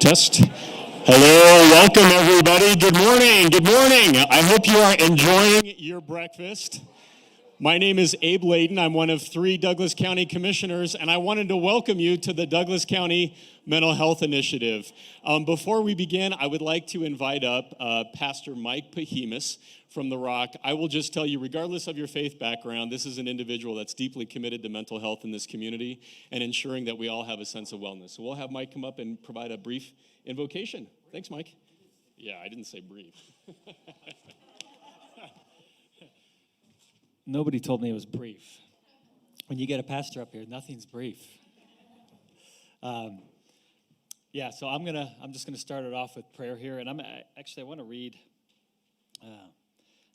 Test. Hello, welcome everybody. Good morning. Good morning. I hope you are enjoying your breakfast. My name is Abe Layden. I'm one of 3 Douglas County commissioners, and I wanted to welcome you to the Douglas County Mental Health Initiative. Before we begin, I would like to invite up Pastor Mike Pahemis from The Rock. I will just tell you, regardless of your faith background, this is an individual that's deeply committed to mental health in this community and ensuring that we all have a sense of wellness. So we'll have Mike come up and provide a brief invocation. Thanks, Mike. Yeah, I didn't say brief. Nobody told me it was brief. When you get a pastor up here, nothing's brief. So I'm just gonna start it off with prayer here, and I want to read.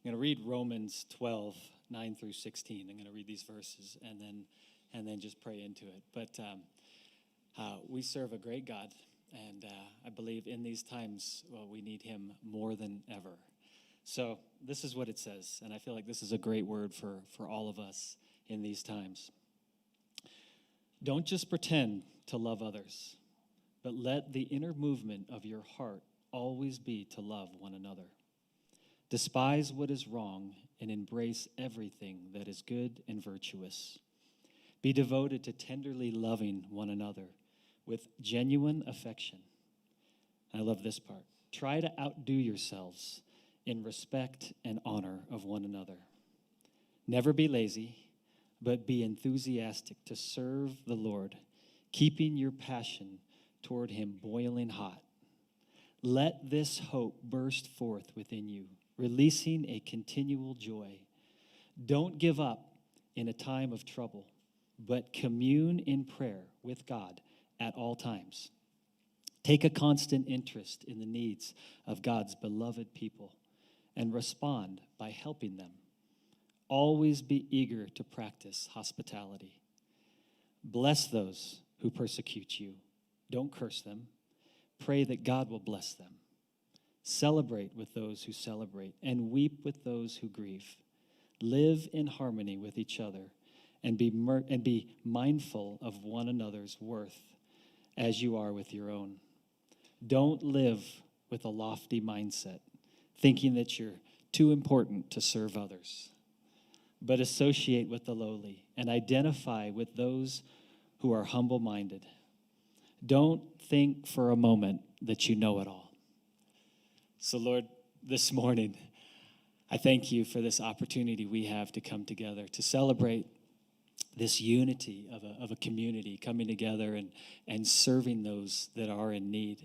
I'm going to read Romans 12, 9 through 16. I'm going to read these verses and then just pray into it. But we serve a great God, and I believe in these times, we need him more than ever. So this is what it says, and I feel like this is a great word for all of us in these times. Don't just pretend to love others, but let the inner movement of your heart always be to love one another. Despise what is wrong and embrace everything that is good and virtuous. Be devoted to tenderly loving one another with genuine affection. I love this part. Try to outdo yourselves in respect and honor of one another. Never be lazy, but be enthusiastic to serve the Lord, keeping your passion toward him boiling hot. Let this hope burst forth within you, releasing a continual joy. Don't give up in a time of trouble, but commune in prayer with God at all times. Take a constant interest in the needs of God's beloved people and respond by helping them. Always be eager to practice hospitality. Bless those who persecute you. Don't curse them. Pray that God will bless them. Celebrate with those who celebrate and weep with those who grieve. Live in harmony with each other and be mindful of one another's worth as you are with your own. Don't live with a lofty mindset, thinking that you're too important to serve others, but associate with the lowly and identify with those who are humble-minded. Don't think for a moment that you know it all. So, Lord, this morning, I thank you for this opportunity we have to come together, to celebrate this unity of a community coming together and serving those that are in need.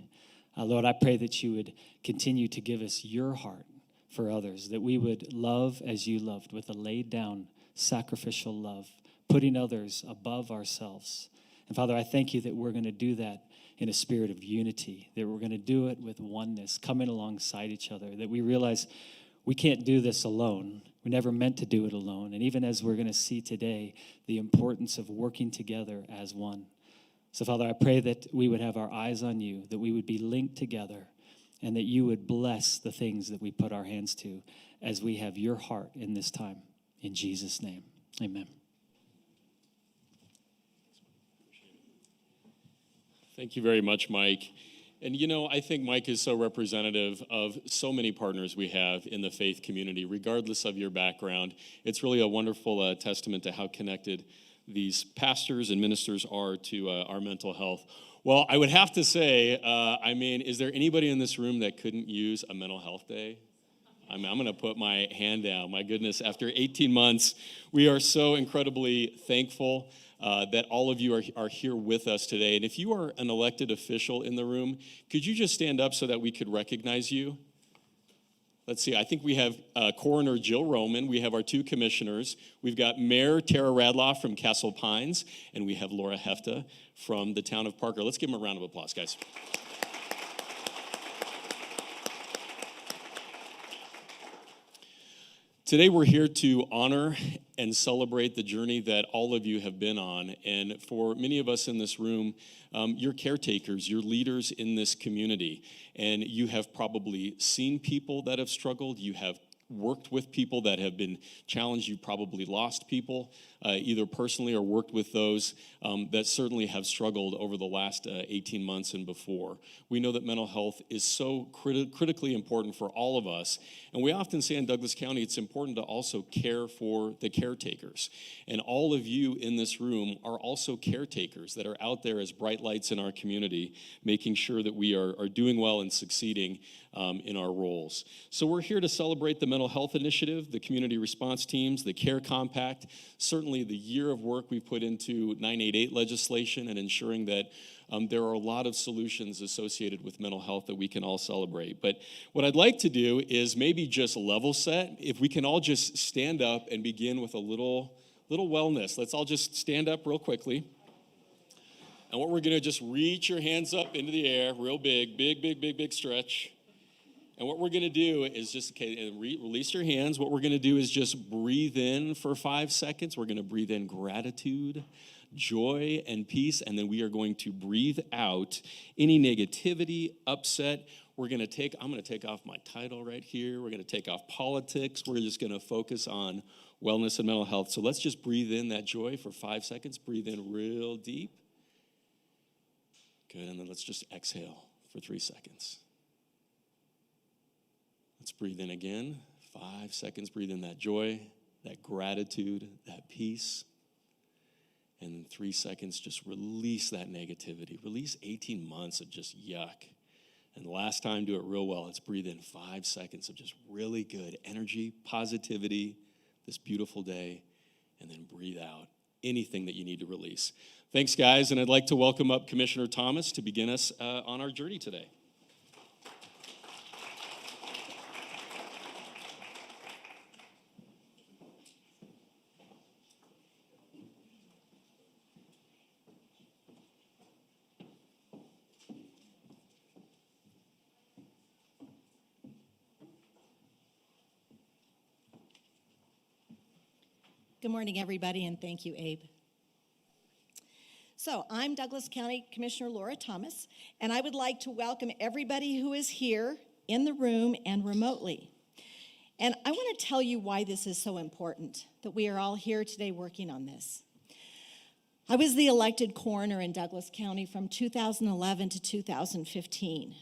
Lord, I pray that you would continue to give us your heart for others, that we would love as you loved with a laid down sacrificial love, putting others above ourselves. And Father, I thank you that we're going to do that in a spirit of unity, that we're going to do it with oneness, coming alongside each other, that we realize we can't do this alone. We're never meant to do it alone. And even as we're going to see today, the importance of working together as one. So, Father, I pray that we would have our eyes on you, that we would be linked together, and that you would bless the things that we put our hands to as we have your heart in this time. In Jesus' name, amen. Thank you very much, Mike. And I think Mike is so representative of so many partners we have in the faith community, regardless of your background. It's really a wonderful testament to how connected these pastors and ministers are to our mental health. Well, I would have to say, is there anybody in this room that couldn't use a mental health day? I'm going to put my hand down. My goodness, after 18 months, we are so incredibly thankful that all of you are here with us today. And if you are an elected official in the room, could you just stand up so that we could recognize you? Let's see, I think we have Coroner Jill Roman. We have our 2 commissioners. We've got Mayor Tara Radloff from Castle Pines, and we have Laura Hefta from the town of Parker. Let's give them a round of applause, guys. Today we're here to honor and celebrate the journey that all of you have been on. And for many of us in this room, you're caretakers, you're leaders in this community. And you have probably seen people that have struggled. You have worked with people that have been challenged. You've probably lost people, either personally or worked with those that certainly have struggled over the last 18 months and before. We know that mental health is so critically important for all of us. And we often say in Douglas County, it's important to also care for the caretakers. And all of you in this room are also caretakers that are out there as bright lights in our community, making sure that we are doing well and succeeding in our roles. So we're here to celebrate the Mental Health Initiative, the community response teams, the CARE Compact, certainly the year of work we've put into 988 legislation and ensuring that there are a lot of solutions associated with mental health that we can all celebrate. But what I'd like to do is maybe just level set. If we can all just stand up and begin with a little wellness. Let's all just stand up real quickly. And what we're going to just reach your hands up into the air, real big stretch. And what we're going to do is just, release your hands. What we're going to do is just breathe in for 5 seconds. We're going to breathe in gratitude, joy, and peace. And then we are going to breathe out any negativity, upset. I'm going to take off my title right here. We're going to take off politics. We're just going to focus on wellness and mental health. So let's just breathe in that joy for 5 seconds. Breathe in real deep. Good. And then let's just exhale for 3 seconds. Let's breathe in again, 5 seconds, breathe in that joy, that gratitude, that peace. And in 3 seconds, just release that negativity. Release 18 months of just yuck. And the last time, do it real well. Let's breathe in 5 seconds of just really good energy, positivity, this beautiful day, and then breathe out anything that you need to release. Thanks, guys, and I'd like to welcome up Commissioner Thomas to begin us on our journey today. Good morning, everybody, and thank you, Abe. So I'm Douglas County Commissioner Laura Thomas, and I would like to welcome everybody who is here in the room and remotely. And I want to tell you why this is so important, that we are all here today working on this. I was the elected coroner in Douglas County from 2011 to 2015.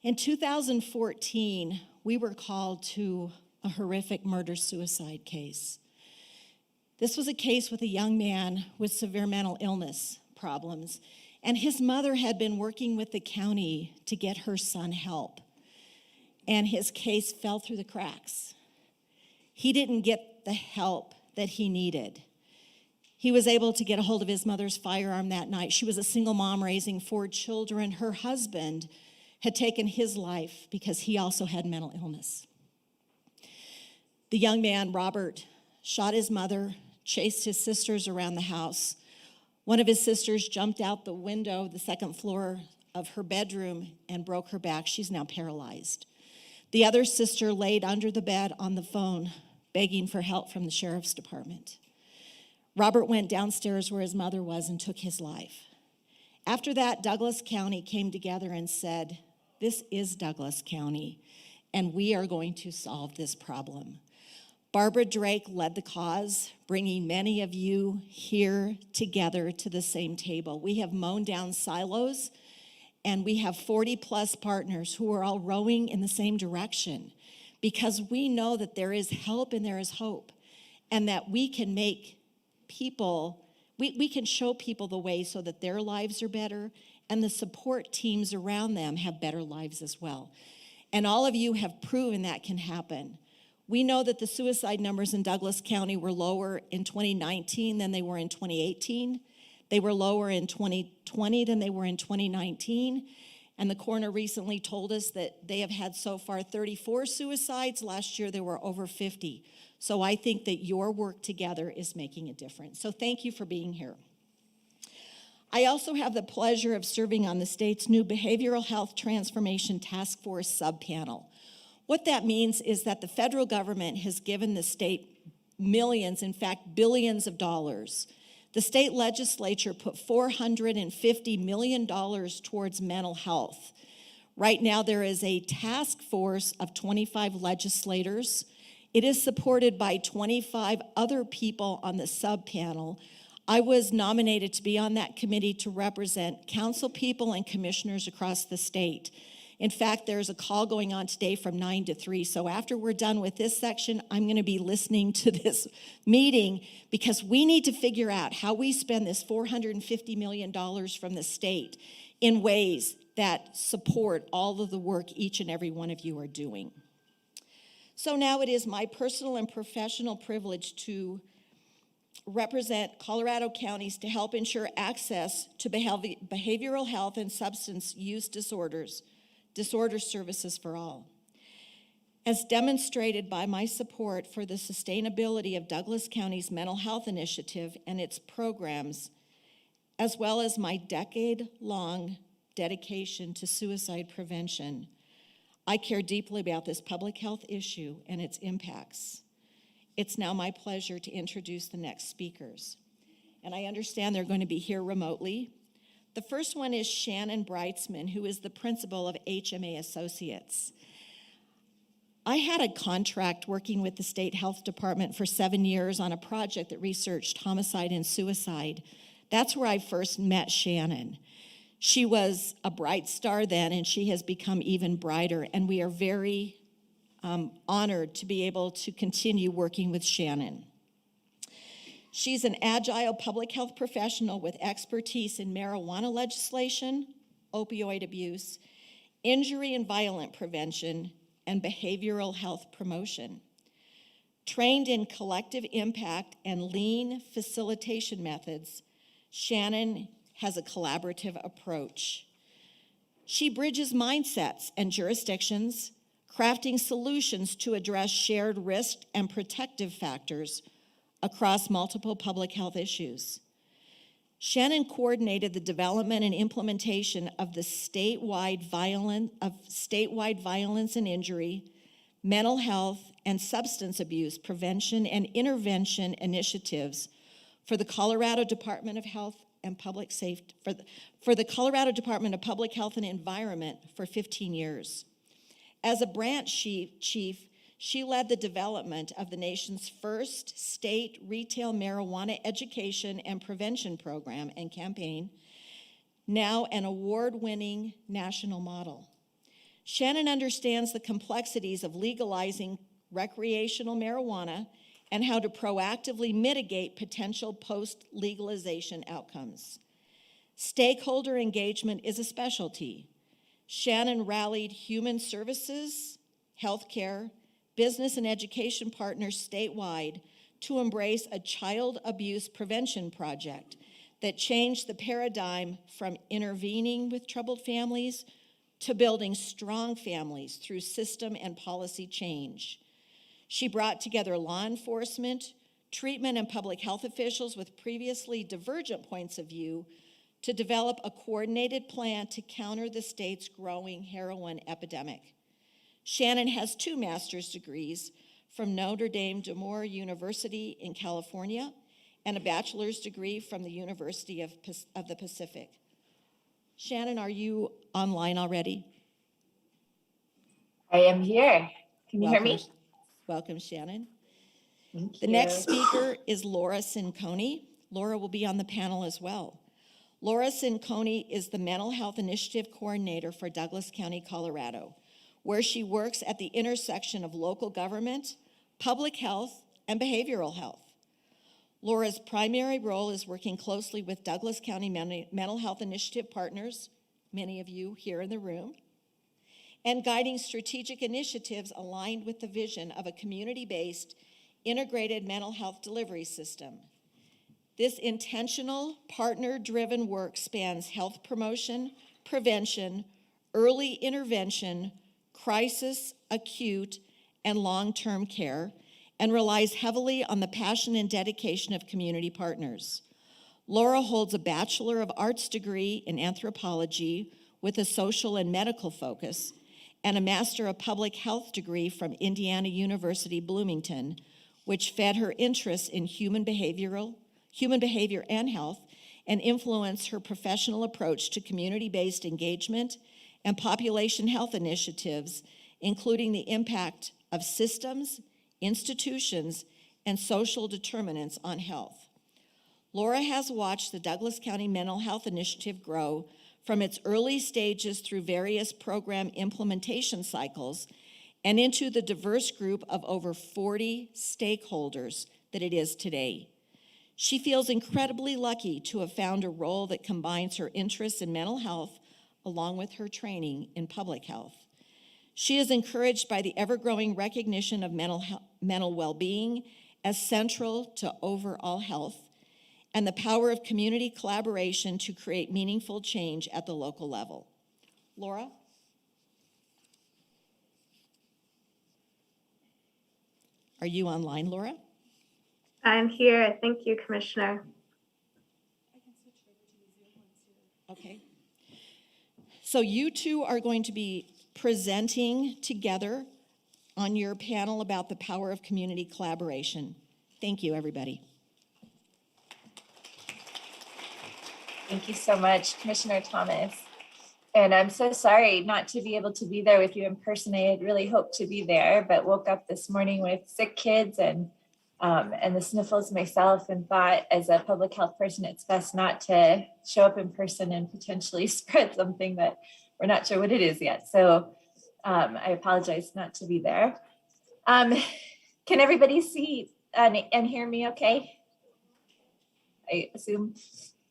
In 2014, we were called to a horrific murder-suicide case. This was a case with a young man with severe mental illness problems, and his mother had been working with the county to get her son help, and his case fell through the cracks. He didn't get the help that he needed. He was able to get a hold of his mother's firearm that night. She was a single mom raising 4 children. Her husband had taken his life because he also had mental illness. The young man, Robert, shot his mother, chased his sisters around the house. One of his sisters jumped out the window, the second floor of her bedroom, and broke her back. She's now paralyzed. The other sister laid under the bed on the phone, begging for help from the sheriff's department. Robert went downstairs where his mother was and took his life. After that, Douglas County came together and said, "This is Douglas County, and we are going to solve this problem." Barbara Drake led the cause, bringing many of you here together to the same table. We have mown down silos, and we have 40-plus partners who are all rowing in the same direction because we know that there is help and there is hope, and that we can make people, we can show people the way so that their lives are better and the support teams around them have better lives as well. And all of you have proven that can happen. We know that the suicide numbers in Douglas County were lower in 2019 than they were in 2018. They were lower in 2020 than they were in 2019. And the coroner recently told us that they have had so far 34 suicides. Last year there were over 50. So I think that your work together is making a difference. So thank you for being here. I also have the pleasure of serving on the state's new Behavioral Health Transformation Task Force subpanel. What that means is that the federal government has given the state millions, in fact, billions of dollars. The state legislature put $450 million towards mental health. Right now, there is a task force of 25 legislators. It is supported by 25 other people on the sub-panel. I was nominated to be on that committee to represent council people and commissioners across the state. In fact, there's a call going on today from 9 to 3. So after we're done with this section, I'm going to be listening to this meeting because we need to figure out how we spend this $450 million from the state in ways that support all of the work each and every one of you are doing. So now it is my personal and professional privilege to represent Colorado counties to help ensure access to behavioral health and substance use disorder services for all. As demonstrated by my support for the sustainability of Douglas County's mental health initiative and its programs, as well as my decade-long dedication to suicide prevention, I care deeply about this public health issue and its impacts. It's now my pleasure to introduce the next speakers. And I understand they're going to be here remotely. The first one is Shannon Breitzman, who is the principal of HMA Associates. I had a contract working with the state health department for 7 years on a project that researched homicide and suicide. That's where I first met Shannon. She was a bright star then, and she has become even brighter, and we are very honored to be able to continue working with Shannon. She's an agile public health professional with expertise in marijuana legislation, opioid abuse, injury and violent prevention, and behavioral health promotion. Trained in collective impact and lean facilitation methods, Shannon has a collaborative approach. She bridges mindsets and jurisdictions, crafting solutions to address shared risk and protective factors across multiple public health issues. Shannon coordinated the development and implementation of the statewide violence and injury, mental health, and substance abuse prevention and intervention initiatives for the Colorado Department of Health and Public Safety, for the Colorado Department of Public Health and Environment for 15 years. As a branch chief, she led the development of the nation's first state retail marijuana education and prevention program and campaign, now an award-winning national model. Shannon understands the complexities of legalizing recreational marijuana and how to proactively mitigate potential post-legalization outcomes. Stakeholder engagement is a specialty. Shannon rallied human services, healthcare, business and education partners statewide to embrace a child abuse prevention project that changed the paradigm from intervening with troubled families to building strong families through system and policy change. She brought together law enforcement, treatment, and public health officials with previously divergent points of view to develop a coordinated plan to counter the state's growing heroin epidemic. Shannon has 2 master's degrees from Notre Dame de Moore University in California and a bachelor's degree from the University of the Pacific. Shannon, are you online already? I am here. Can you hear me? Welcome, Shannon. Thank The you. next speaker is Laura Cinconi. Laura will be on the panel as well. Laura Cinconi is the Mental Health Initiative Coordinator for Douglas County, Colorado, where she works at the intersection of local government, public health, and behavioral health. Laura's primary role is working closely with Douglas County Mental Health Initiative partners, many of you here in the room, and guiding strategic initiatives aligned with the vision of a community-based integrated mental health delivery system. This intentional, partner-driven work spans health promotion, prevention, early intervention, crisis, acute, and long-term care, and relies heavily on the passion and dedication of community partners. Laura holds a Bachelor of Arts degree in anthropology with a social and medical focus, and a Master of Public Health degree from Indiana University Bloomington, which fed her interests in human behavior and health, and influenced her professional approach to community-based engagement and population health initiatives, including the impact of systems, institutions, and social determinants on health. Laura has watched the Douglas County Mental Health Initiative grow from its early stages through various program implementation cycles and into the diverse group of over 40 stakeholders that it is today. She feels incredibly lucky to have found a role that combines her interests in mental health along with her training in public health. She is encouraged by the ever-growing recognition of mental well-being as central to overall health and the power of community collaboration to create meaningful change at the local level. Laura? Are you online, Laura? I'm here. Thank you, Commissioner. Okay. So you two are going to be presenting together on your panel about the power of community collaboration. Thank you, everybody. Thank you so much, Commissioner Thomas. And I'm so sorry not to be able to be there with you in person. I had really hoped to be there, but woke up this morning with sick kids and the sniffles myself, and thought as a public health person, it's best not to show up in person and potentially spread something that we're not sure what it is yet. So I apologize not to be there. Can everybody see and hear me okay? I assume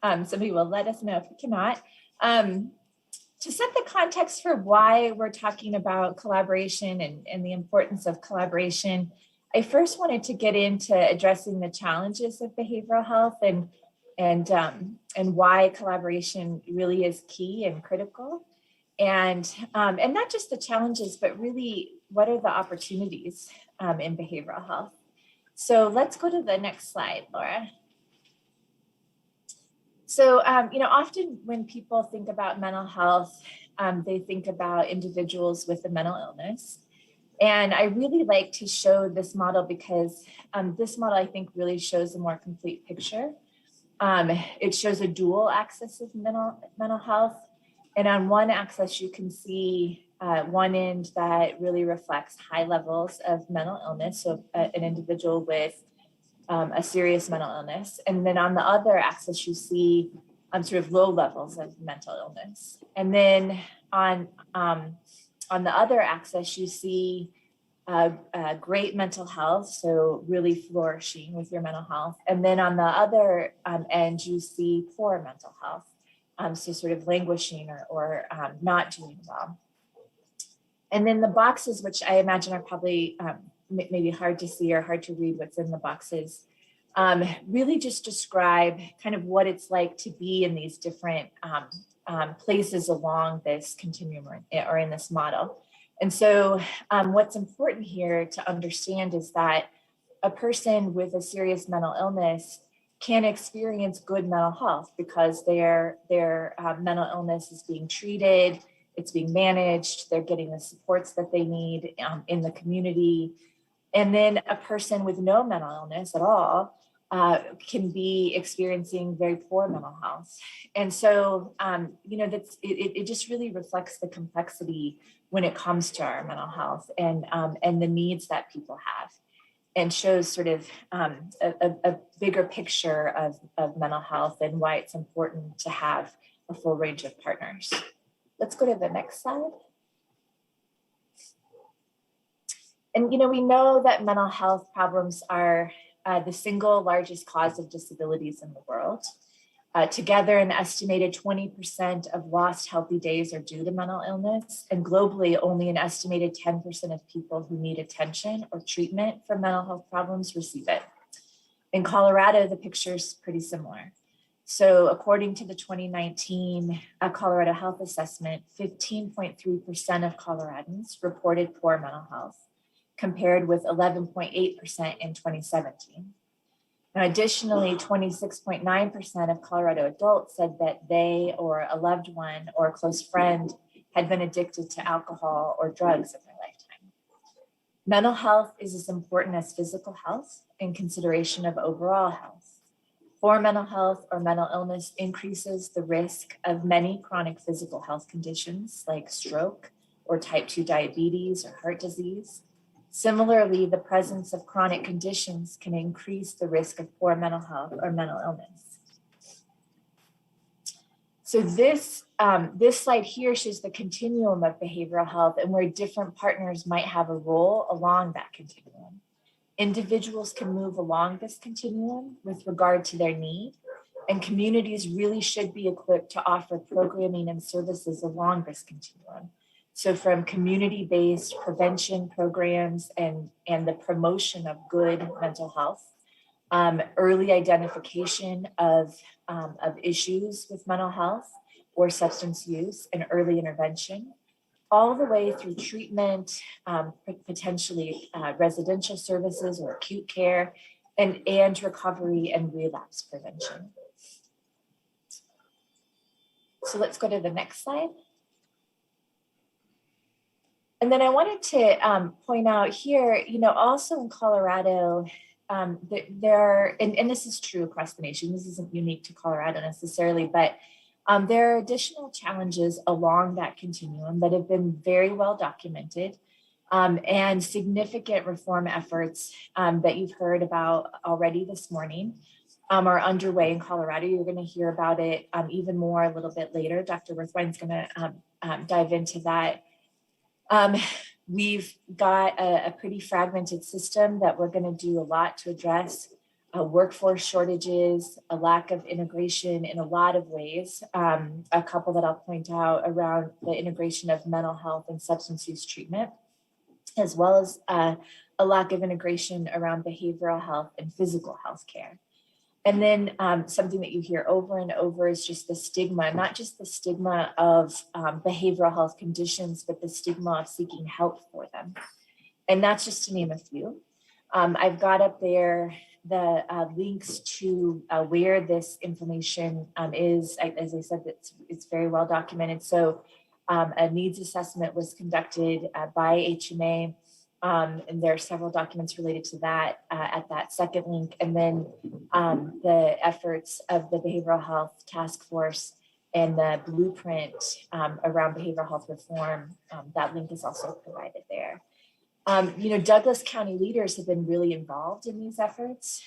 somebody will let us know if you cannot. To set the context for why we're talking about collaboration and the importance of collaboration, I first wanted to get into addressing the challenges of behavioral health and why collaboration really is key and critical, and not just the challenges, but really what are the opportunities in behavioral health. So let's go to the next slide, Laura. So, often when people think about mental health, they think about individuals with a mental illness. And I really like to show this model because this model, I think, really shows a more complete picture. It shows a dual axis of mental health. And on one axis, you can see one end that really reflects high levels of mental illness. So an individual with a serious mental illness. And then on the other axis, you see sort of low levels of mental illness. And then on the other axis, you see great mental health, so really flourishing with your mental health. And then on the other end, you see poor mental health, so sort of languishing or not doing well. And then the boxes, which I imagine are probably maybe hard to see or hard to read what's in the boxes, really just describe kind of what it's like to be in these different places along this continuum or in this model. And so what's important here to understand is that a person with a serious mental illness can experience good mental health because their mental illness is being treated, it's being managed, they're getting the supports that they need in the community. And then a person with no mental illness at all can be experiencing very poor mental health. And so, it just really reflects the complexity when it comes to our mental health and the needs that people have, and shows sort of a bigger picture of mental health and why it's important to have a full range of partners. Let's go to the next slide. And, we know that mental health problems are the single largest cause of disabilities in the world. Together, an estimated 20% of lost healthy days are due to mental illness, and globally, only an estimated 10% of people who need attention or treatment for mental health problems receive it. In Colorado, the picture is pretty similar. So according to the 2019 Colorado Health Assessment, 15.3% of Coloradans reported poor mental health, compared with 11.8% in 2017. Now, additionally, 26.9% of Colorado adults said that they or a loved one or a close friend had been addicted to alcohol or drugs in their lifetime. Mental health is as important as physical health in consideration of overall health. Poor mental health or mental illness increases the risk of many chronic physical health conditions like stroke or type 2 diabetes or heart disease. Similarly, the presence of chronic conditions can increase the risk of poor mental health or mental illness. So this slide here shows the continuum of behavioral health and where different partners might have a role along that continuum. Individuals can move along this continuum with regard to their need, and communities really should be equipped to offer programming and services along this continuum. So from community-based prevention programs and the promotion of good mental health, early identification of issues with mental health or substance use and early intervention, all the way through treatment, potentially residential services or acute care, and recovery and relapse prevention. So let's go to the next slide. And then I wanted to point out here, also in Colorado, there are, and this is true across the nation, this isn't unique to Colorado necessarily, but there are additional challenges along that continuum that have been very well documented, and significant reform efforts that you've heard about already this morning are underway in Colorado. You're going to hear about it even more a little bit later. Dr. Worthwine's going to dive into that. We've got a pretty fragmented system that we're going to do a lot to address. Workforce shortages, a lack of integration in a lot of ways. A couple that I'll point out around the integration of mental health and substance use treatment, as well as a lack of integration around behavioral health and physical health care. And then something that you hear over and over is just the stigma, not just the stigma of behavioral health conditions, but the stigma of seeking help for them. And that's just to name a few. I've got up there the links to where this information is. As I said, it's very well documented. So a needs assessment was conducted by HMA, and there are several documents related to that at that second link. And then the efforts of the Behavioral Health Task Force and the blueprint around behavioral health reform, that link is also provided there. Douglas County leaders have been really involved in these efforts.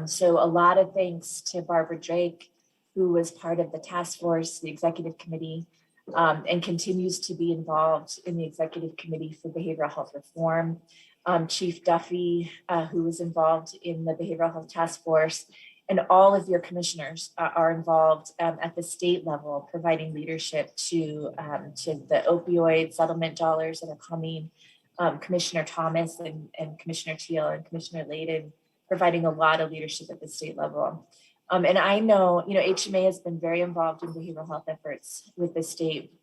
So a lot of thanks to Barbara Drake, who was part of the task force, the executive committee, and continues to be involved in the executive committee for behavioral health reform. Chief Duffy, who was involved in the behavioral health task force, and all of your commissioners are involved at the state level, providing leadership to the opioid settlement dollars that are coming. Commissioner Thomas and Commissioner Teal and Commissioner Layden providing a lot of leadership at the state level. And I know, HMA has been very involved in behavioral health efforts with the state.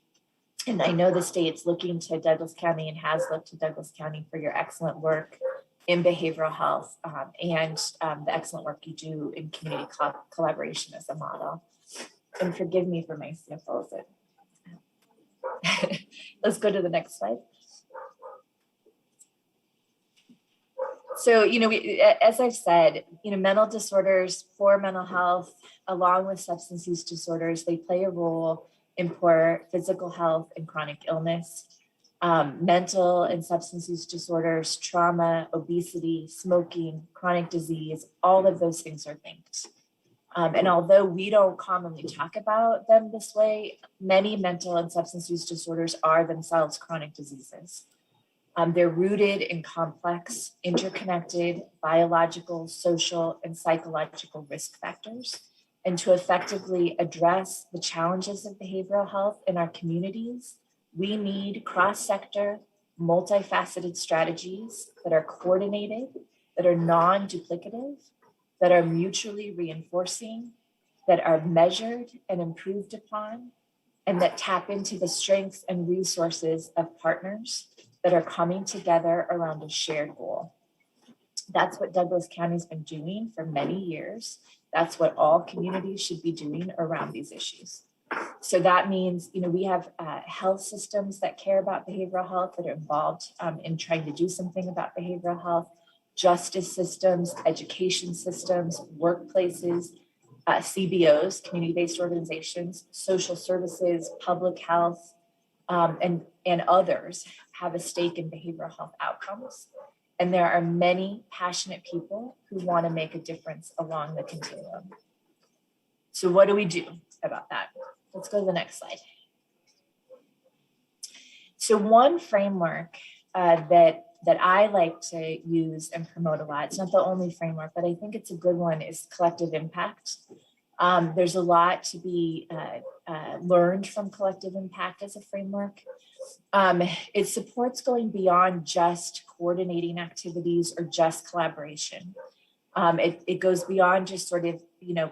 And I know the state's looking to Douglas County and has looked to Douglas County for your excellent work in behavioral health and the excellent work you do in community collaboration as a model. And forgive me for my sniffles. Let's go to the next slide. So, as I've said, mental disorders, poor mental health, along with substance use disorders, they play a role in poor physical health and chronic illness. Mental and substance use disorders, trauma, obesity, smoking, chronic disease, all of those things are linked. And although we don't commonly talk about them this way, many mental and substance use disorders are themselves chronic diseases. They're rooted in complex, interconnected, biological, social, and psychological risk factors. And to effectively address the challenges of behavioral health in our communities, we need cross-sector, multifaceted strategies that are coordinated, that are non-duplicative, that are mutually reinforcing, that are measured and improved upon, and that tap into the strengths and resources of partners that are coming together around a shared goal. That's what Douglas County's been doing for many years. That's what all communities should be doing around these issues. So that means, we have health systems that care about behavioral health, that are involved in trying to do something about behavioral health, justice systems, education systems, workplaces, CBOs, community-based organizations, social services, public health, and others have a stake in behavioral health outcomes. And there are many passionate people who want to make a difference along the continuum. So what do we do about that? Let's go to the next slide. So one framework that I like to use and promote a lot, it's not the only framework, but I think it's a good one, is collective impact. There's a lot to be learned from collective impact as a framework. It supports going beyond just coordinating activities or just collaboration. It goes beyond just sort of,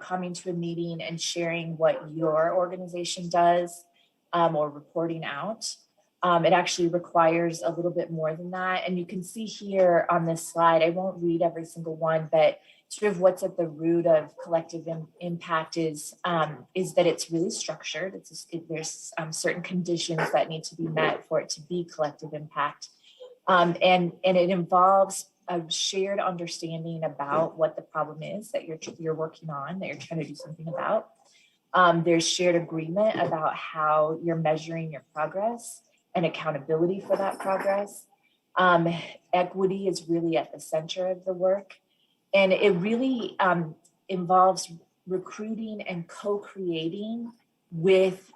coming to a meeting and sharing what your organization does or reporting out. It actually requires a little bit more than that. And you can see here on this slide, I won't read every single one, but sort of what's at the root of collective impact is that it's really structured. There's certain conditions that need to be met for it to be collective impact. And it involves a shared understanding about what the problem is that you're working on, that you're trying to do something about. There's shared agreement about how you're measuring your progress and accountability for that progress. Equity is really at the center of the work. And it really involves recruiting and co-creating with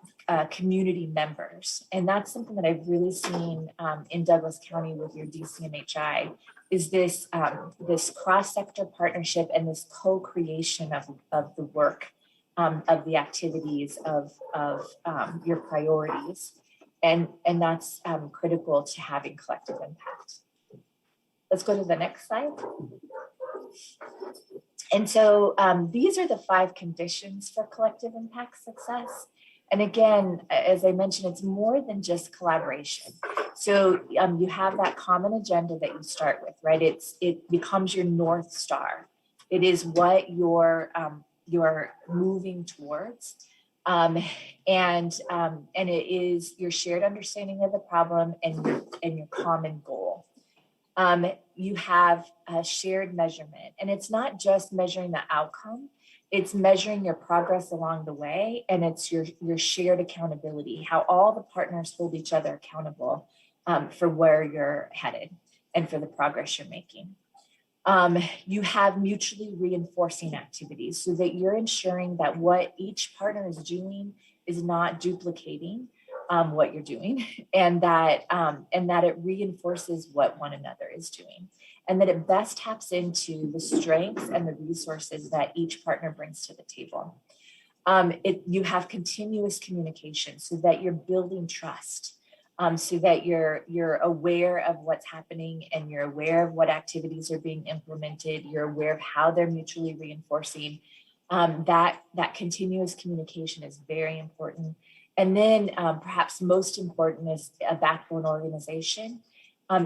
community members. And that's something that I've really seen in Douglas County with your DCMHI, is this cross-sector partnership and this co-creation of the work, of the activities, of your priorities. And that's critical to having collective impact. Let's go to the next slide. And so these are the 5 conditions for collective impact success. And again, as I mentioned, it's more than just collaboration. So you have that common agenda that you start with, right? It becomes your North Star. It is what you're moving towards. And it is your shared understanding of the problem and your common goal. You have a shared measurement, and it's not just measuring the outcome, it's measuring your progress along the way, and it's your shared accountability, how all the partners hold each other accountable for where you're headed and for the progress you're making. You have mutually reinforcing activities so that you're ensuring that what each partner is doing is not duplicating what you're doing, and that it reinforces what one another is doing, and that it best taps into the strengths and the resources that each partner brings to the table. You have continuous communication so that you're building trust, so that you're aware of what's happening and you're aware of what activities are being implemented. You're aware of how they're mutually reinforcing. That continuous communication is very important. And then perhaps most important is a backbone organization.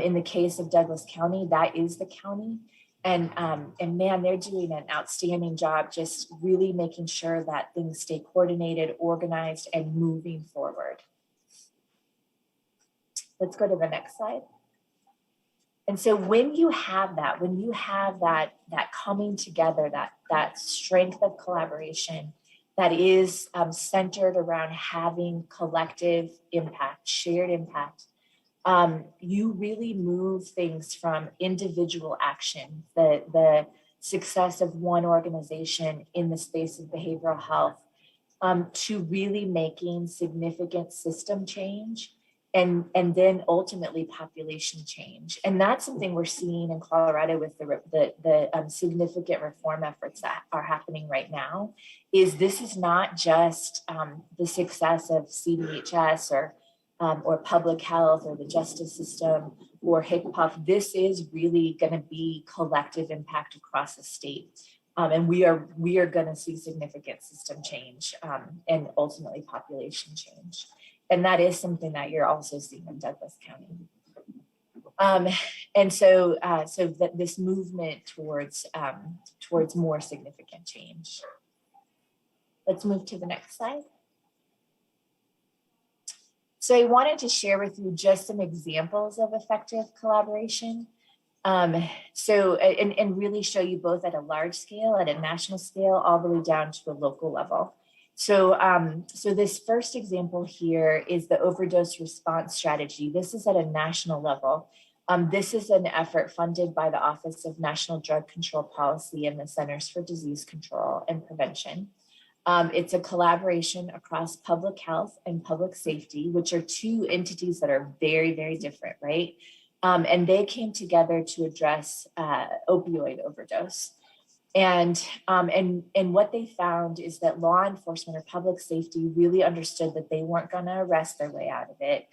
In the case of Douglas County, that is the county. And man, they're doing an outstanding job just really making sure that things stay coordinated, organized, and moving forward. Let's go to the next slide. And so when you have that coming together, that strength of collaboration, that is centered around having collective impact, shared impact, you really move things from individual action, the success of one organization in the space of behavioral health, to really making significant system change and then ultimately population change. And that's something we're seeing in Colorado with the significant reform efforts that are happening right now. This is not just the success of CDHS or public health or the justice system or HICPUF. This is really going to be collective impact across the state. And we are going to see significant system change and ultimately population change. And that is something that you're also seeing in Douglas County. And so that this movement towards more significant change. Let's move to the next slide. So I wanted to share with you just some examples of effective collaboration. And really show you both at a large scale, at a national scale, all the way down to a local level. So this first example here is the overdose response strategy. This is at a national level. This is an effort funded by the Office of National Drug Control Policy and the Centers for Disease Control and Prevention. It's a collaboration across public health and public safety, which are two entities that are very, very different, right? And they came together to address opioid overdose. And what they found is that law enforcement or public safety really understood that they weren't going to arrest their way out of it,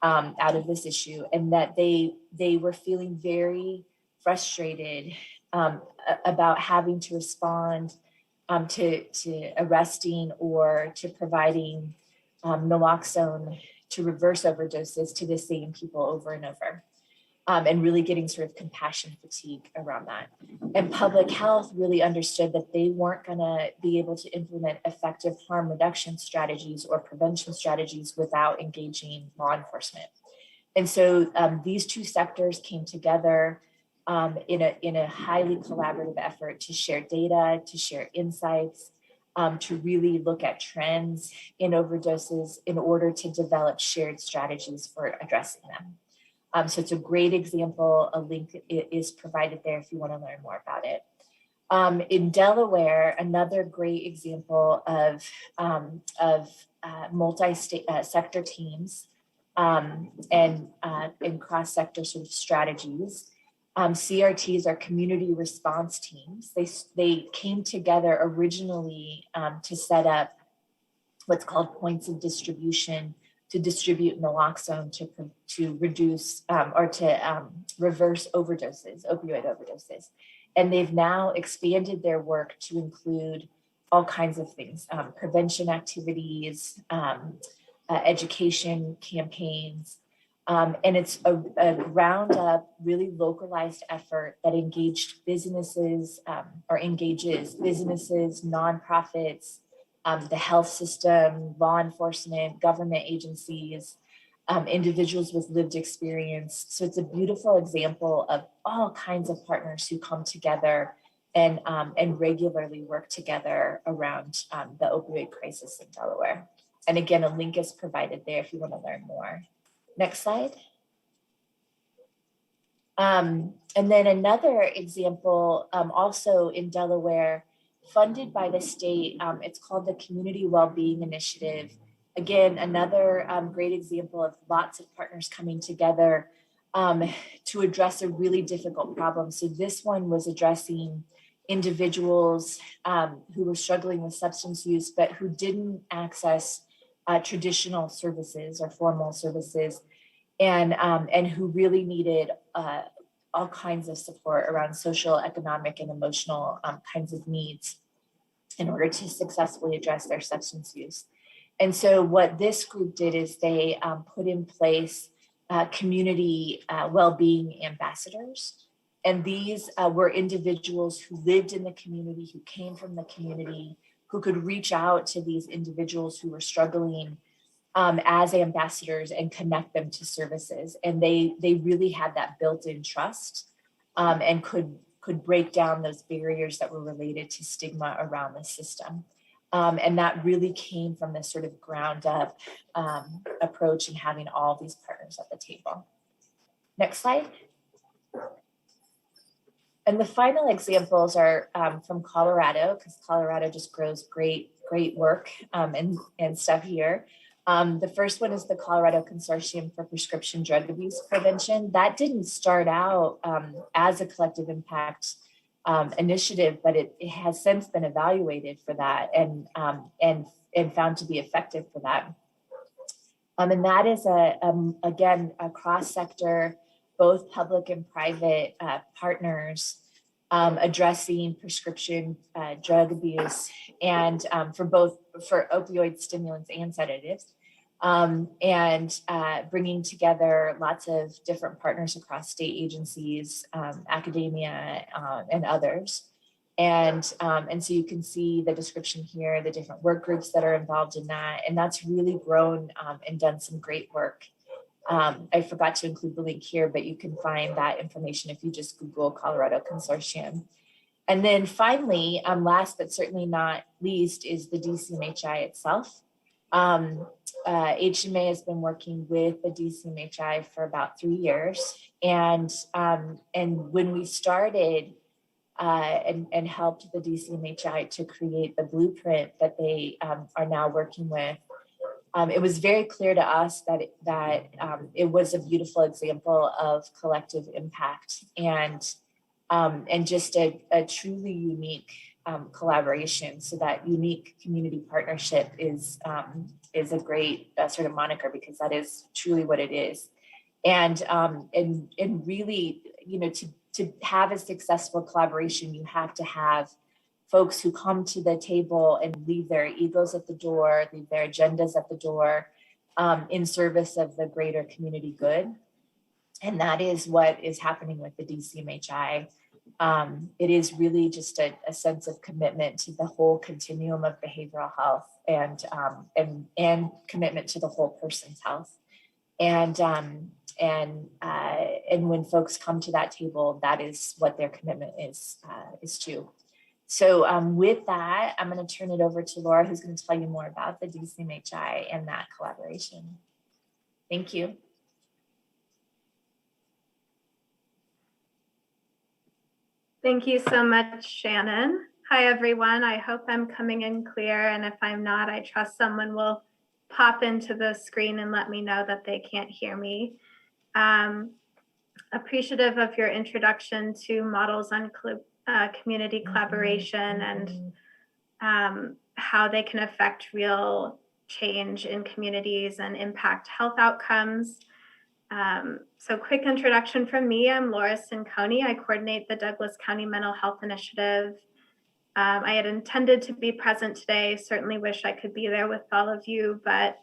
out of this issue, and that they were feeling very frustrated about having to respond to arresting or to providing naloxone to reverse overdoses to the same people over and over. And really getting sort of compassion fatigue around that. And public health really understood that they weren't going to be able to implement effective harm reduction strategies or prevention strategies without engaging law enforcement. And so these two sectors came together in a highly collaborative effort to share data, to share insights, to really look at trends in overdoses in order to develop shared strategies for addressing them. So it's a great example. A link is provided there if you want to learn more about it. In Delaware, another great example of multi-sector teams and cross-sector sort of strategies. CRTs are community response teams. They came together originally to set up what's called points of distribution to distribute naloxone to reduce or to reverse overdoses, opioid overdoses. And they've now expanded their work to include all kinds of things, prevention activities, education campaigns. And it's a ground up, really localized effort that engaged businesses or engages businesses, nonprofits, the health system, law enforcement, government agencies, individuals with lived experience. So it's a beautiful example of all kinds of partners who come together and regularly work together around the opioid crisis in Delaware. And again, a link is provided there if you want to learn more. Next slide. And then another example, also in Delaware, funded by the state, it's called the Community Wellbeing Initiative. Again, another great example of lots of partners coming together to address a really difficult problem. So this one was addressing individuals who were struggling with substance use, but who didn't access traditional services or formal services, and who really needed all kinds of support around social, economic, and emotional kinds of needs in order to successfully address their substance use. And so what this group did is they put in place community well-being ambassadors. And these were individuals who lived in the community, who came from the community, who could reach out to these individuals who were struggling as ambassadors and connect them to services. And they really had that built-in trust and could break down those barriers that were related to stigma around the system. And that really came from this sort of ground up approach and having all these partners at the table. Next slide. And the final examples are from Colorado, because Colorado just grows great work and stuff here. The first one is the Colorado Consortium for Prescription Drug Abuse Prevention. That didn't start out as a collective impact initiative, but it has since been evaluated for that and found to be effective for that. And that is again a cross-sector, both public and private partners addressing prescription drug abuse and for opioid stimulants and sedatives. And bringing together lots of different partners across state agencies, academia, and others. And so you can see the description here, the different work groups that are involved in that. And that's really grown and done some great work I forgot to include the link here, but you can find that information if you just Google Colorado Consortium. And then finally, last but certainly not least, is the DCMHI itself. HMA has been working with the DCMHI for about 3 years. And when we started and helped the DCMHI to create the blueprint that they are now working with, it was very clear to us that it was a beautiful example of collective impact and just a truly unique collaboration. So that unique community partnership is a great sort of moniker, because that is truly what it is. And really, to have a successful collaboration, you have to have folks who come to the table and leave their egos at the door, leave their agendas at the door, in service of the greater community good. And that is what is happening with the DCMHI. It is really just a sense of commitment to the whole continuum of behavioral health and commitment to the whole person's health. And when folks come to that table, that is what their commitment is to. So with that, I'm going to turn it over to Laura, who's going to tell you more about the DCMHI and that collaboration. Thank you. Thank you so much, Shannon. Hi, everyone. I hope I'm coming in clear. And if I'm not, I trust someone will pop into the screen and let me know that they can't hear me. Appreciative of your introduction to models on community collaboration and how they can affect real change in communities and impact health outcomes. So quick introduction from me. I'm Laura Cinconi. I coordinate the Douglas County Mental Health Initiative. I had intended to be present today. Certainly wish I could be there with all of you, but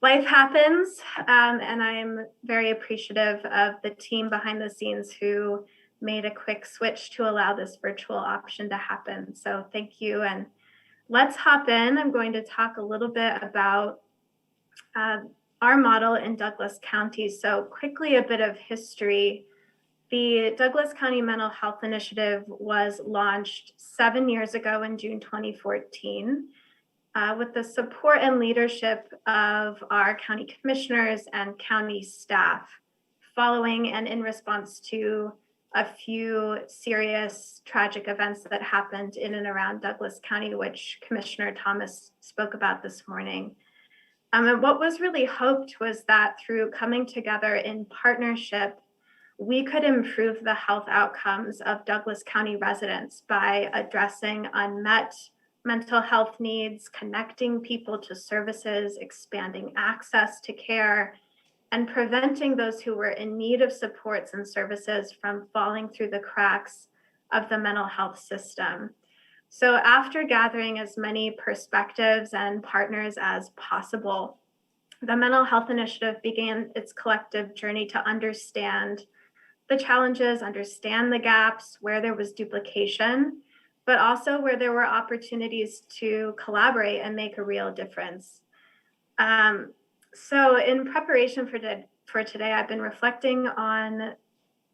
life happens. And I'm very appreciative of the team behind the scenes who made a quick switch to allow this virtual option to happen. So thank you. And let's hop in. I'm going to talk a little bit about our model in Douglas County. So quickly, a bit of history. The Douglas County Mental Health Initiative was launched 7 years ago in June 2014 with the support and leadership of our county commissioners and county staff, following and in response to a few serious tragic events that happened in and around Douglas County, which Commissioner Thomas spoke about this morning. And what was really hoped was that through coming together in partnership, we could improve the health outcomes of Douglas County residents by addressing unmet mental health needs, connecting people to services, expanding access to care, and preventing those who were in need of supports and services from falling through the cracks of the mental health system. So after gathering as many perspectives and partners as possible, the Mental Health Initiative began its collective journey to understand the challenges, understand the gaps, where there was duplication, but also where there were opportunities to collaborate and make a real difference. So in preparation for today, I've been reflecting on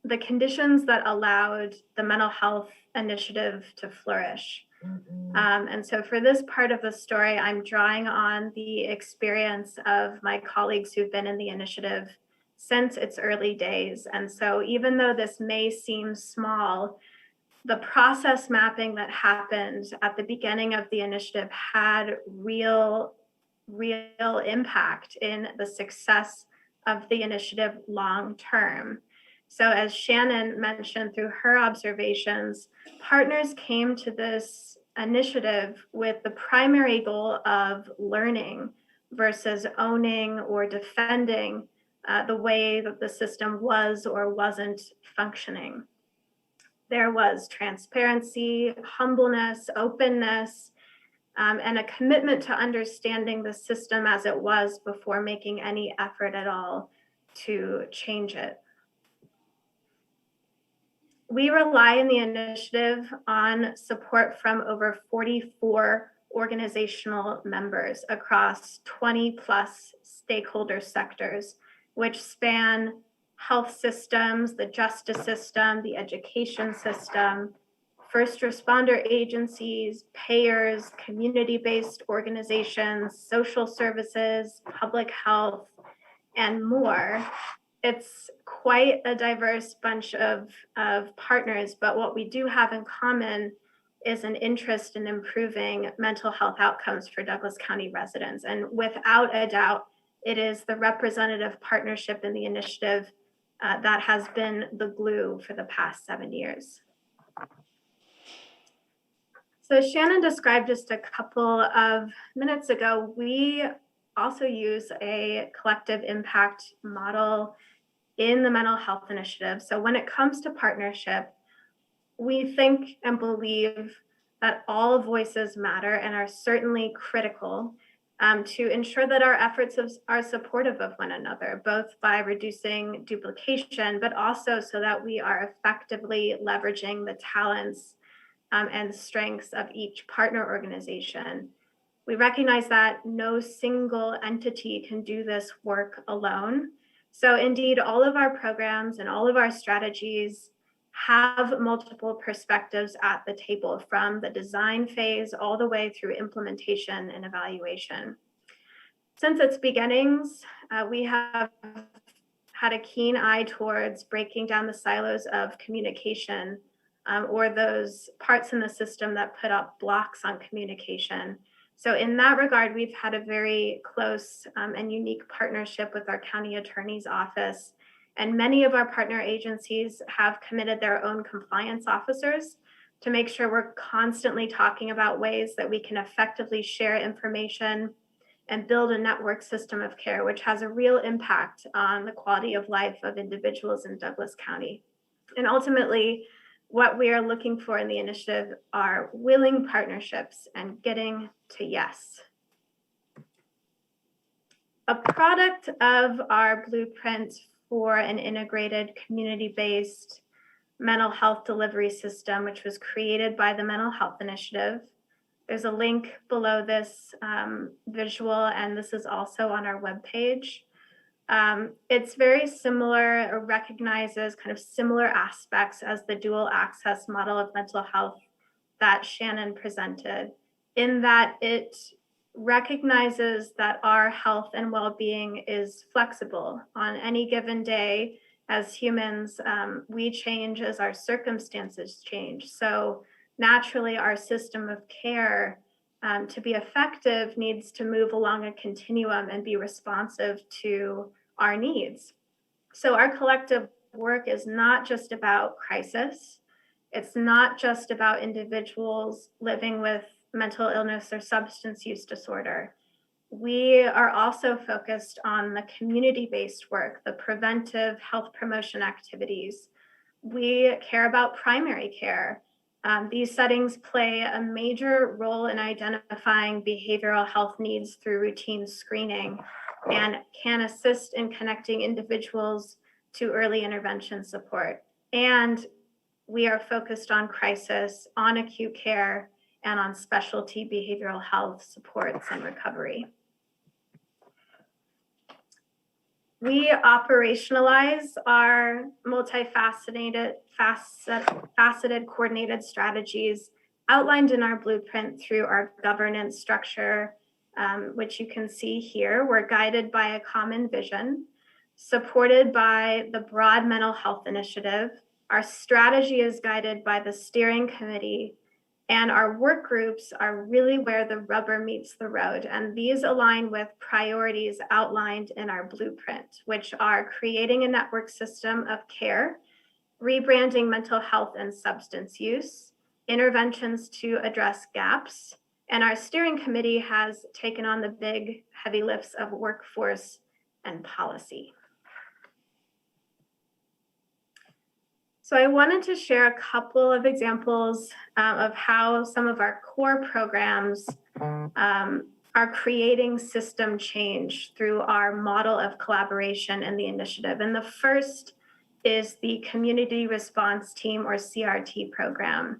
the conditions that allowed the Mental Health Initiative to flourish. And so for this part of the story, I'm drawing on the experience of my colleagues who've been in the initiative since its early days. And so even though this may seem small, the process mapping that happened at the beginning of the initiative had real impact in the success of the initiative long term. So as Shannon mentioned through her observations, partners came to this initiative with the primary goal of learning versus owning or defending the way that the system was or wasn't functioning. There was transparency, humbleness, openness, and a commitment to understanding the system as it was before making any effort at all to change it. We rely in the initiative on support from over 44 organizational members across 20 plus stakeholder sectors, which span health systems, the justice system, the education system, first responder agencies, payers, community-based organizations, social services, public health, and more. It's quite a diverse bunch of partners, but what we do have in common is an interest in improving mental health outcomes for Douglas County residents. And without a doubt, it is the representative partnership in the initiative that has been the glue for the past 7 years. So as Shannon described just a couple of minutes ago, we also use a collective impact model in the mental health initiative. So when it comes to partnership, we think and believe that all voices matter and are certainly critical to ensure that our efforts are supportive of one another, both by reducing duplication, but also so that we are effectively leveraging the talents and strengths of each partner organization. We recognize that no single entity can do this work alone. So indeed, all of our programs and all of our strategies have multiple perspectives at the table, from the design phase all the way through implementation and evaluation. Since its beginnings, we have had a keen eye towards breaking down the silos of communication or those parts in the system that put up blocks on communication. So in that regard, we've had a very close and unique partnership with our county attorney's office. And many of our partner agencies have committed their own compliance officers to make sure we're constantly talking about ways that we can effectively share information and build a network system of care, which has a real impact on the quality of life of individuals in Douglas County. And ultimately, what we are looking for in the initiative are willing partnerships and getting to yes. A product of our blueprint for an integrated community-based mental health delivery system, which was created by the Mental Health Initiative. There's a link below this visual, and this is also on our webpage. It's very similar, or recognizes kind of similar aspects as the dual access model of mental health that Shannon presented, in that it recognizes that our health and well-being is flexible. On any given day, as humans, we change as our circumstances change. So naturally, our system of care, to be effective, needs to move along a continuum and be responsive to our needs. So our collective work is not just about crisis. It's not just about individuals living with mental illness or substance use disorder. We are also focused on the community-based work, the preventive health promotion activities. We care about primary care. These settings play a major role in identifying behavioral health needs through routine screening and can assist in connecting individuals to early intervention support. And we are focused on crisis, on acute care, and on specialty behavioral health supports and recovery. We operationalize our multifaceted, faceted coordinated strategies outlined in our blueprint through our governance structure, which you can see here. We're guided by a common vision, supported by the broad mental health initiative. Our strategy is guided by the steering committee, and our work groups are really where the rubber meets the road. And these align with priorities outlined in our blueprint, which are creating a network system of care, rebranding mental health and substance use, interventions to address gaps. And our steering committee has taken on the big heavy lifts of workforce and policy. So I wanted to share a couple of examples of how some of our core programs are creating system change through our model of collaboration and the initiative. And the first is the Community Response Team, or CRT program.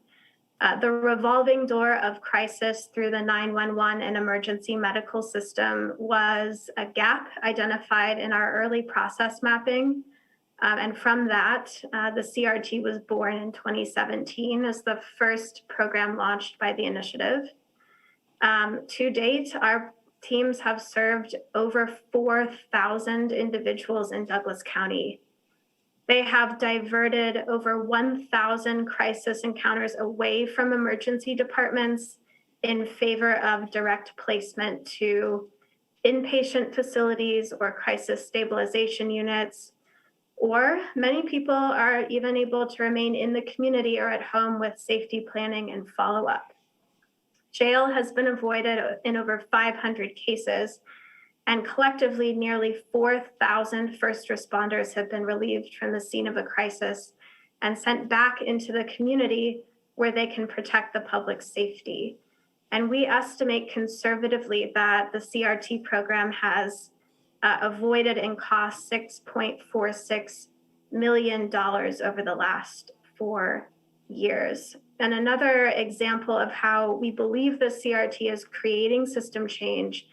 The revolving door of crisis through the 911 and emergency medical system was a gap identified in our early process mapping. And from that, the CRT was born in 2017 as the first program launched by the initiative. To date, our teams have served over 4,000 individuals in Douglas County. They have diverted over 1,000 crisis encounters away from emergency departments in favor of direct placement to inpatient facilities or crisis stabilization units. Or many people are even able to remain in the community or at home with safety planning and follow-up. Jail has been avoided in over 500 cases, and collectively nearly 4,000 first responders have been relieved from the scene of a crisis and sent back into the community where they can protect the public's safety. And we estimate conservatively that the CRT program has avoided and cost $6.46 million over the last 4 years. And another example of how we believe the CRT is creating system change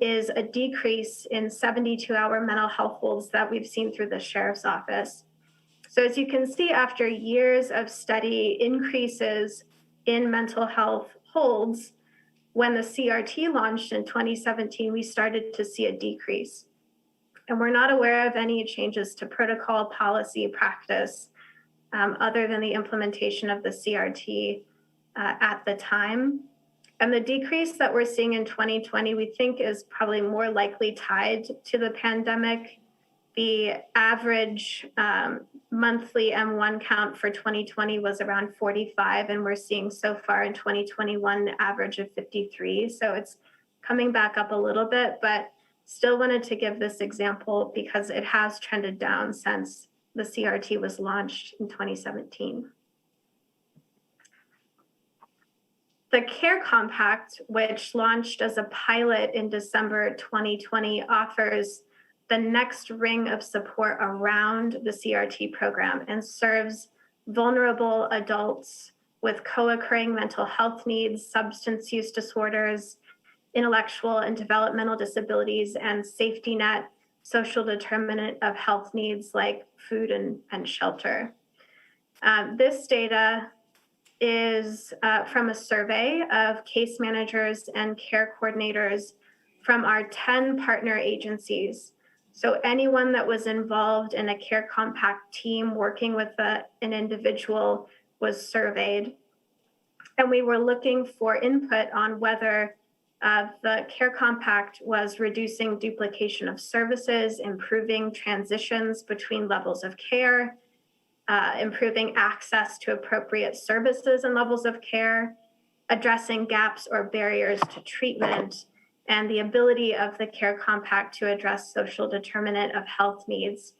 is a decrease in 72-hour mental health holds that we've seen through the sheriff's office. So as you can see, after years of steady increases in mental health holds, when the CRT launched in 2017, we started to see a decrease. And we're not aware of any changes to protocol, policy, practice, other than the implementation of the CRT at the time. And the decrease that we're seeing in 2020, we think is probably more likely tied to the pandemic. The average monthly M1 count for 2020 was around 45, and we're seeing so far in 2021 an average of 53. So it's coming back up a little bit, but still wanted to give this example because it has trended down since the CRT was launched in 2017. The CARE Compact, which launched as a pilot in December 2020, offers the next ring of support around the CRT program and serves vulnerable adults with co-occurring mental health needs, substance use disorders, intellectual and developmental disabilities, and safety net social determinant of health needs like food and shelter. This data is from a survey of case managers and care coordinators from our 10 partner agencies. So anyone that was involved in a Care Compact team working with an individual was surveyed. And we were looking for input on whether the Care Compact was reducing duplication of services, improving transitions between levels of care, improving access to appropriate services and levels of care, addressing gaps or barriers to treatment, and the ability of the Care Compact to address social determinant of health needs.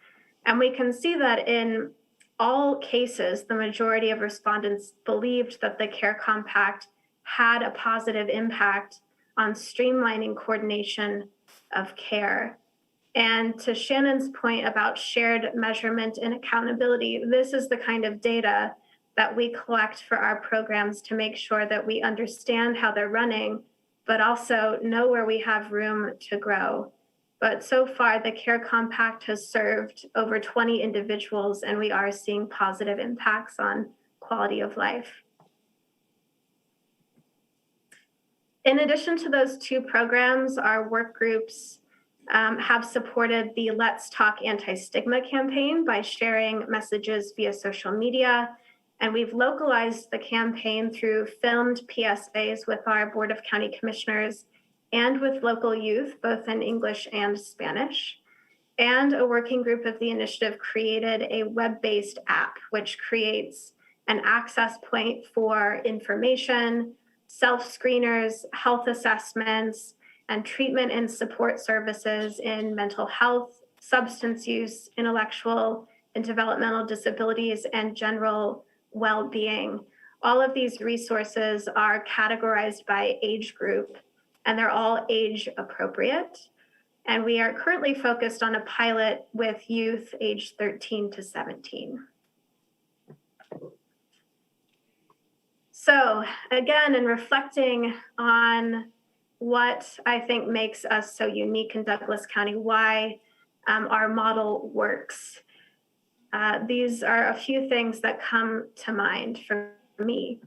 And we can see that in all cases, the majority of respondents believed that the Care Compact had a positive impact on streamlining coordination of care. And to Shannon's point about shared measurement and accountability, this is the kind of data that we collect for our programs to make sure that we understand how they're running, but also know where we have room to grow. But so far, the Care Compact has served over 20 individuals, and we are seeing positive impacts on quality of life. In addition to those two programs, our work groups have supported the Let's Talk Anti-Stigma campaign by sharing messages via social media. And we've localized the campaign through filmed PSAs with our Board of County Commissioners and with local youth, both in English and Spanish. And a working group of the initiative created a web-based app, which creates an access point for information, self-screeners, health assessments, and treatment and support services in mental health, substance use, intellectual and developmental disabilities, and general well-being. All of these resources are categorized by age group, and they're all age appropriate. And we are currently focused on a pilot with youth age 13 to 17. So again, in reflecting on what I think makes us so unique in Douglas County, why our model works, these are a few things that come to mind for me.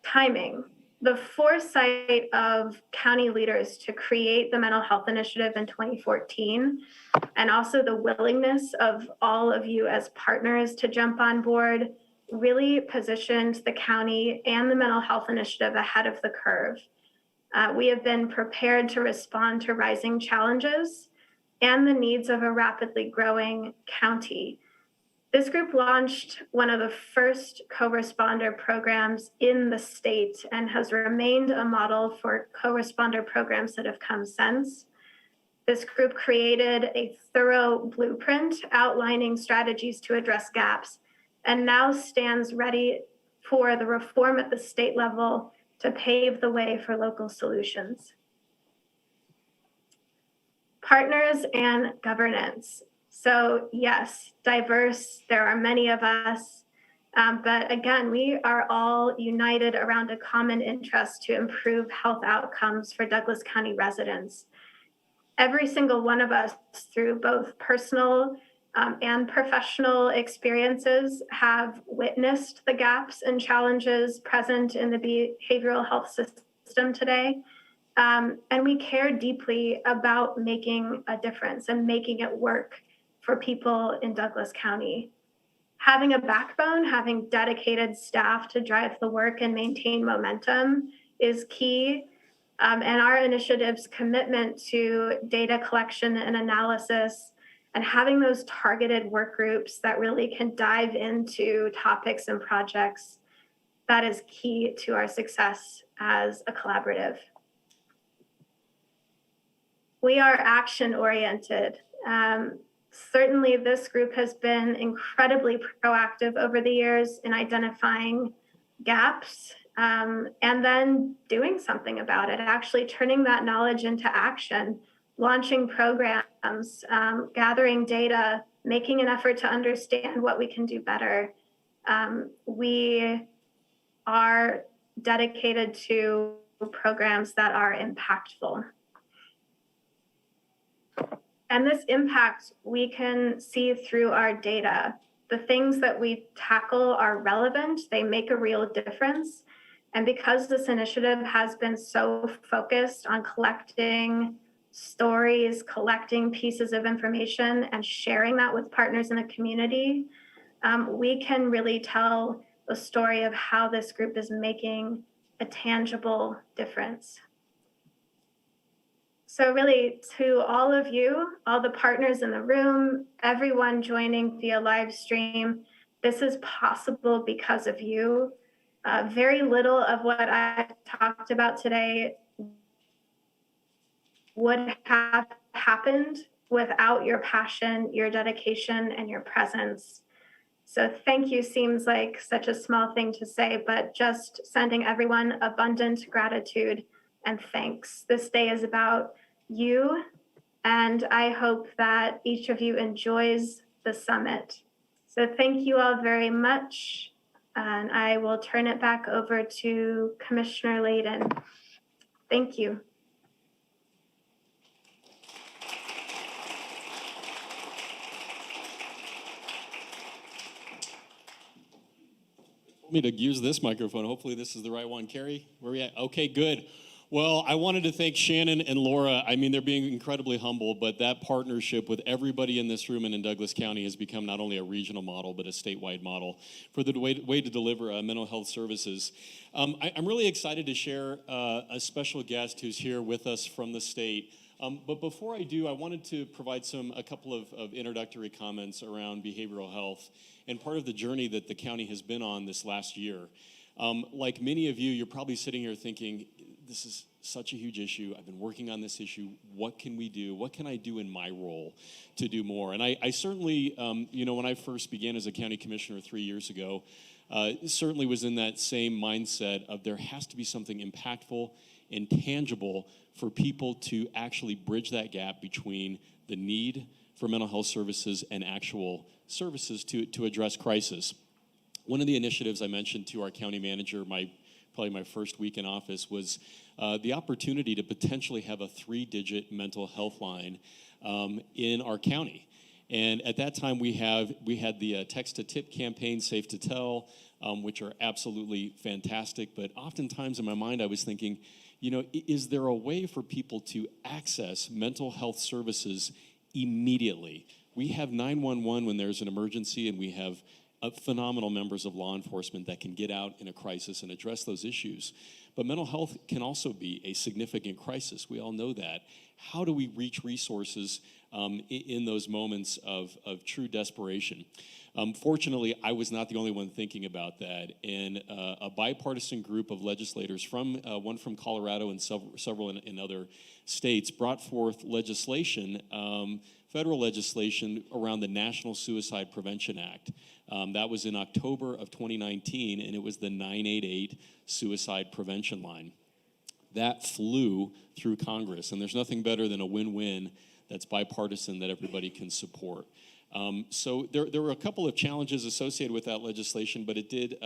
Timing. The foresight of county leaders to create the mental health initiative in 2014, and also the willingness of all of you as partners to jump on board, really positioned the county and the mental health initiative ahead of the curve. We have been prepared to respond to rising challenges and the needs of a rapidly growing county. This group launched one of the first co-responder programs in the state and has remained a model for co-responder programs that have come since. This group created a thorough blueprint outlining strategies to address gaps and now stands ready for the reform at the state level to pave the way for local solutions. Partners and governance. So yes, diverse, there are many of us, but again, we are all united around a common interest to improve health outcomes for Douglas County residents. Every single one of us, through both personal and professional experiences, have witnessed the gaps and challenges present in the behavioral health system today. And we care deeply about making a difference and making it work for people in Douglas County. Having a backbone, having dedicated staff to drive the work and maintain momentum is key. And our initiative's commitment to data collection and analysis and having those targeted work groups that really can dive into topics and projects, that is key to our success as a collaborative. We are action-oriented. Certainly, this group has been incredibly proactive over the years in identifying gaps and then doing something about it, actually turning that knowledge into action, launching programs, gathering data, making an effort to understand what we can do better. We are dedicated to programs that are impactful. And this impact we can see through our data. The things that we tackle are relevant, they make a real difference. And because this initiative has been so focused on collecting stories, collecting pieces of information, and sharing that with partners in the community, we can really tell the story of how this group is making a tangible difference. So really, to all of you, all the partners in the room, everyone joining via live stream, this is possible because of you. Very little of what I talked about today would have happened without your passion, your dedication, and your presence. So thank you seems like such a small thing to say, but just sending everyone abundant gratitude and thanks. This day is about you, and I hope that each of you enjoys the summit. So thank you all very much, and I will turn it back over to Commissioner Layden. Thank you. Me to use this microphone. Hopefully this is the right one. Carrie, where are we at? Okay, good. Well, I wanted to thank Shannon and Laura. I mean, they're being incredibly humble, but that partnership with everybody in this room and in Douglas County has become not only a regional model, but a statewide model for the way to deliver mental health services. I'm really excited to share a special guest who's here with us from the state. But before I do, I wanted to provide a couple of introductory comments around behavioral health and part of the journey that the county has been on this last year. Like many of you, you're probably sitting here thinking, this is such a huge issue. I've been working on this issue. What can we do? What can I do in my role to do more? And I certainly, when I first began as a county commissioner 3 years ago, certainly was in that same mindset of there has to be something impactful and tangible for people to actually bridge that gap between the need for mental health services and actual services to address crisis. One of the initiatives I mentioned to our county manager, probably my first week in office, was the opportunity to potentially have a 3-digit mental health line in our county. And at that time, we had the text-to-tip campaign, Safe to Tell, which are absolutely fantastic. But oftentimes in my mind, I was thinking, is there a way for people to access mental health services immediately? We have 911 when there's an emergency, and we have phenomenal members of law enforcement that can get out in a crisis and address those issues. But mental health can also be a significant crisis. We all know that. How do we reach resources in those moments of true desperation? Fortunately, I was not the only one thinking about that. And a bipartisan group of legislators, one from Colorado and several in other states, brought forth legislation, federal legislation around the National Suicide Prevention Act. That was in October of 2019, and it was the 988 Suicide Prevention Line. That flew through Congress, and there's nothing better than a win-win that's bipartisan that everybody can support. So there were a couple of challenges associated with that legislation, but it did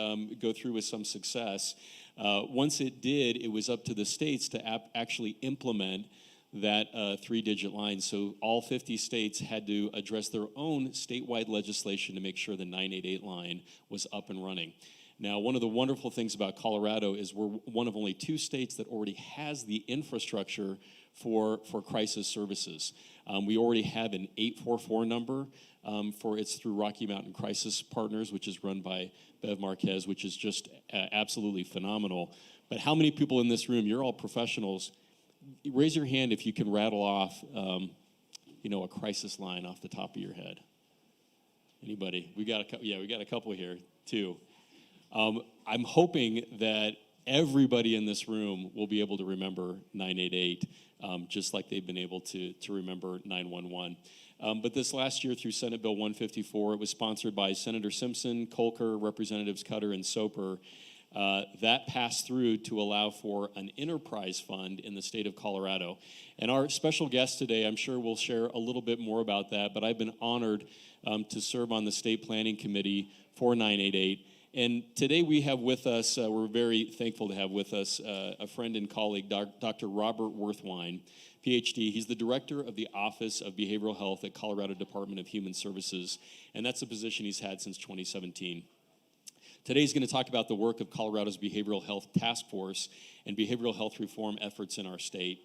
go through with some success. Once it did, it was up to the states to actually implement that 3-digit line. So all 50 states had to address their own statewide legislation to make sure the 988 line was up and running. Now, one of the wonderful things about Colorado is we're one of only 2 states that already has the infrastructure for crisis services. We already have an 844 number it's through Rocky Mountain Crisis Partners, which is run by Bev Marquez, which is just absolutely phenomenal. But how many people in this room, you're all professionals, raise your hand if you can rattle off, a crisis line off the top of your head. Anybody? We got a couple here too. I'm hoping that everybody in this room will be able to remember 988, just like they've been able to remember 911. But this last year through Senate Bill 154, it was sponsored by Senator Simpson, Kolker, Representatives Cutter, and Soper. That passed through to allow for an enterprise fund in the state of Colorado. And our special guest today, I'm sure, will share a little bit more about that, but I've been honored to serve on the State Planning Committee for 988. And today we have with us, we're very thankful to have with us a friend and colleague, Dr. Robert Werthwein, PhD. He's the director of the Office of Behavioral Health at Colorado Department of Human Services, and that's a position he's had since 2017. Today he's going to talk about the work of Colorado's Behavioral Health Task Force and behavioral health reform efforts in our state.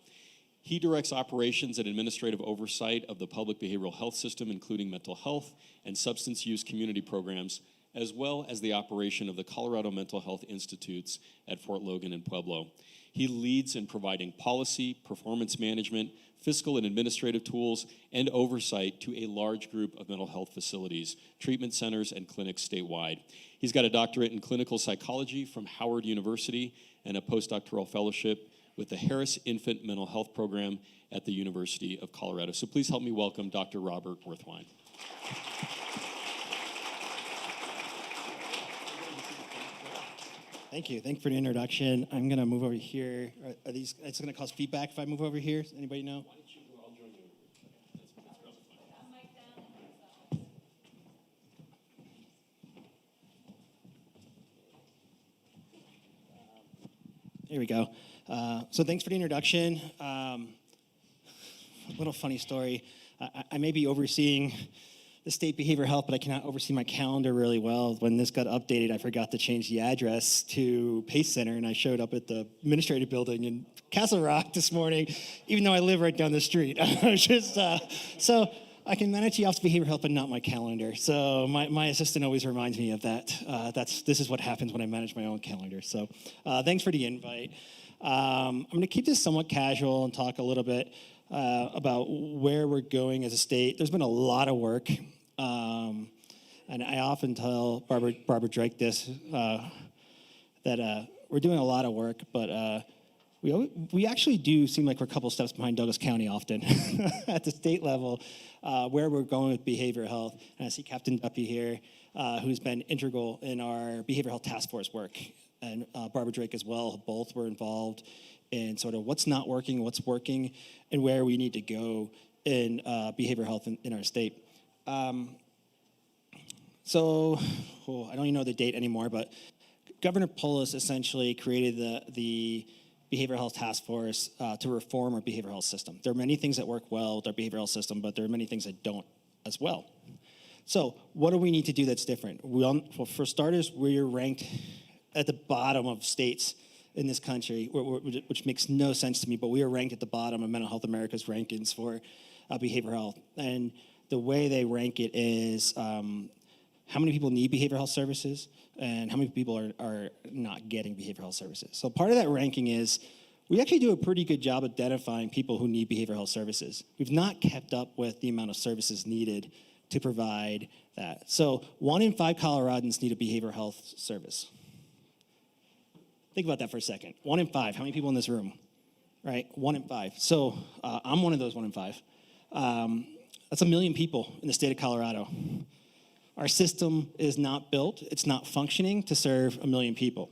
He directs operations and administrative oversight of the public behavioral health system, including mental health and substance use community programs, as well as the operation of the Colorado Mental Health Institutes at Fort Logan and Pueblo. He leads in providing policy, performance management, fiscal and administrative tools, and oversight to a large group of mental health facilities, treatment centers, and clinics statewide. He's got a doctorate in clinical psychology from Howard University and a postdoctoral fellowship with the Harris Infant Mental Health Program at the University of Colorado. So please help me welcome Dr. Robert Werthwein. Thank you. Thank you for the introduction. I'm going to move over here. Are these? It's going to cause feedback if I move over here. Does anybody know? Why don't you, I'll join you. Here we go. So thanks for the introduction. A little funny story. I may be overseeing the state behavioral health, but I cannot oversee my calendar really well. When this got updated, I forgot to change the address to Pace Center, and I showed up at the administrative building in Castle Rock this morning, even though I live right down the street. I was just so I can manage the Office of Behavioral Health, but not my calendar. So my assistant always reminds me of that. This is what happens when I manage my own calendar. So thanks for the invite. I'm going to keep this somewhat casual and talk a little bit about where we're going as a state. There's been a lot of work, and I often tell Barbara Drake this, that we're doing a lot of work, but we actually do seem like we're a couple steps behind Douglas County often at the state level, where we're going with behavioral health. And I see Captain Duffy here, who's been integral in our behavioral health task force work, and Barbara Drake as well. Both were involved in sort of what's not working, what's working, and where we need to go in behavioral health in our state. So, I don't even know the date anymore, but Governor Polis essentially created the Behavioral Health Task Force to reform our behavioral health system. There are many things that work well with our behavioral health system, but there are many things that don't as well. So what do we need to do that's different? Well, for starters, we're ranked at the bottom of states in this country, which makes no sense to me, but we are ranked at the bottom of Mental Health America's rankings for behavioral health. And the way they rank it is how many people need behavioral health services and how many people are not getting behavioral health services. So part of that ranking is we actually do a pretty good job identifying people who need behavioral health services. We've not kept up with the amount of services needed to provide that. So 1 in 5 Coloradans need a behavioral health service. Think about that for a second. 1 in 5, how many people in this room? Right, 1 in 5. So I'm one of those 1 in 5. That's 1 million people in the state of Colorado. Our system is not built, it's not functioning to serve 1 million people.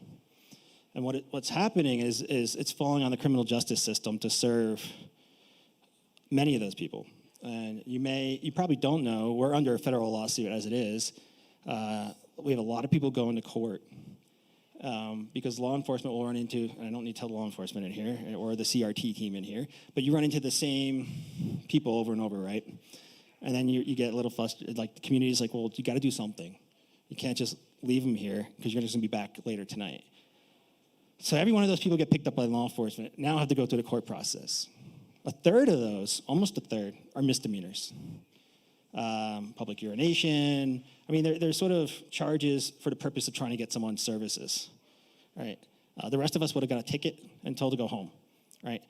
And what's happening is it's falling on the criminal justice system to serve many of those people. And you probably don't know, we're under a federal lawsuit as it is. We have a lot of people going to court because law enforcement will run into, and I don't need to tell law enforcement in here, or the CRT team in here, but you run into the same people over and over, right? And then you get a little flustered, like the community's like, well, you gotta do something. You can't just leave them here because you're just gonna be back later tonight. So every one of those people get picked up by law enforcement, now have to go through the court process. A third of those, almost a third, are misdemeanors. Public urination. I mean, they're sort of charges for the purpose of trying to get someone services, right? The rest of us would have got a ticket and told to go home, right?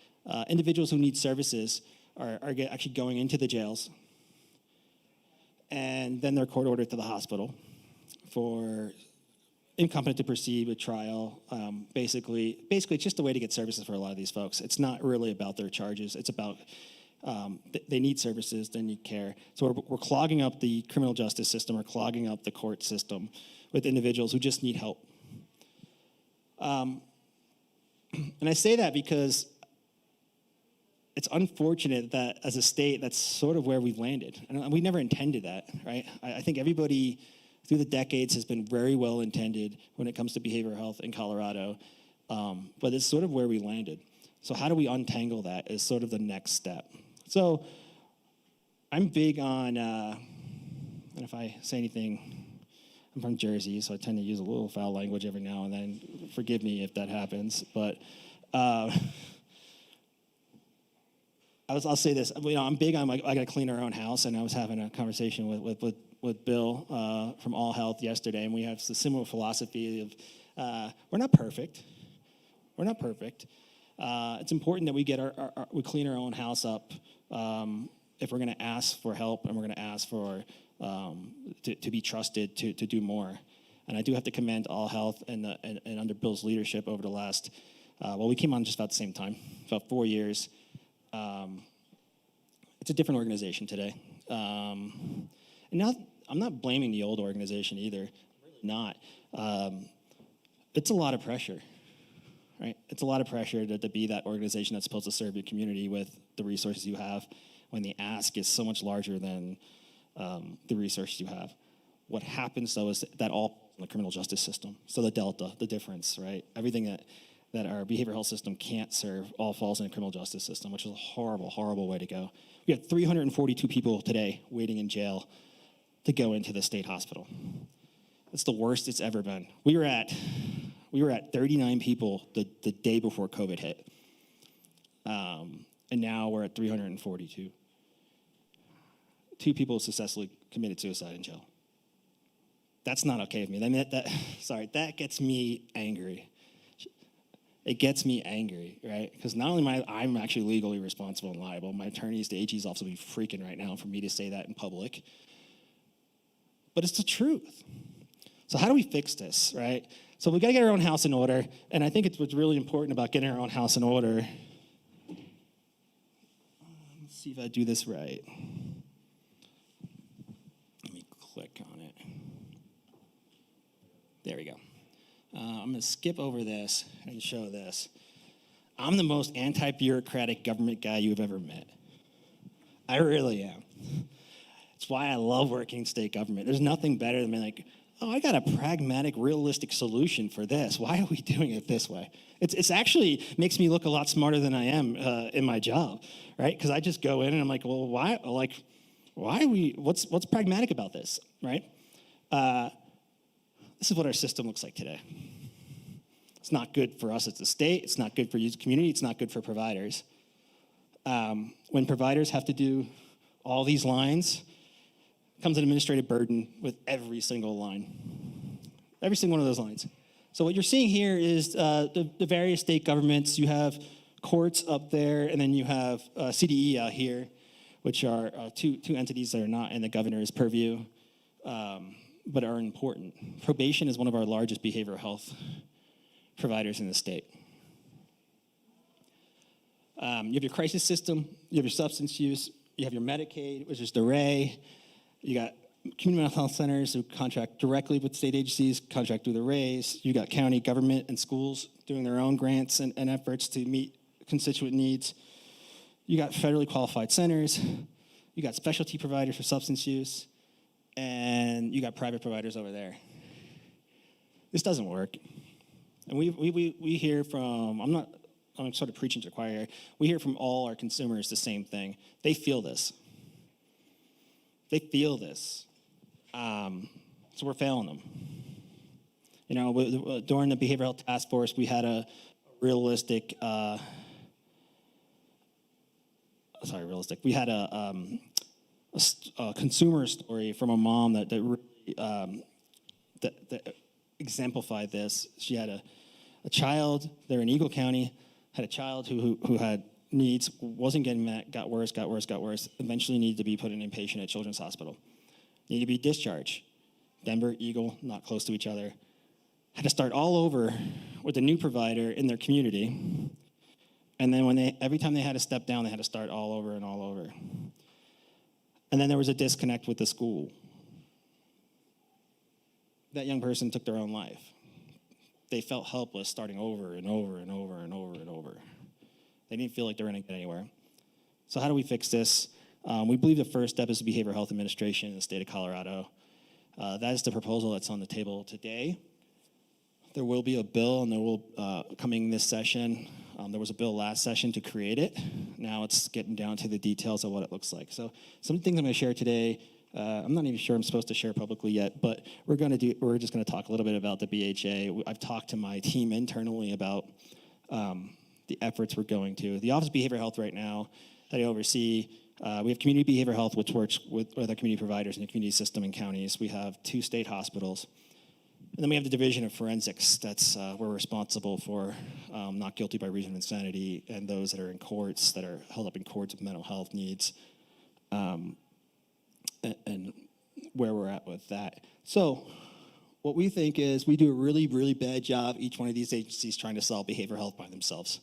Individuals who need services are actually going into the jails, and then they're court ordered to the hospital for incompetent to proceed with trial. Basically, it's just a way to get services for a lot of these folks. It's not really about their charges. It's about they need services, they need care. So we're clogging up the criminal justice system, we're clogging up the court system with individuals who just need help. And I say that because it's unfortunate that as a state, that's sort of where we've landed. And we never intended that, right? I think everybody through the decades has been very well intended when it comes to behavioral health in Colorado, but it's sort of where we landed. So how do we untangle that is sort of the next step. So I'm big on, and if I say anything, I'm from Jersey, so I tend to use a little foul language every now and then. Forgive me if that happens, but I'll say this. I'm big on, I got to clean our own house, and I was having a conversation with Bill from All Health yesterday, and we have a similar philosophy of we're not perfect. We're not perfect. It's important that we get we clean our own house up if we're going to ask for help and we're going to ask for to be trusted to do more. And I do have to commend All Health and under Bill's leadership over the last, we came on just about the same time, about 4 years. It's a different organization today. And now I'm not blaming the old organization either. Not. It's a lot of pressure. Right? It's a lot of pressure to be that organization that's supposed to serve your community with the resources you have when the ask is so much larger than the resources you have. What happens, though, is that all in the criminal justice system. So the delta, the difference, right? Everything that our behavioral health system can't serve all falls in the criminal justice system, which is a horrible, horrible way to go. We have 342 people today waiting in jail to go into the state hospital. It's the worst it's ever been. We were at 39 people the day before COVID hit. And now we're at 342. 2 people successfully committed suicide in jail. That's not okay with me. That gets me angry. It gets me angry, right? Because not only I'm actually legally responsible and liable, my attorneys, the AG's office will be freaking right now for me to say that in public. But it's the truth. So how do we fix this, right? So we got to get our own house in order, and I think it's what's really important about getting our own house in order. Let's see if I do this right. Let me click on it. There we go. I'm going to skip over this and show this. I'm the most anti-bureaucratic government guy you've ever met. I really am. It's why I love working in state government. There's nothing better than being like, oh, I got a pragmatic, realistic solution for this. Why are we doing it this way? It's actually makes me look a lot smarter than I am in my job, right? Because I just go in and I'm like, well, why are we, what's pragmatic about this, right? This is what our system looks like today. It's not good for us as a state. It's not good for you as a community. It's not good for providers. When providers have to do all these lines, comes an administrative burden with every single line, every single one of those lines. So what you're seeing here is the various state governments. You have courts up there, and then you have CDE out here, which are two entities that are not in the governor's purview, but are important. Probation is one of our largest behavioral health providers in the state. You have your crisis system, you have your substance use, you have your Medicaid, which is the RAY. You got community mental health centers who contract directly with state agencies, contract through the RAYs. You got county government and schools doing their own grants and efforts to meet constituent needs. You got federally qualified centers. You got specialty providers for substance use. And you got private providers over there. This doesn't work. And we hear from, I'm sort of preaching to the choir here. We hear from all our consumers the same thing. They feel this. They feel this. So we're failing them. You know, during the behavioral health task force, we had a realistic, we had a consumer story from a mom that exemplified this. She had a child, they're in Eagle County, had a child who had needs, wasn't getting met, got worse, eventually needed to be put in inpatient at Children's Hospital. Needed to be discharged. Denver, Eagle, not close to each other. Had to start all over with a new provider in their community. And then every time they had to step down, they had to start all over and all over. And then there was a disconnect with the school. That young person took their own life. They felt helpless starting over and over and over and over and over. They didn't feel like they were going to get anywhere. So how do we fix this? We believe the first step is the Behavioral Health Administration in the state of Colorado. That is the proposal that's on the table today. There will be a bill, and there will, coming this session, there was a bill last session to create it. Now it's getting down to the details of what it looks like. So some things I'm going to share today, I'm not even sure I'm supposed to share publicly yet, but we're just going to talk a little bit about the BHA. I've talked to my team internally about the efforts we're going to. The Office of Behavioral Health right now that I oversee, we have community behavioral health, which works with our community providers in the community system in counties. We have 2 state hospitals. And then we have the Division of Forensics. That's we're responsible for not guilty by reason of insanity and those that are in courts, that are held up in courts with mental health needs, and where we're at with that. So what we think is we do a really, really bad job, each one of these agencies, trying to solve behavioral health by themselves.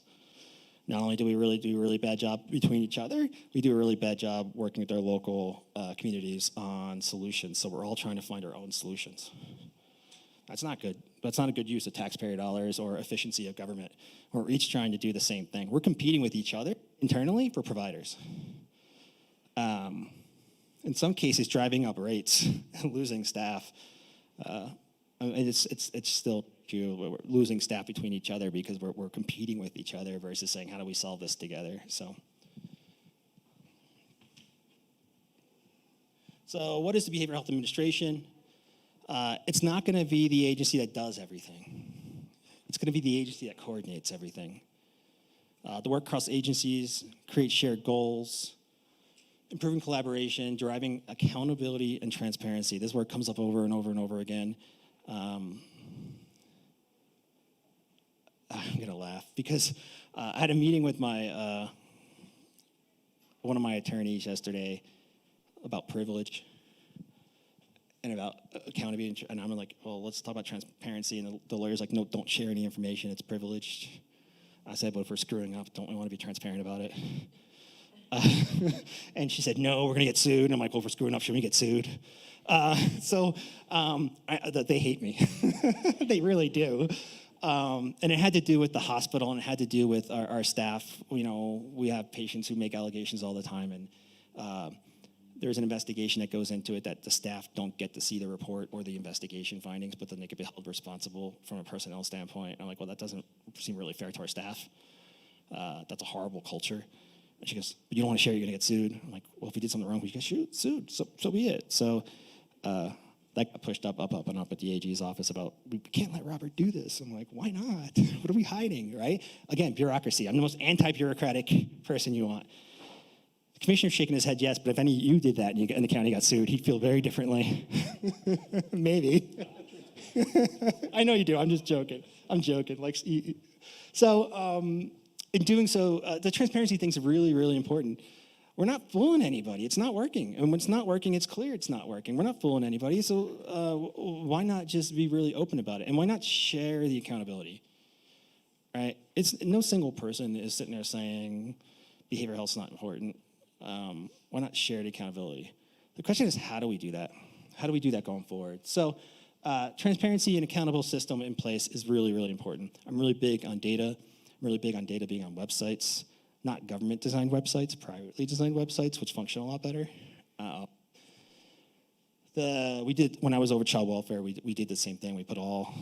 Not only do we really do a really bad job between each other, we do a really bad job working with our local communities on solutions. So we're all trying to find our own solutions. That's not good. That's not a good use of taxpayer dollars or efficiency of government. We're each trying to do the same thing. We're competing with each other internally for providers. In some cases, driving up rates and losing staff. It's still true. We're losing staff between each other because we're competing with each other versus saying, how do we solve this together? So what is the Behavioral Health Administration? It's not going to be the agency that does everything. It's going to be the agency that coordinates everything. The work across agencies, create shared goals, improving collaboration, driving accountability and transparency. This work comes up over and over and over again. I'm going to laugh because I had a meeting with my one of my attorneys yesterday about privilege and about accountability, and I'm like, well, let's talk about transparency, and the lawyer's like, no, don't share any information, it's privileged. I said, but if we're screwing up, don't we want to be transparent about it? And she said, no, we're going to get sued. And I'm like, well, if we're screwing up, should we get sued? They hate me. They really do. And it had to do with the hospital, and it had to do with our staff. You know, we have patients who make allegations all the time, and There's an investigation that goes into it that the staff don't get to see the report or the investigation findings, but then they could be held responsible from a personnel standpoint. And I'm like, well, that doesn't seem really fair to our staff. That's a horrible culture. And she goes, but you don't want to share, you're going to get sued. I'm like, well, if we did something wrong, we get sued. So be it. So that got pushed up and up at the AG's office about, we can't let Robert do this. I'm like, why not? What are we hiding, right? Again, bureaucracy. I'm the most anti-bureaucratic person you want. The commissioner's shaking his head, yes, but if any of you did that and the county got sued, he'd feel very differently. Maybe. I know you do. I'm just joking. I'm joking. So in doing so, the transparency thing's really, really important. We're not fooling anybody. It's not working. And when it's not working, it's clear it's not working. We're not fooling anybody. So why not just be really open about it? And why not share the accountability? Right? It's no single person is sitting there saying behavioral health's not important. Why not share the accountability? The question is, how do we do that? How do we do that going forward? So transparency and accountable system in place is really, really important. I'm really big on data. I'm really big on data being on websites, not government-designed websites, privately designed websites, which function a lot better. When I was over child welfare, we did the same thing. We put all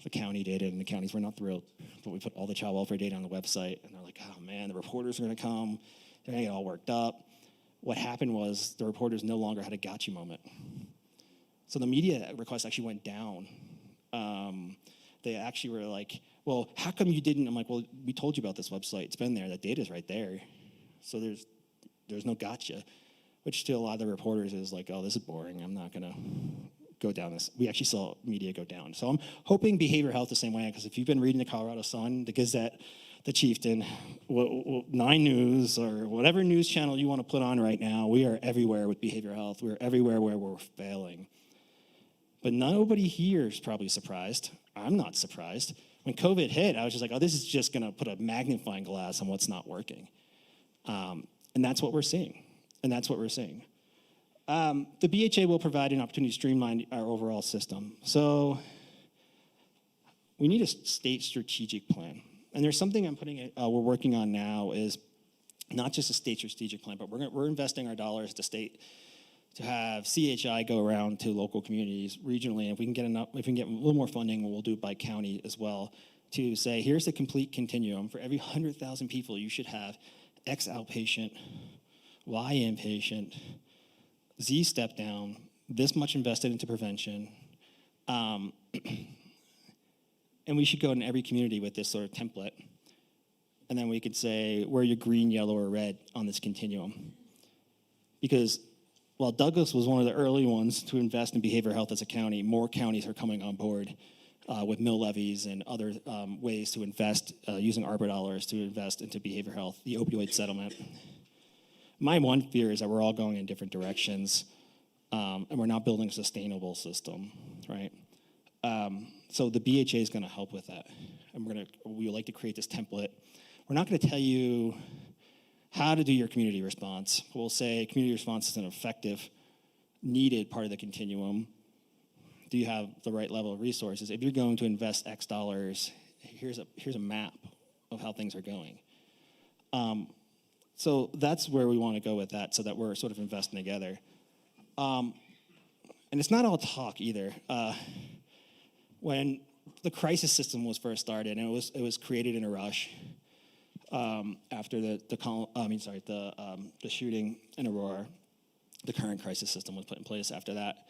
the county data, and the counties were not thrilled, but we put all the child welfare data on the website, and they're like, oh man, the reporters are gonna come, they're gonna get all worked up. What happened was the reporters no longer had a gotcha moment. So the media requests actually went down. They actually were like, well, how come you didn't? I'm like, well, we told you about this website. It's been there. That data's right there. So there's no gotcha, which to a lot of the reporters is like, oh, this is boring. I'm not going to go down this. We actually saw media go down. So I'm hoping behavioral health the same way, because if you've been reading the Colorado Sun, the Gazette, the Chieftain, 9 News, or whatever news channel you want to put on right now, we are everywhere with behavioral health. We're everywhere where we're failing. But nobody here is probably surprised. I'm not surprised. When COVID hit, I was just like, oh, this is just going to put a magnifying glass on what's not working. And that's what we're seeing. The BHA will provide an opportunity to streamline our overall system. So we need a state strategic plan. And there's something we're working on now is not just a state strategic plan, but we're investing our dollars at the state to have CHI go around to local communities regionally. And if we can get a little more funding, we'll do it by county as well, to say, here's the complete continuum. For every 100,000 people, you should have X outpatient, Y inpatient, Z step down, this much invested into prevention. And we should go in every community with this sort of template. And then we could say, where are you green, yellow, or red on this continuum? Because while Douglas was one of the early ones to invest in behavioral health as a county, more counties are coming on board with mill levies and other ways to invest, using ARPA dollars to invest into behavioral health, the opioid settlement. My one fear is that we're all going in different directions, and we're not building a sustainable system, right? So the BHA is going to help with that. And we would like to create this template. We're not going to tell you how to do your community response. We'll say community response is an effective, needed part of the continuum. Do you have the right level of resources? If you're going to invest X dollars, here's a map of how things are going. So that's where we want to go with that, so that we're sort of investing together. And it's not all talk either. When the crisis system was first started, and it was created in a rush after the shooting in Aurora, the current crisis system was put in place after that.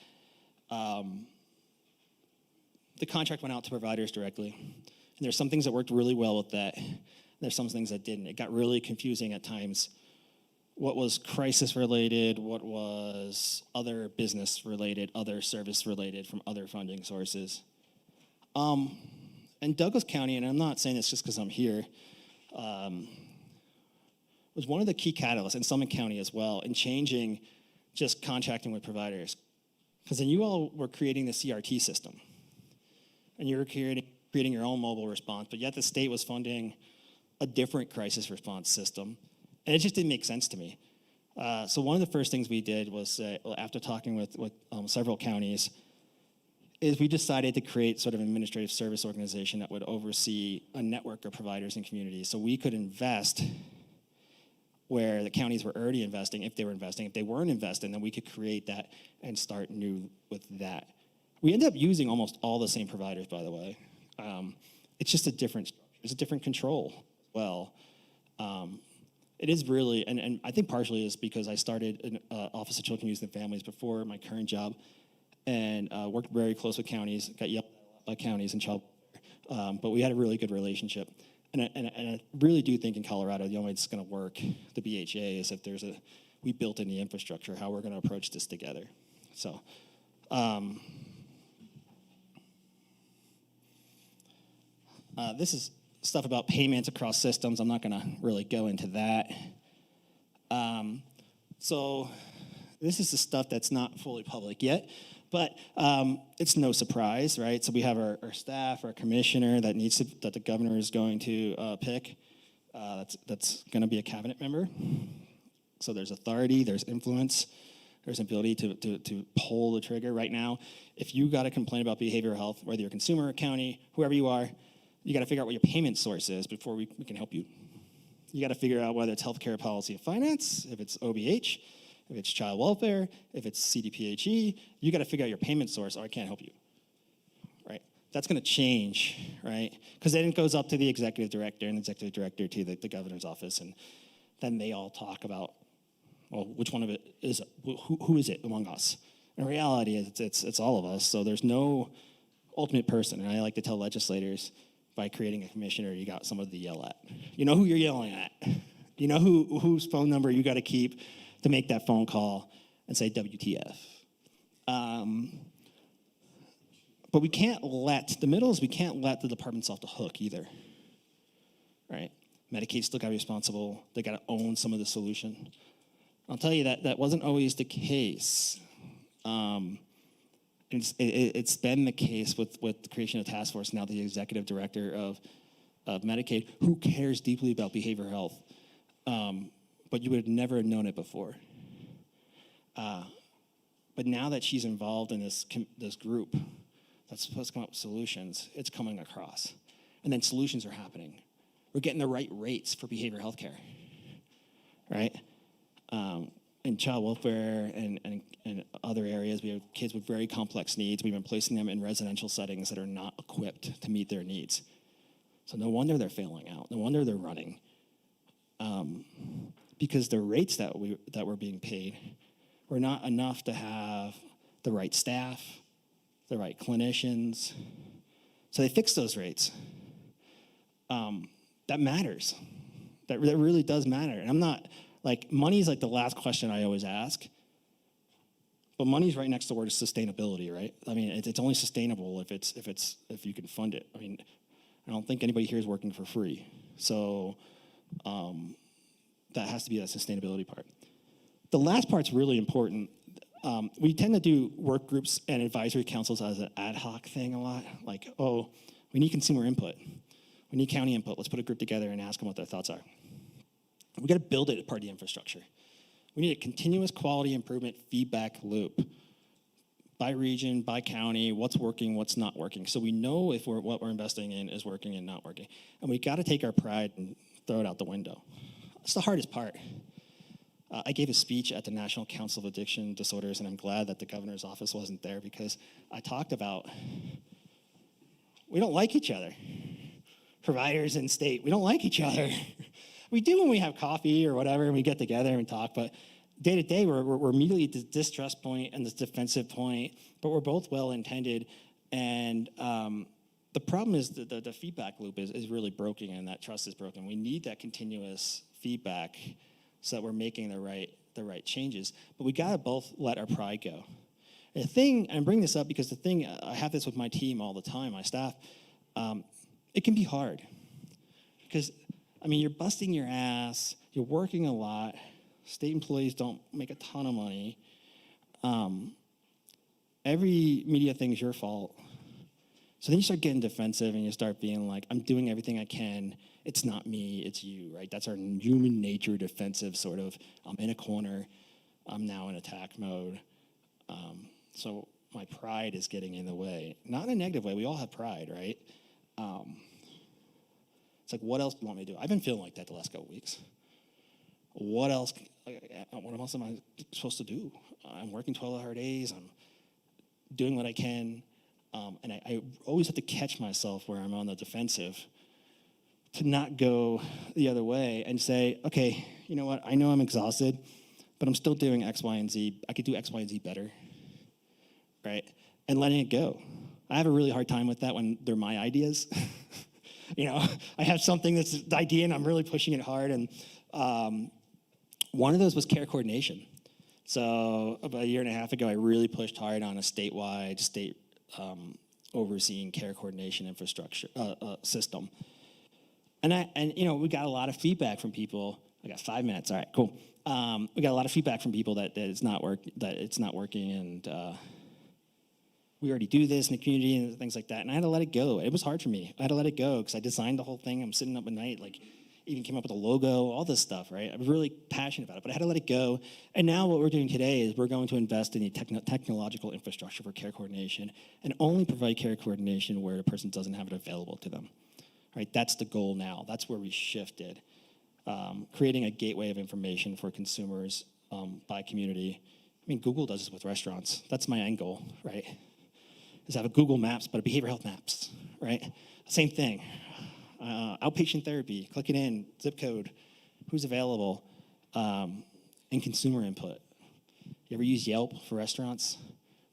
The contract went out to providers directly. And there's some things that worked really well with that. There's some things that didn't. It got really confusing at times. What was crisis related, what was other business related, other service related from other funding sources. And Douglas County, and I'm not saying this just because I'm here, was one of the key catalysts, and Summit County as well, in changing just contracting with providers. Because then you all were creating the CRT system, and you were creating your own mobile response, but yet the state was funding a different crisis response system, and it just didn't make sense to me. So one of the first things we did was, after talking with several counties, is we decided to create sort of an administrative service organization that would oversee a network of providers and communities, so we could invest where the counties were already investing, if they were investing. If they weren't investing, then we could create that and start new with that. We ended up using almost all the same providers, by the way. It's just a different control. Well, it is really, and I think partially is because I started in Office of Children, Youth, and Families before my current job, and worked very close with counties, got yelled at by counties and child, but we had a really good relationship. And I really do think in Colorado, the only way it's going to work, the BHA, is if we built in the infrastructure, how we're going to approach this together. So, this is stuff about payments across systems. I'm not going to really go into that. So this is the stuff that's not fully public yet, but it's no surprise, right? So we have our staff, our commissioner that the governor is going to pick. That's going to be a cabinet member. So there's authority, there's influence, there's ability to pull the trigger. Right now, if you got a complaint about behavioral health, whether you're a consumer or county, whoever you are, you got to figure out what your payment source is before we can help you. You got to figure out whether it's healthcare policy and finance, if it's OBH, if it's child welfare, if it's CDPHE. You got to figure out your payment source, or I can't help you. Right? That's going to change, right? Because then it goes up to the executive director, and the executive director to the governor's office, and then they all talk about, well, which one of it is it? Who is it among us? In reality, it's all of us. So there's no ultimate person, and I like to tell legislators, by creating a commissioner, you got someone to yell at. You know who you're yelling at. You know whose phone number you got to keep to make that phone call and say WTF. But we can't let the departments off the hook either, right? Medicaid's still got to be responsible. They got to own some of the solution. I'll tell you that wasn't always the case. It's been the case with the creation of task force, now the executive director of Medicaid, who cares deeply about behavioral health, but you would have never known it before. But now that she's involved in this group that's supposed to come up with solutions, it's coming across. And then solutions are happening. We're getting the right rates for behavioral health care, right? In child welfare and other areas, we have kids with very complex needs. We've been placing them in residential settings that are not equipped to meet their needs. So no wonder they're failing out. No wonder they're running. Because the rates that we're being paid were not enough to have the right staff, the right clinicians. So they fixed those rates. That matters. That really does matter. And I'm not, money is the last question I always ask. But money's right next to the word sustainability, right? I mean, it's only sustainable if you can fund it. I mean, I don't think anybody here is working for free. So that has to be that sustainability part. The last part's really important. We tend to do work groups and advisory councils as an ad hoc thing a lot. We need consumer input. We need county input. Let's put a group together and ask them what their thoughts are. We got to build it as part of the infrastructure. We need a continuous quality improvement feedback loop by region, by county, what's working, what's not working. So we know if what we're investing in is working and not working. And we got to take our pride and throw it out the window. That's the hardest part. I gave a speech at the National Council of Addiction Disorders, and I'm glad that the governor's office wasn't there because I talked about we don't like each other. Providers in state, we don't like each other. We do when we have coffee or whatever, and we get together and talk, but day to day, we're immediately at this distrust point and this defensive point, but we're both well-intended, and the problem is that the feedback loop is really broken, and that trust is broken. We need that continuous feedback so that we're making the right changes, but we gotta both let our pride go. And the thing, and I bring this up because I have this with my team all the time, my staff, it can be hard because, you're busting your ass, you're working a lot, state employees don't make a ton of money, every media thing is your fault. So then you start getting defensive and you start being like, I'm doing everything I can, it's not me, it's you, right? That's our human nature defensive sort of, I'm in a corner, I'm now in attack mode. So my pride is getting in the way. Not in a negative way, we all have pride, right? It's what else do you want me to do? I've been feeling like that the last couple weeks. what else am I supposed to do? I'm working 12-hour days. I'm doing what I can. And I always have to catch myself where I'm on the defensive to not go the other way and say, okay, you know what? I know I'm exhausted, but I'm still doing X, Y, and Z. I could do X, Y, and Z better, right? And letting it go. I have a really hard time with that when they're my ideas. I have something that's the idea and I'm really pushing it hard. And one of those was care coordination. So about a year and a half ago, I really pushed hard on a state overseeing care coordination infrastructure system. And we got a lot of feedback from people. I got 5 minutes. All right, cool. We got a lot of feedback from people that it's not working, and we already do this in the community and things like that. And I had to let it go. It was hard for me. I had to let it go because I designed the whole thing. I'm sitting up at night, even came up with a logo, all this stuff, right? I was really passionate about it, but I had to let it go. And now what we're doing today is we're going to invest in the technological infrastructure for care coordination and only provide care coordination where the person doesn't have it available to them, right? That's the goal now. That's where we shifted. Creating a gateway of information for consumers by community. I mean, Google does this with restaurants. That's my end goal, right? Is have a Google Maps, but a behavioral health maps, right? Same thing. Outpatient therapy, click it in, zip code, who's available, and consumer input. You ever use Yelp for restaurants?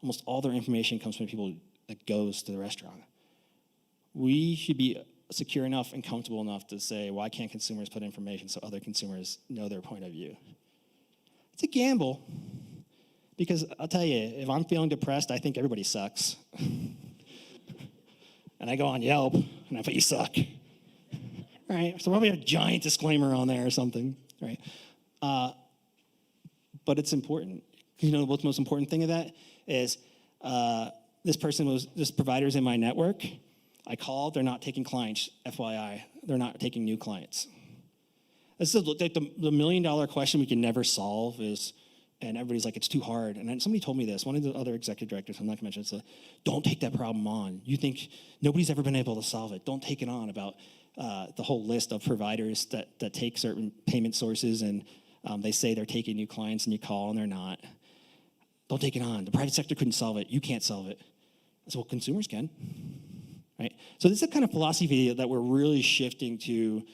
Almost all their information comes from people that goes to the restaurant. We should be secure enough and comfortable enough to say, why can't consumers put information so other consumers know their point of view? It's a gamble, because I'll tell you, if I'm feeling depressed, I think everybody sucks. And I go on Yelp, and I put, you suck. Right? So probably a giant disclaimer on there or something, right? But it's important. You know what's the most important thing of that is this provider's in my network. I called, they're not taking clients, FYI. They're not taking new clients. This is like the $1 million question we can never solve is, and everybody's like, it's too hard. And then somebody told me this, one of the other executive directors, I'm not gonna mention it, don't take that problem on. You think nobody's ever been able to solve it. Don't take it on about the whole list of providers that take certain payment sources and they say they're taking new clients and you call and they're not. Don't take it on. The private sector couldn't solve it. You can't solve it. I said, well, consumers can. Right? So this is the kind of philosophy that we're really shifting to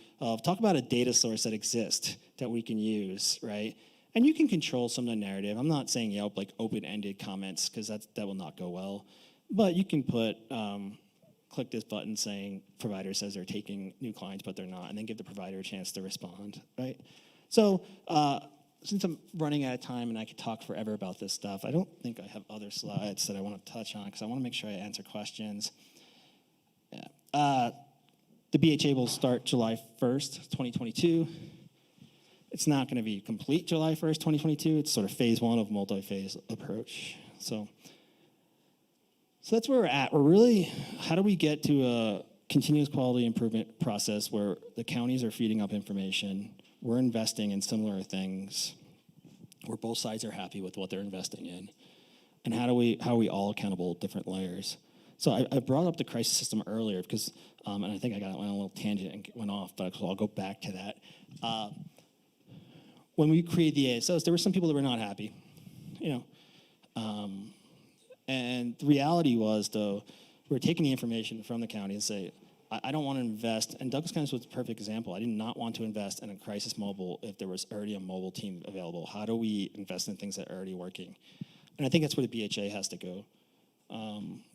talk about a data source that exists that we can use, right? And you can control some of the narrative. I'm not saying Yelp like open-ended comments because that will not go well. But you can put, click this button saying provider says they're taking new clients, but they're not, and then give the provider a chance to respond, right? So since I'm running out of time and I could talk forever about this stuff, I don't think I have other slides that I want to touch on because I want to make sure I answer questions. Yeah. The BHA will start July 1st, 2022. It's not going to be complete July 1st, 2022. It's sort of phase one of multi-phase approach. So that's where we're at. We're really, how do we get to a continuous quality improvement process where the counties are feeding up information, we're investing in similar things, where both sides are happy with what they're investing in, and how are we all accountable at different layers? So I brought up the crisis system earlier because, and I think I got on a little tangent and went off, but I'll go back to that. When we created the ASOs, there were some people that were not happy, and the reality was, though, we were taking the information from the county and say, I don't want to invest, and Douglas County was the perfect example. I did not want to invest in a crisis mobile if there was already a mobile team available. How do we invest in things that are already working? And I think that's where the BHA has to go.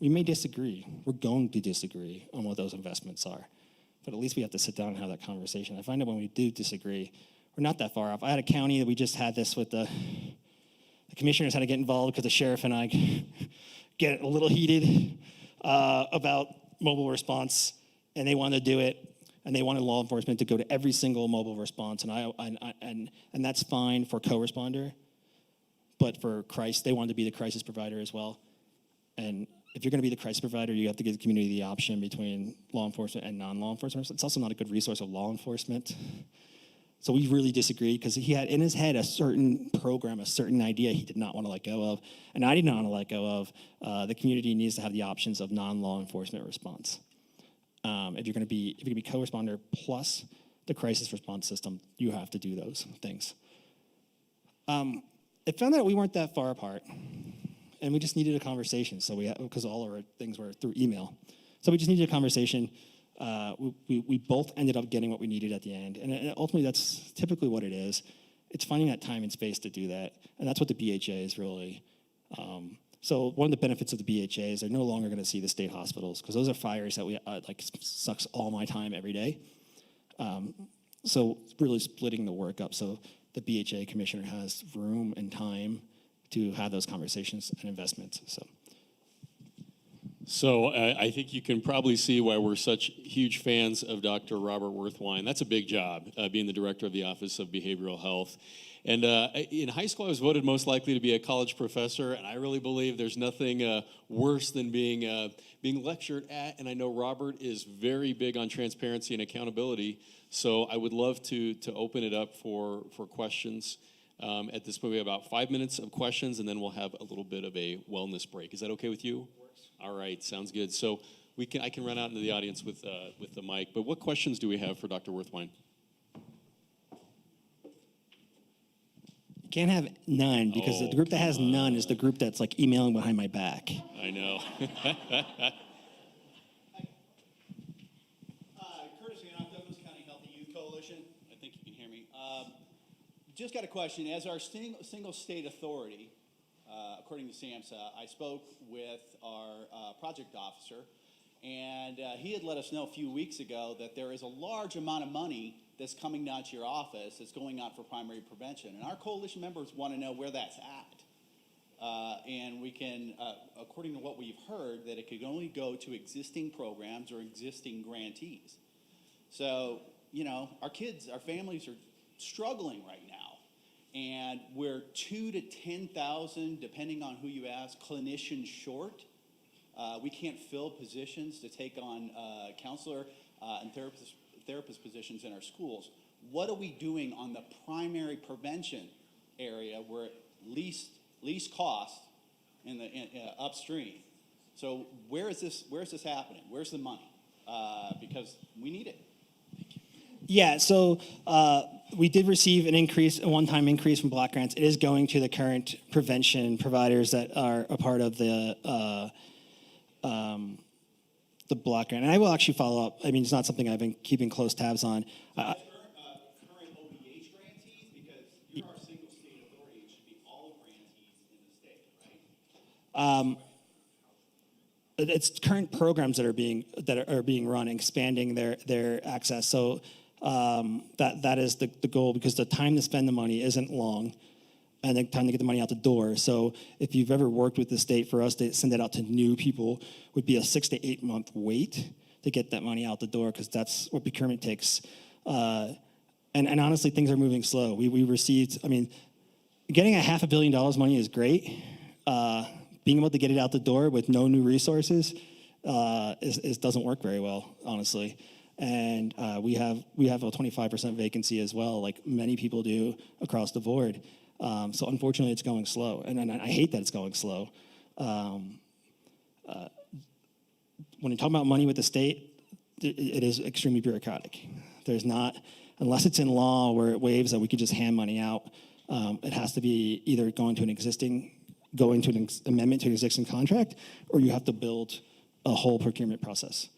We may disagree. We're going to disagree on what those investments are. But at least we have to sit down and have that conversation. I find that when we do disagree, we're not that far off. I had a county that we just had this with the commissioners had to get involved because the sheriff and I get a little heated about mobile response, and they wanted to do it, and they wanted law enforcement to go to every single mobile response, and that's fine for co-responder, but for crisis, they wanted to be the crisis provider as well. And if you're going to be the crisis provider, you have to give the community the option between law enforcement and non-law enforcement. It's also not a good resource of law enforcement. So we really disagreed because he had in his head a certain program, a certain idea he did not want to let go of, and I did not want to let go of. The community needs to have the options of non-law enforcement response. If you're going to be co-responder plus the crisis response system, you have to do those things. It found that we weren't that far apart, and we just needed a conversation. So because all our things were through email, so we just needed a conversation. We both ended up getting what we needed at the end, and ultimately that's typically what it is. It's finding that time and space to do that, and that's what the BHA is really. So one of the benefits of the BHA is they're no longer going to see the state hospitals because those are fires that sucks all my time every day. So really splitting the work up so the BHA commissioner has room and time to have those conversations and investments. So I think you can probably see why we're such huge fans of Dr. Robert Werthwein. That's a big job, being the director of the Office of Behavioral Health. And in high school, I was voted most likely to be a college professor, and I really believe there's nothing worse than being lectured at. And I know Robert is very big on transparency and accountability, so I would love to open it up for questions. At this point, we have about 5 minutes of questions, and then we'll have a little bit of a wellness break. Is that okay with you? Works. All right, sounds good. So I can run out into the audience with the mic. But what questions do we have for Dr. Werthwein? Can't have none because the group that has none is the group that's like emailing behind my back. I know. Curtis Hannock, Douglas County Healthy Youth Coalition. I think you can hear me. Just got a question. As our single state authority, according to SAMHSA, I spoke with our project officer, and he had let us know a few weeks ago that there is a large amount of money that's coming down to your office that's going out for primary prevention. And our coalition members want to know where that's at. And we can, according to what we've heard, that it could only go to existing programs or existing grantees. So, our kids, our families are struggling right now. And we're 2,000 to 10,000, depending on who you ask, clinicians short. We can't fill positions to take on counselor and therapist positions in our schools. What are we doing on the primary prevention area where least cost in the upstream? So where's this happening? Where's the money? Because we need it. Yeah, so we did receive a one-time increase from block grants. It is going to the current prevention providers that are a part of the block grant. And I will actually follow up. I mean, it's not something I've been keeping close tabs on. Current OBH grantees, because you're our single state authority, it should be all grantees in the state, right? It's current programs that are being run, expanding their access. So that is the goal, because the time to spend the money isn't long, and the time to get the money out the door. So if you've ever worked with the state, for us to send it out to new people would be a 6 to 8 month wait to get that money out the door, because that's what procurement takes. And honestly, things are moving slow. We received, getting $500 million money is great. Being able to get it out the door with no new resources doesn't work very well, honestly. And we have a 25% vacancy as well, like many people do across the board. So unfortunately, it's going slow, and I hate that it's going slow. When you talk about money with the state, it is extremely bureaucratic. There's not, unless it's in law where it waives that we could just hand money out, it has to be either going to an amendment to an existing contract, or you have to build a whole procurement process.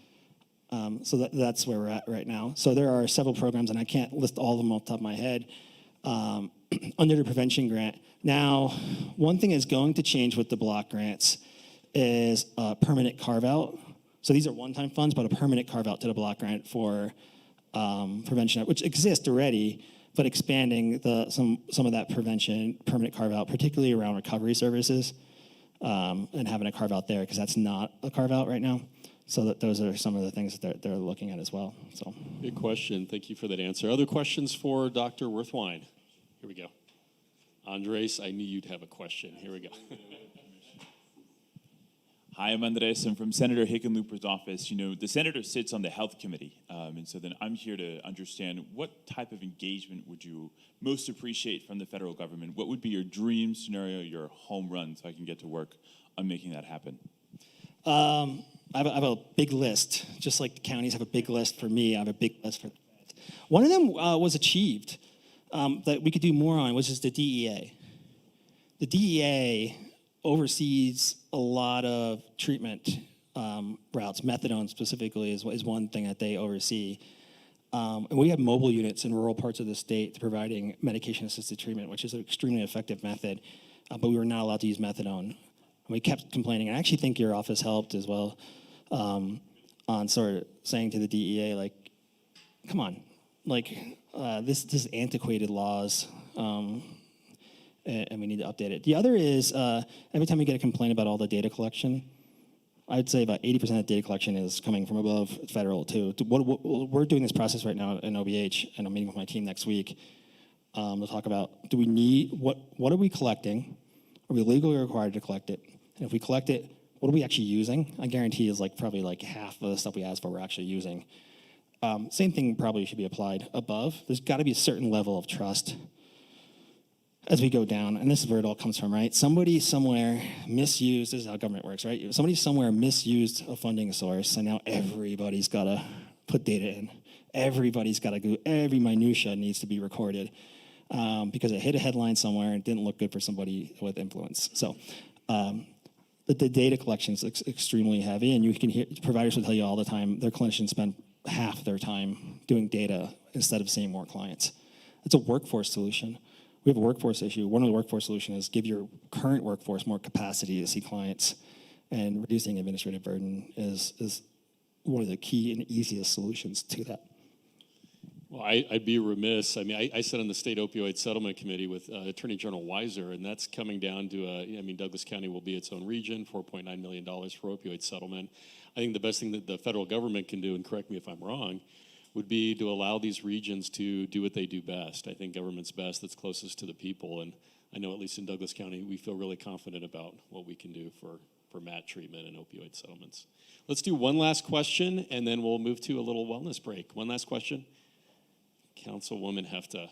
So that's where we're at right now. So there are several programs, and I can't list all of them off the top of my head, under the prevention grant. Now, one thing is going to change with the block grants is a permanent carve-out. So these are one-time funds, but a permanent carve-out to the block grant for prevention, which exists already, but expanding some of that prevention permanent carve-out, particularly around recovery services, and having a carve-out there, because that's not a carve-out right now. So those are some of the things that they're looking at as well. So, good question. Thank you for that answer. Other questions for Dr. Werthwein? Here we go. Andres, I knew you'd have a question. Here we go. Hi, I'm Andres. I'm from Senator Hickenlooper's office. The senator sits on the health committee, and so then I'm here to understand what type of engagement would you most appreciate from the federal government? What would be your dream scenario, your home run, so I can get to work on making that happen? I have a big list, just like the counties have a big list for me. I have a big list for that. One of them was achieved that we could do more on, which is the DEA. The DEA oversees a lot of treatment routes. Methadone specifically is one thing that they oversee. And we have mobile units in rural parts of the state providing medication-assisted treatment, which is an extremely effective method, but we were not allowed to use methadone. We kept complaining, and I actually think your office helped as well on sort of saying to the DEA, like, come on, like, this is antiquated laws, and we need to update it. The other is, every time we get a complaint about all the data collection, I'd say about 80% of data collection is coming from above federal too. We're doing this process right now in OBH, and I'm meeting with my team next week to talk about, do we need, what are we collecting? Are we legally required to collect it? And if we collect it, what are we actually using? I guarantee is like probably like half of the stuff we ask for we're actually using. Same thing probably should be applied above. There's got to be a certain level of trust as we go down, and this is where it all comes from, right? Somebody somewhere misused, this is how government works, right? Somebody somewhere misused a funding source, and now everybody's got to put data in. Everybody's got to go, every minutia needs to be recorded because it hit a headline somewhere and it didn't look good for somebody with influence. So the data collection is extremely heavy, and you can hear, providers will tell you all the time, their clinicians spend half their time doing data instead of seeing more clients. It's a workforce solution. We have a workforce issue. One of the workforce solutions is give your current workforce more capacity to see clients, and reducing administrative burden is one of the key and easiest solutions to that. Well, I'd be remiss. I mean, I sit on the State Opioid Settlement Committee with Attorney General Weiser, and that's coming down to, Douglas County will be its own region, $4.9 million for opioid settlement. I think the best thing that the federal government can do, and correct me if I'm wrong, would be to allow these regions to do what they do best. I think government's best that's closest to the people, and I know at least in Douglas County, we feel really confident about what we can do for MAT treatment and opioid settlements. Let's do one last question, and then we'll move to a little wellness break. One last question. Councilwoman Hefta.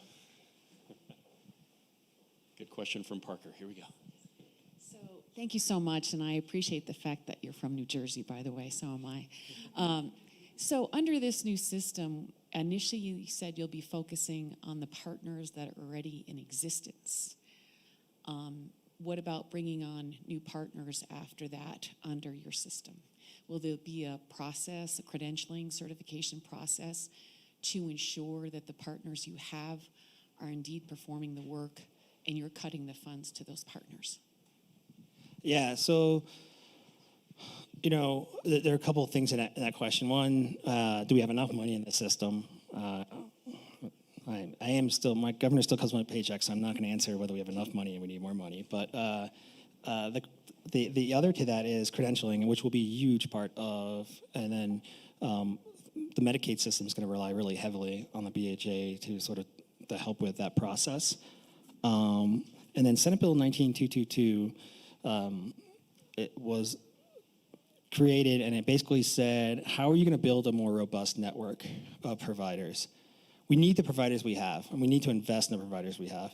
Good question from Parker. Here we go. So thank you so much, and I appreciate the fact that you're from New Jersey, by the way, so am I. So under this new system, initially you said you'll be focusing on the partners that are already in existence. What about bringing on new partners after that under your system? Will there be a process, a credentialing certification process to ensure that the partners you have are indeed performing the work and you're cutting the funds to those partners? Yeah, so there are a couple of things in that question. One, do we have enough money in the system? My governor still comes with my paycheck, so I'm not going to answer whether we have enough money and we need more money. But the other to that is credentialing, which will be a huge part of, and then the Medicaid system is going to rely really heavily on the BHA to help with that process. And then Senate Bill 19222, it was created, and it basically said, how are you going to build a more robust network of providers? We need the providers we have, and we need to invest in the providers we have.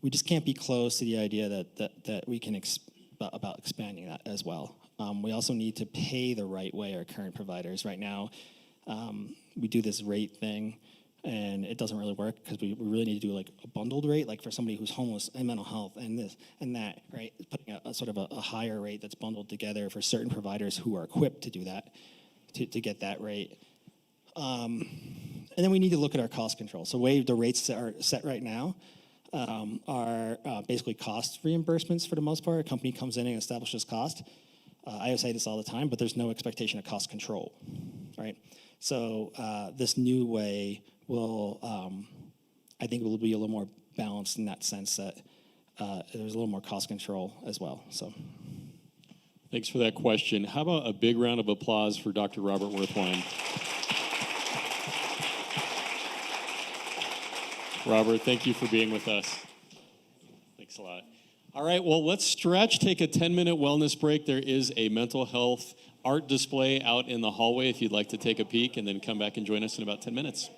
We just can't be close to the idea that we can about expanding that as well. We also need to pay the right way our current providers. Right now, we do this rate thing, and it doesn't really work because we really need to do like a bundled rate, like for somebody who's homeless and mental health and this and that, right? Putting a sort of a higher rate that's bundled together for certain providers who are equipped to do that, to get that rate. And then we need to look at our cost control. So the rates that are set right now are basically cost reimbursements for the most part. A company comes in and establishes cost. I say this all the time, but there's no expectation of cost control, right? So this new way will, I think, will be a little more balanced in that sense that there's a little more cost control as well. So, thanks for that question. How about a big round of applause for Dr. Robert Werthwein? Robert, thank you for being with us. Thanks a lot. All right, well, let's stretch, take a 10-minute wellness break. There is a mental health art display out in the hallway if you'd like to take a peek, and then come back and join us in about 10 minutes.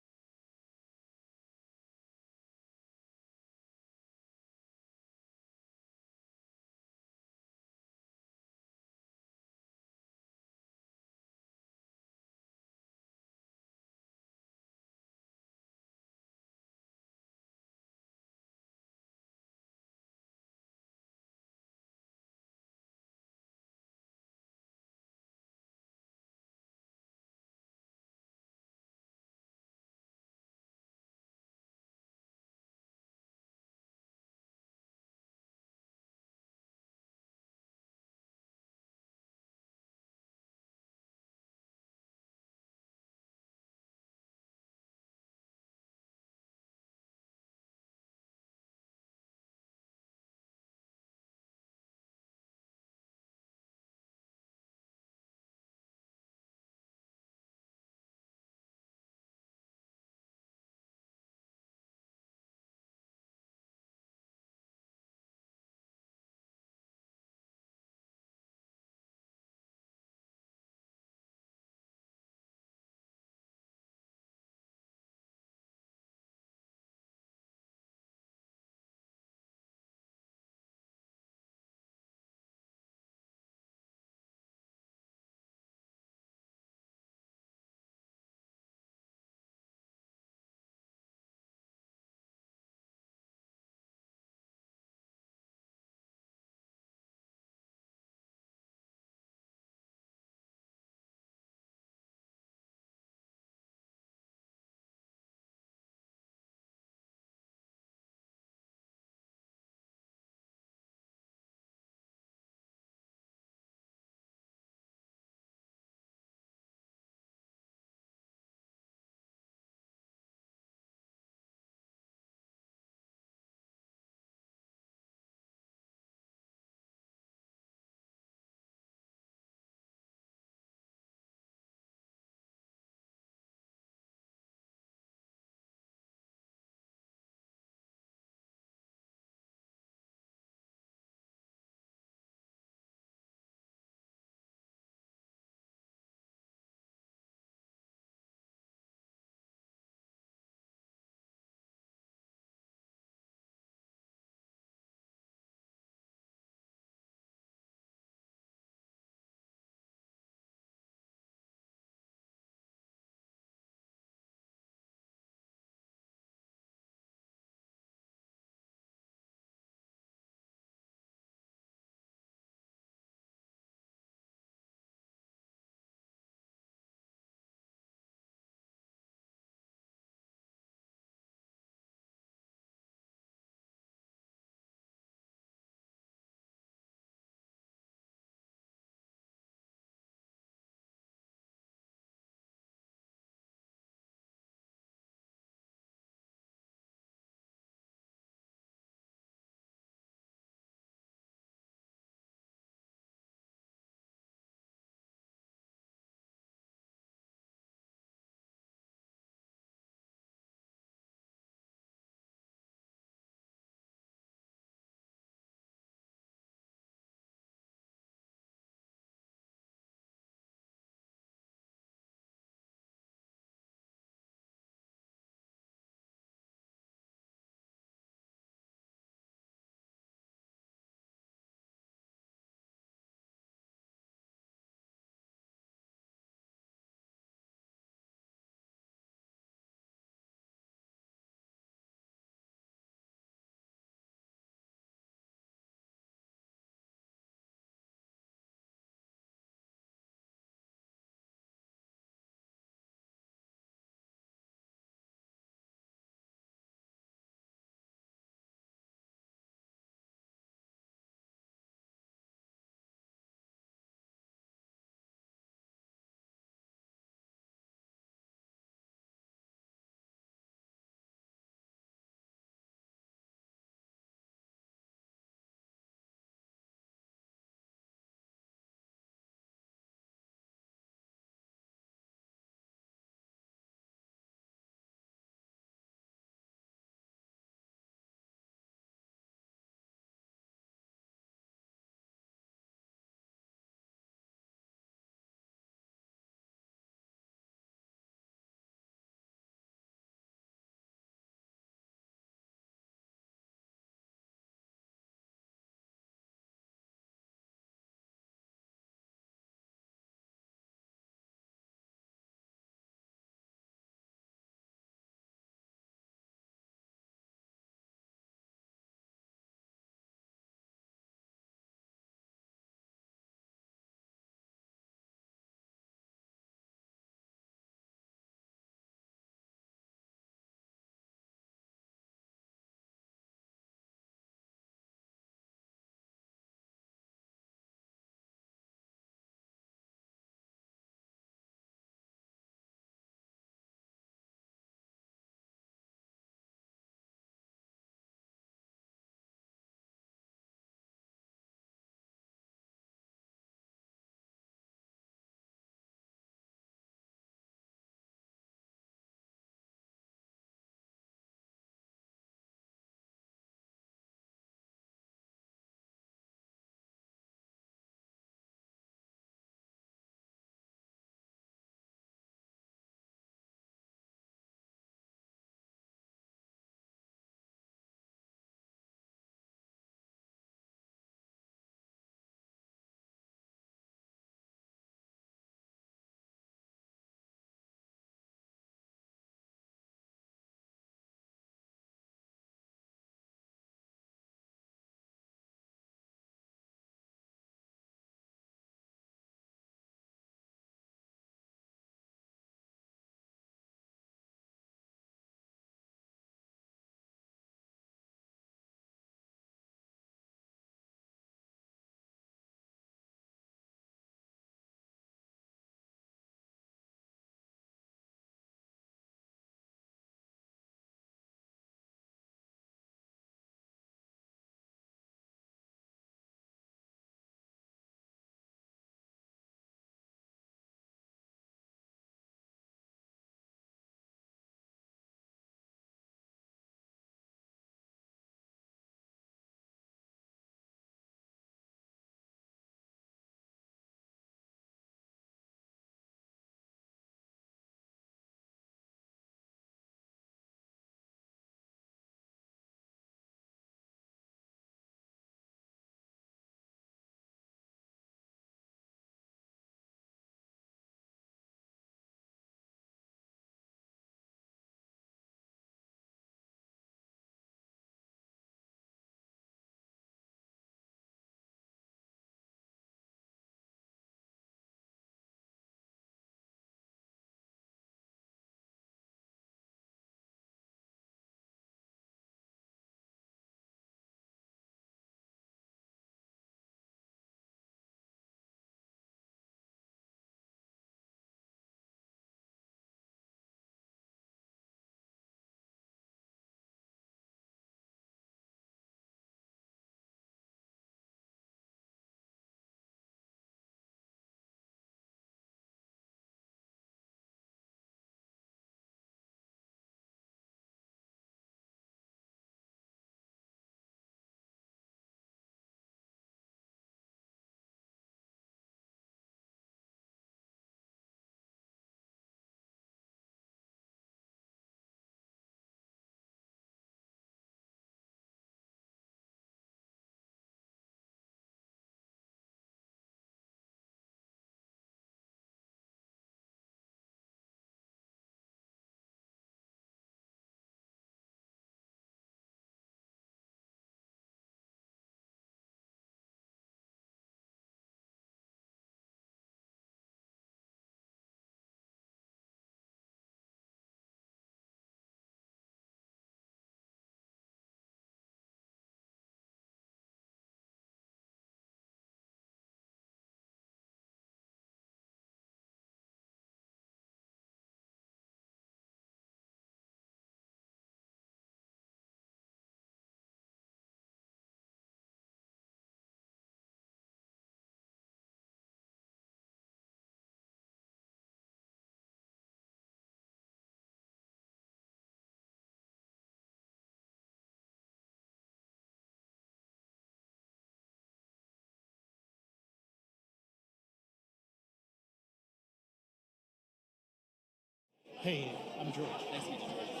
Hey, I'm George. Nice to meet you, George.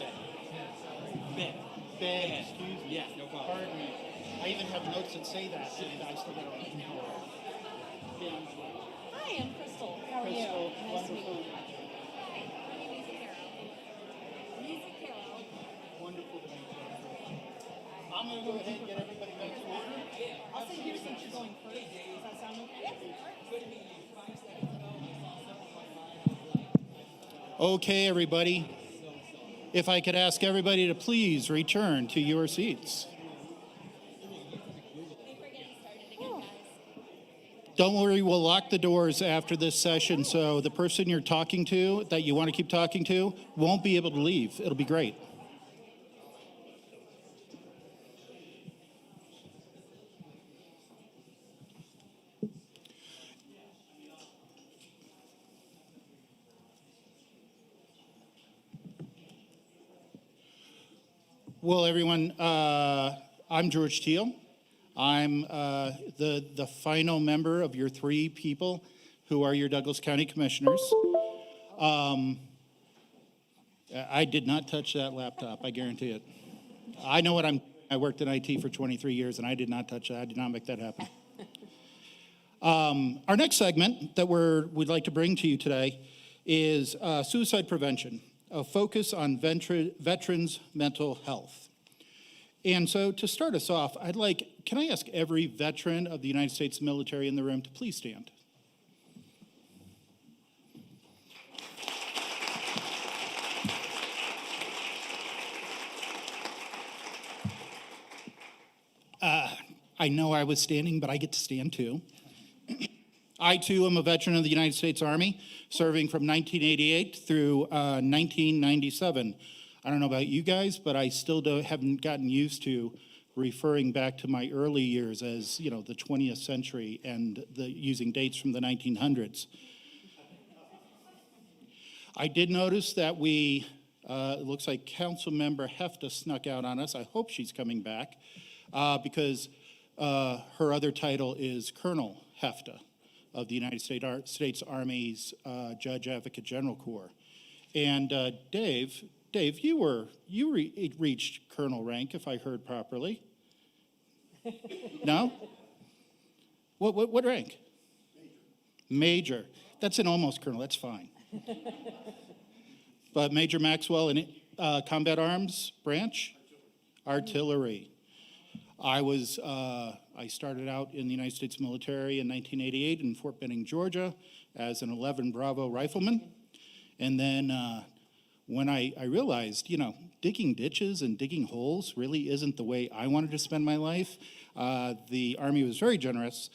Ben. Ben, excuse me. Yeah, no problem. Pardon me. I even have notes that say that, and I still got it. Hi, I'm Crystal. How are Crystal, you? Nice to meet wonderful. you. Hi, my name is Carol. Lisa Carol. Wonderful to meet you. I'm going to go ahead and get everybody back to order. I'll say you since you're going first. Does that sound okay? Okay, everybody. If I could ask everybody to please return to your seats. Don't worry, we'll lock the doors after this session, so the person you're talking to, that you want to keep talking to, won't be able to leave. It'll be great. Well, everyone, I'm George Teal. I'm the final member of your 3 people who are your Douglas County Commissioners. I did not touch that laptop, I guarantee it. I know what I worked in IT for 23 years, and I did not touch that. I did not make that happen. Our next segment that we'd like to bring to you today is suicide prevention, a focus on veterans' mental health. And so to start us off, can I ask every veteran of the United States military in the room to please stand? I know I was standing, but I get to stand too. I too am a veteran of the United States Army, serving from 1988 through 1997. I don't know about you guys, but I still haven't gotten used to referring back to my early years as, the 20th century and using dates from the 1900s. I did notice that it looks like Councilmember Hefta snuck out on us. I hope she's coming back because her other title is Colonel Hefta of the United States Army's Judge Advocate General Corps. And Dave, you reached colonel rank, if I heard properly. No? What rank? Major. That's an almost colonel. That's fine. But Major Maxwell in combat arms branch, artillery. I started out in the United States military in 1988 in Fort Benning, Georgia, as an 11 Bravo rifleman, and then. When I realized, digging ditches and digging holes really isn't the way I wanted to spend my life, the Army was very generous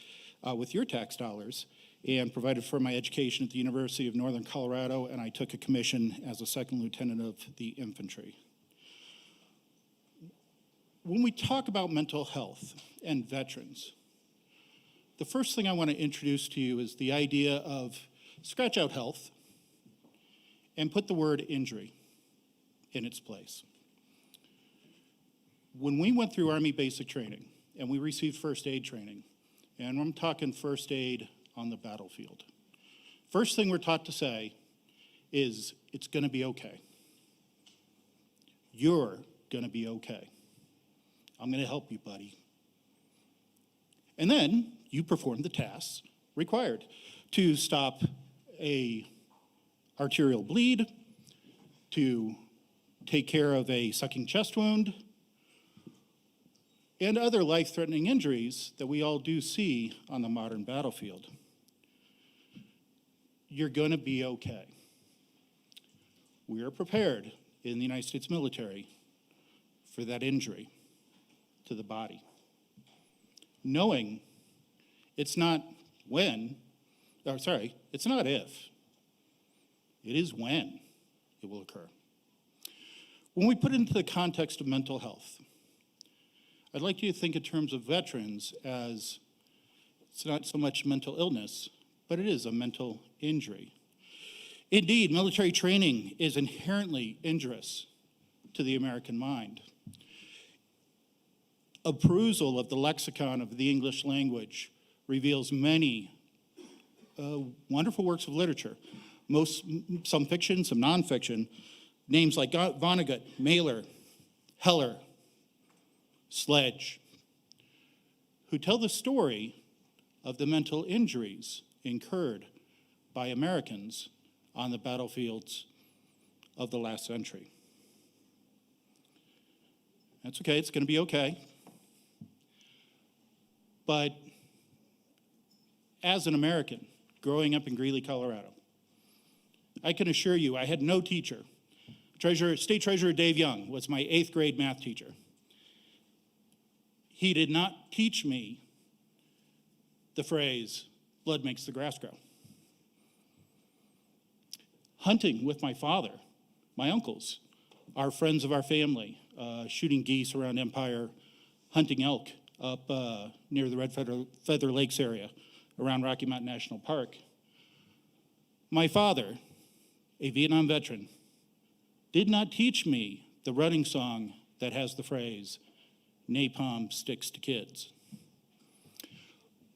with your tax dollars and provided for my education at the University of Northern Colorado, and I took a commission as a second lieutenant of the infantry. When we talk about mental health and veterans, the first thing I want to introduce to you is the idea of scratch out health and put the word injury in its place. When we went through Army basic training and we received first aid training, and I'm talking first aid on the battlefield, first thing we're taught to say is, it's gonna be okay. You're gonna be okay. I'm gonna help you, buddy. And then you perform the tasks required to stop a arterial bleed, to take care of a sucking chest wound, and other life-threatening injuries that we all do see on the modern battlefield. You're gonna be okay. We are prepared in the United States military for that injury to the body, knowing it's not it's not if, it is when it will occur. When we put it into the context of mental health, I'd like you to think in terms of veterans as it's not so much mental illness, but it is a mental injury. Indeed, military training is inherently injurious to the American mind. A perusal of the lexicon of the English language reveals many wonderful works of literature, some fiction, some nonfiction, names like Vonnegut, Mailer, Heller, Sledge, who tell the story of the mental injuries incurred by Americans on the battlefields of the last century. That's okay, it's going to be okay. But as an American growing up in Greeley, Colorado, I can assure you I had no teacher. State Treasurer Dave Young was my 8th grade math teacher. He did not teach me the phrase, blood makes the grass grow. Hunting with my father, my uncles, are friends of our family, shooting geese around Empire, hunting elk up near the Red Feather Lakes area around Rocky Mountain National Park. My father, a Vietnam veteran, did not teach me the running song that has the phrase, napalm sticks to kids.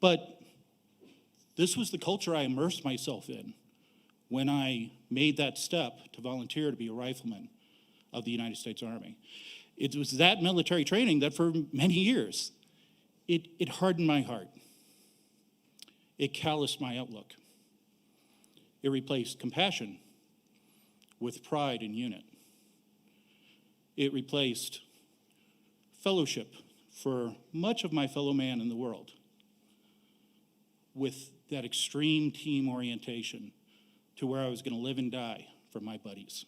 But this was the culture I immersed myself in when I made that step to volunteer to be a rifleman of the United States Army. It was that military training that for many years, it hardened my heart. It calloused my outlook. It replaced compassion with pride and unit. It replaced fellowship for much of my fellow man in the world with that extreme team orientation to where I was going to live and die for my buddies.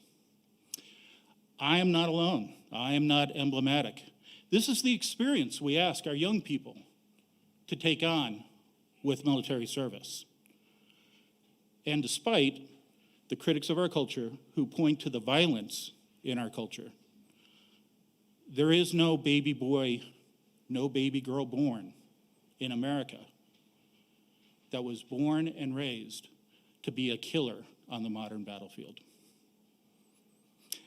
I am not alone. I am not emblematic. This is the experience we ask our young people to take on with military service. And despite the critics of our culture who point to the violence in our culture, there is no baby boy, no baby girl born in America that was born and raised to be a killer on the modern battlefield.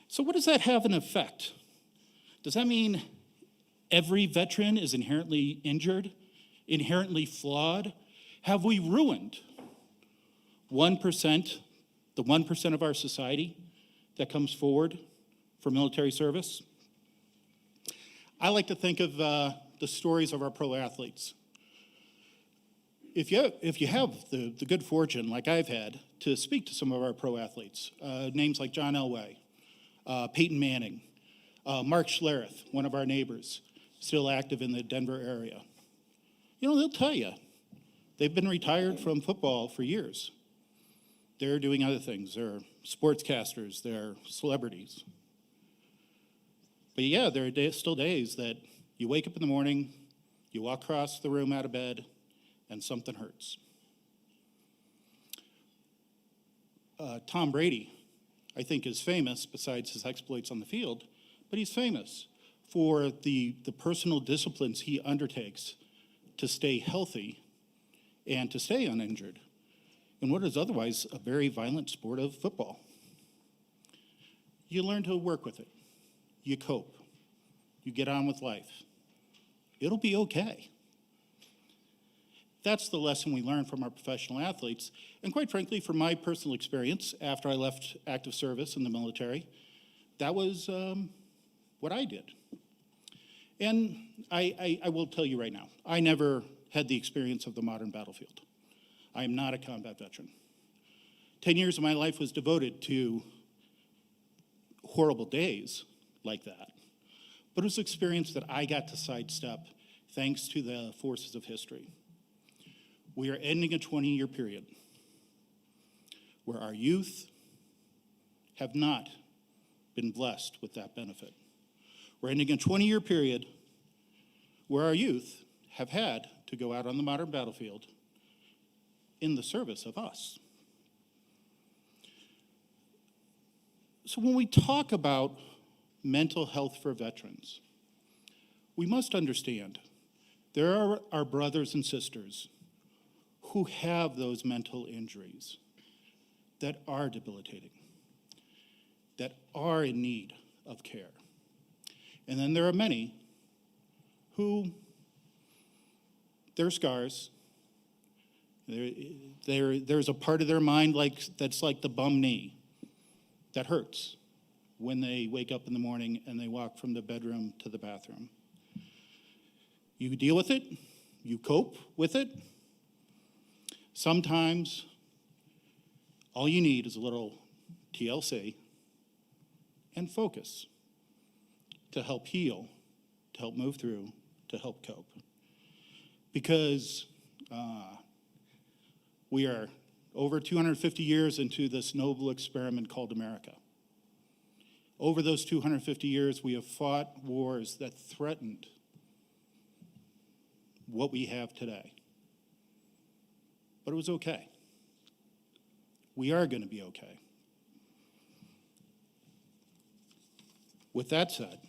So what does that have an effect? Does that mean every veteran is inherently injured, inherently flawed? Have we ruined 1%, the 1% of our society that comes forward for military service? I like to think of the stories of our pro athletes. If you have the good fortune, like I've had, to speak to some of our pro athletes, names like John Elway, Peyton Manning, Mark Schlereth, one of our neighbors, still active in the Denver area. You know, they'll tell you, they've been retired from football for years. They're doing other things. They're sportscasters, they're celebrities. But yeah, there are still days that you wake up in the morning, you walk across the room out of bed, and something hurts. Tom Brady, I think, is famous, besides his exploits on the field, but he's famous for the personal disciplines he undertakes to stay healthy and to stay uninjured in what is otherwise a very violent sport of football. You learn to work with it. You cope. You get on with life. It'll be okay. That's the lesson we learn from our professional athletes. And quite frankly, from my personal experience after I left active service in the military, that was what I did. And I will tell you right now, I never had the experience of the modern battlefield. I am not a combat veteran. 10 years of my life was devoted to horrible days like that. But it was an experience that I got to sidestep thanks to the forces of history. We are ending a 20-year period where our youth have not been blessed with that benefit. We're ending a 20-year period where our youth have had to go out on the modern battlefield in the service of us. So when we talk about mental health for veterans, we must understand there are our brothers and sisters who have those mental injuries that are debilitating, that are in need of care. And then there are many who, their scars There's a part of their mind that's like the bum knee that hurts when they wake up in the morning and they walk from the bedroom to the bathroom. You deal with it, you cope with it. Sometimes all you need is a little TLC and focus to help heal, to help move through, to help cope. Because we are over 250 years into this noble experiment called America. Over those 250 years, we have fought wars that threatened what we have today. But it was okay. We are going to be okay. With that said,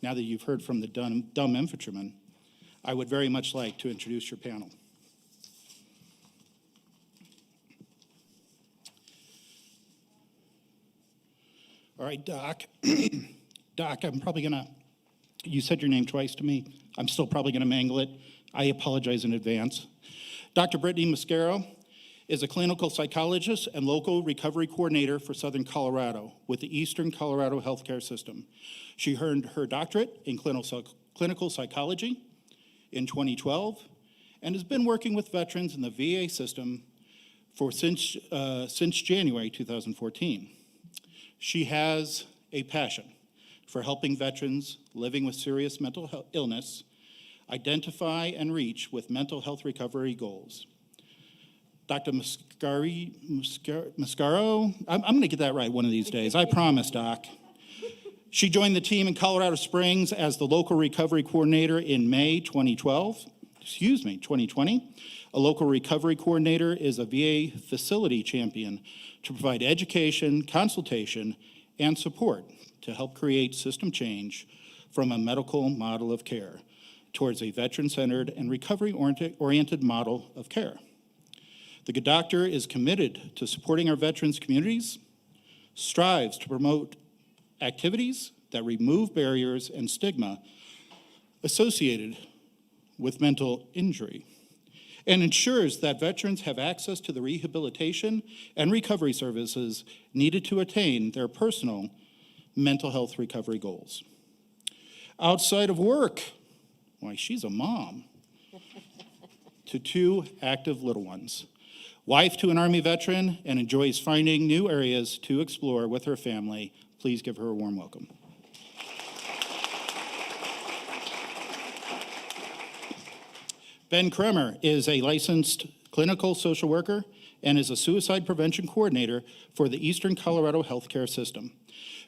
now that you've heard from the dumb infantryman, I would very much like to introduce your panel. All right, Doc. Doc, I'm probably gonna, you said your name twice to me. I'm still probably gonna mangle it. I apologize in advance. Dr. Brittany Mascaro is a clinical psychologist and local recovery coordinator for Southern Colorado with the Eastern Colorado Healthcare System. She earned her doctorate in clinical psychology in 2012 and has been working with veterans in the VA system since January 2014. She has a passion for helping veterans living with serious mental illness identify and reach with mental health recovery goals. Dr. Mascaro, I'm going to get that right one of these days, I promise, Doc. She joined the team in Colorado Springs as the local recovery coordinator in May 2020. A local recovery coordinator is a VA facility champion to provide education, consultation, and support to help create system change from a medical model of care towards a veteran-centered and recovery-oriented model of care. The good doctor is committed to supporting our veterans' communities, strives to promote activities that remove barriers and stigma associated with mental injury, and ensures that veterans have access to the rehabilitation and recovery services needed to attain their personal mental health recovery goals. Outside of work, why, she's a mom to 2 active little ones, wife to an Army veteran, and enjoys finding new areas to explore with her family. Please give her a warm welcome. Ben Kremer is a licensed clinical social worker and is a suicide prevention coordinator for the Eastern Colorado Healthcare System.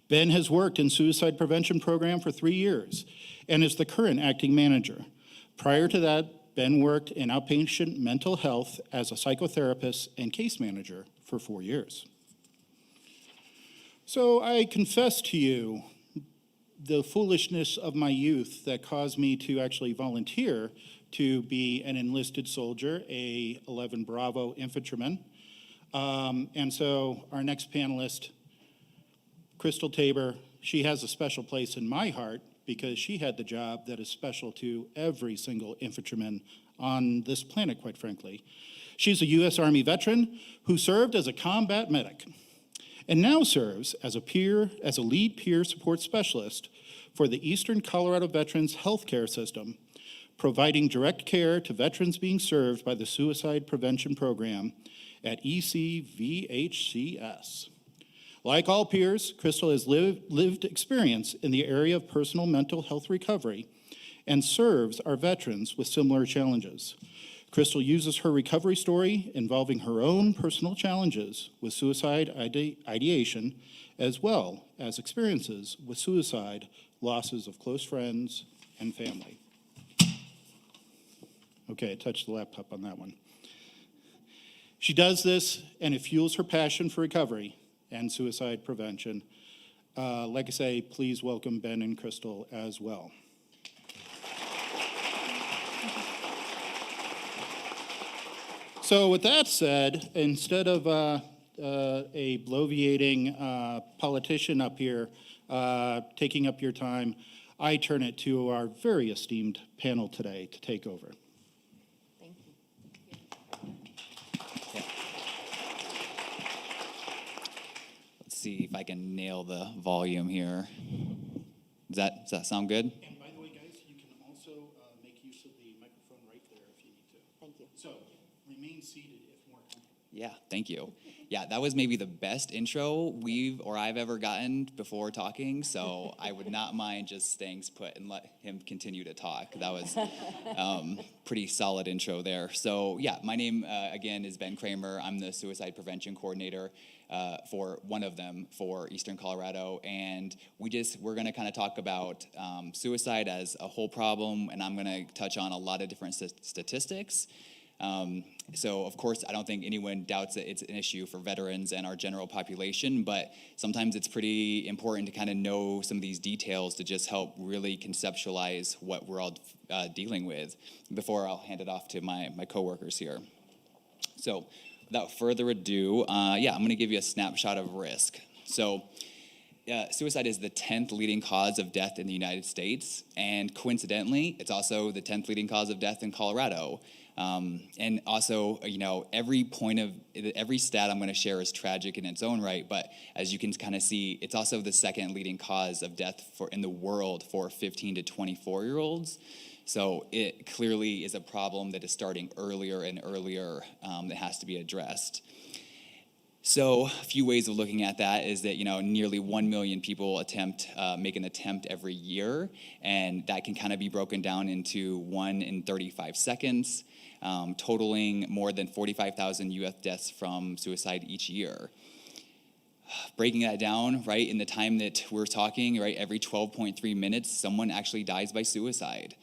Ben has worked in suicide prevention program for 3 years and is the current acting manager. Prior to that, Ben worked in outpatient mental health as a psychotherapist and case manager for 4 years. So I confess to you the foolishness of my youth that caused me to actually volunteer to be an enlisted soldier, a 11 Bravo infantryman. And so our next panelist, Crystal Tabor, she has a special place in my heart because she had the job that is special to every single infantryman on this planet, quite frankly. She's a U.S. Army veteran who served as a combat medic and now serves as a lead peer support specialist for the Eastern Colorado Veterans Healthcare System, providing direct care to veterans being served by the Suicide Prevention Program at ECVHCS. Like all peers, Crystal has lived experience in the area of personal mental health recovery and serves our veterans with similar challenges. Crystal uses her recovery story involving her own personal challenges with suicide ideation, as well as experiences with suicide, losses of close friends, and family. Okay, I touched the laptop on that one. She does this, and it fuels her passion for recovery and suicide prevention. Like I say, please welcome Ben and Crystal as well. So with that said, instead of a bloviating politician up here taking up your time, I turn it to our very esteemed panel today to take over. Thank you. see if I can nail the volume here. Does that sound good? And by the way, guys, you can also make use of the microphone right there if you need to. Thank you. So remain seated if more comfortable. Yeah, thank you. Yeah, that was maybe the best intro I've ever gotten before talking, so I would not mind just staying put and let him continue to talk. That was pretty solid intro there. So yeah, my name again is Ben Kramer. I'm the suicide prevention coordinator for one of them for Eastern Colorado, and we're going to kind of talk about suicide as a whole problem, and I'm going to touch on a lot of different statistics. So of course, I don't think anyone doubts that it's an issue for veterans and our general population, but sometimes it's pretty important to kind of know some of these details to just help really conceptualize what we're all dealing with before I'll hand it off to my coworkers here. So without further ado, I'm going to give you a snapshot of risk. So suicide is the 10th leading cause of death in the United States, and coincidentally, it's also the 10th leading cause of death in Colorado. And also, every stat I'm going to share is tragic in its own right, but as you can kind of see, it's also the second leading cause of death in the world for 15 to 24-year-olds. So it clearly is a problem that is starting earlier and earlier that has to be addressed. So a few ways of looking at that is that, nearly 1 million people make an attempt every year, and that can kind of be broken down into 1 in 35 seconds, totaling more than 45,000 U.S. deaths from suicide each year. Breaking that down, right, in the time that we're talking, right, every 12.3 minutes, someone actually dies by suicide.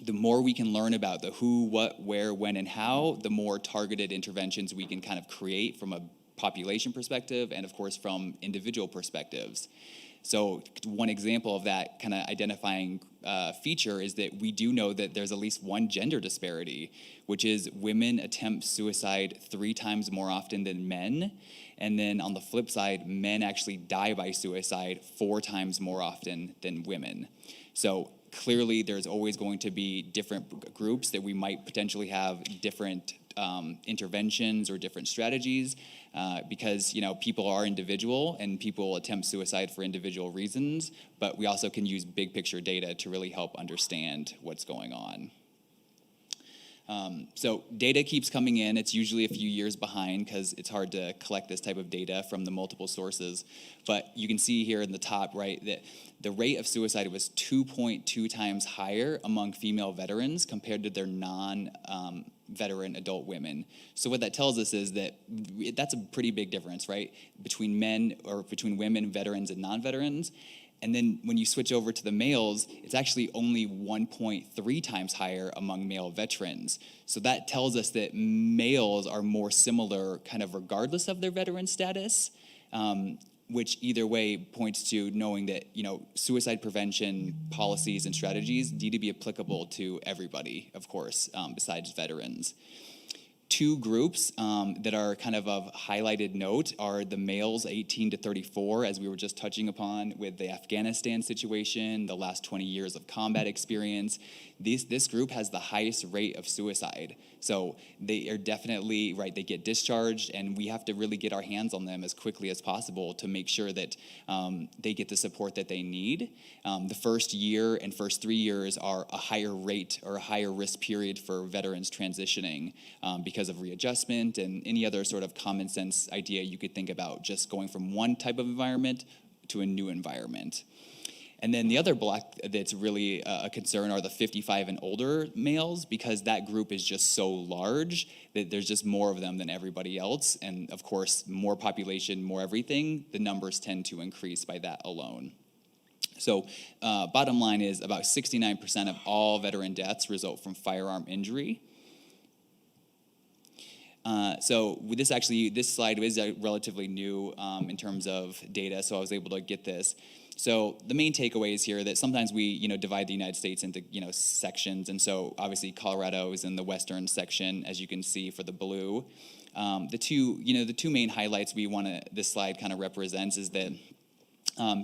The more we can learn about the who, what, where, when, and how, the more targeted interventions we can kind of create from a population perspective and, of course, from individual perspectives. So one example of that kind of identifying feature is that we do know that there's at least one gender disparity, which is women attempt suicide 3 times more often than men. And then on the flip side, men actually die by suicide 4 times more often than women. So clearly, there's always going to be different groups that we might potentially have different interventions or different strategies because, people are individual and people attempt suicide for individual reasons, but we also can use big picture data to really help understand what's going on. So data keeps coming in. It's usually a few years behind because it's hard to collect this type of data from the multiple sources. But you can see here in the top right that the rate of suicide was 2.2 times higher among female veterans compared to their non-veteran adult women. So what that tells us is that that's a pretty big difference, right, between women, veterans, and non-veterans. And then when you switch over to the males, it's actually only 1.3 times higher among male veterans. So that tells us that males are more similar kind of regardless of their veteran status, which either way points to knowing that, suicide prevention policies and strategies need to be applicable to everybody, of course, besides veterans. 2 groups that are kind of highlighted note are the males 18 to 34, as we were just touching upon with the Afghanistan situation, the last 20 years of combat experience. This group has the highest rate of suicide. So they are definitely, right, they get discharged, and we have to really get our hands on them as quickly as possible to make sure that they get the support that they need. The first year and first 3 years are a higher rate or a higher risk period for veterans transitioning because of readjustment and any other sort of common sense idea you could think about just going from one type of environment to a new environment. And then the other block that's really a concern are the 55 and older males, because that group is just so large that there's just more of them than everybody else. And of course, more population, more everything, the numbers tend to increase by that alone. So bottom line is about 69% of all veteran deaths result from firearm injury. So with this slide is relatively new in terms of data, so I was able to get this. So the main takeaways here that sometimes we, divide the United States into, sections, and so obviously Colorado is in the western section, as you can see for the blue. The two main highlights this slide kind of represents is that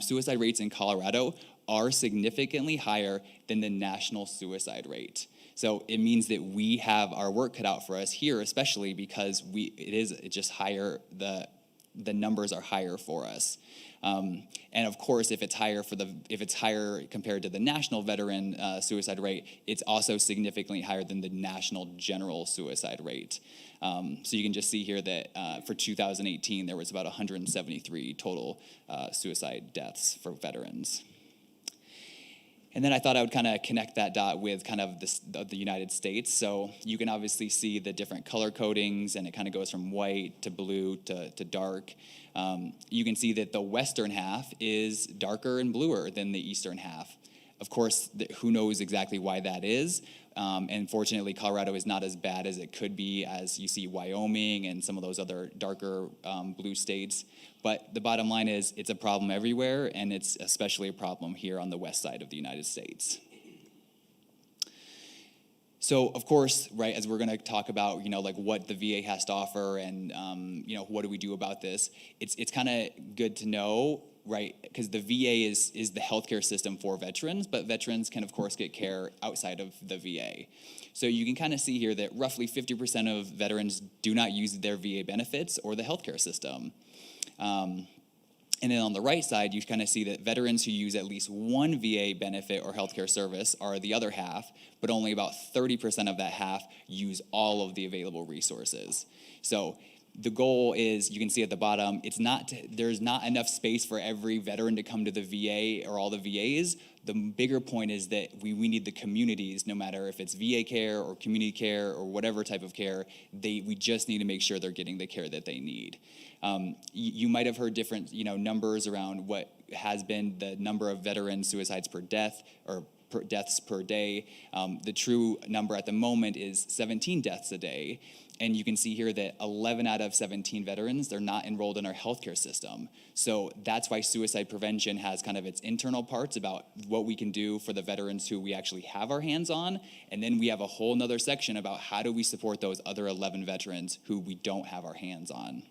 suicide rates in Colorado are significantly higher than the national suicide rate. So it means that we have our work cut out for us here, especially because it's just higher, the numbers are higher for us. And of course, if it's higher compared to the national veteran suicide rate, it's also significantly higher than the national general suicide rate. So you can just see here that for 2018, there was about 173 total suicide deaths for veterans. And then I thought I would kind of connect that dot with kind of the United States. So you can obviously see the different color codings, and it kind of goes from white to blue to dark. You can see that the western half is darker and bluer than the eastern half. Of course, who knows exactly why that is. And fortunately, Colorado is not as bad as it could be, as you see Wyoming and some of those other darker blue states. But the bottom line is it's a problem everywhere, and it's especially a problem here on the west side of the United States. So, of course, right, as we're going to talk about, like what the VA has to offer and, what do we do about this, it's kind of good to know, right, because the VA is the healthcare system for veterans, but veterans can, of course, get care outside of the VA. So you can kind of see here that roughly 50% of veterans do not use their VA benefits or the healthcare system. And then on the right side, you kind of see that veterans who use at least one VA benefit or healthcare service are the other half, but only about 30% of that half use all of the available resources. So the goal is, you can see at the bottom, there's not enough space for every veteran to come to the VA or all the VAs. The bigger point is that we need the communities, no matter if it's VA care or community care or whatever type of care, we just need to make sure they're getting the care that they need. You might have heard different numbers around what has been the number of veteran suicides per death or deaths per day. The true number at the moment is 17 deaths a day. And you can see here that 11 out of 17 veterans, they're not enrolled in our healthcare system. So that's why suicide prevention has kind of its internal parts about what we can do for the veterans who we actually have our hands on. And then we have a whole nother section about how do we support those other 11 veterans who we don't have our hands on.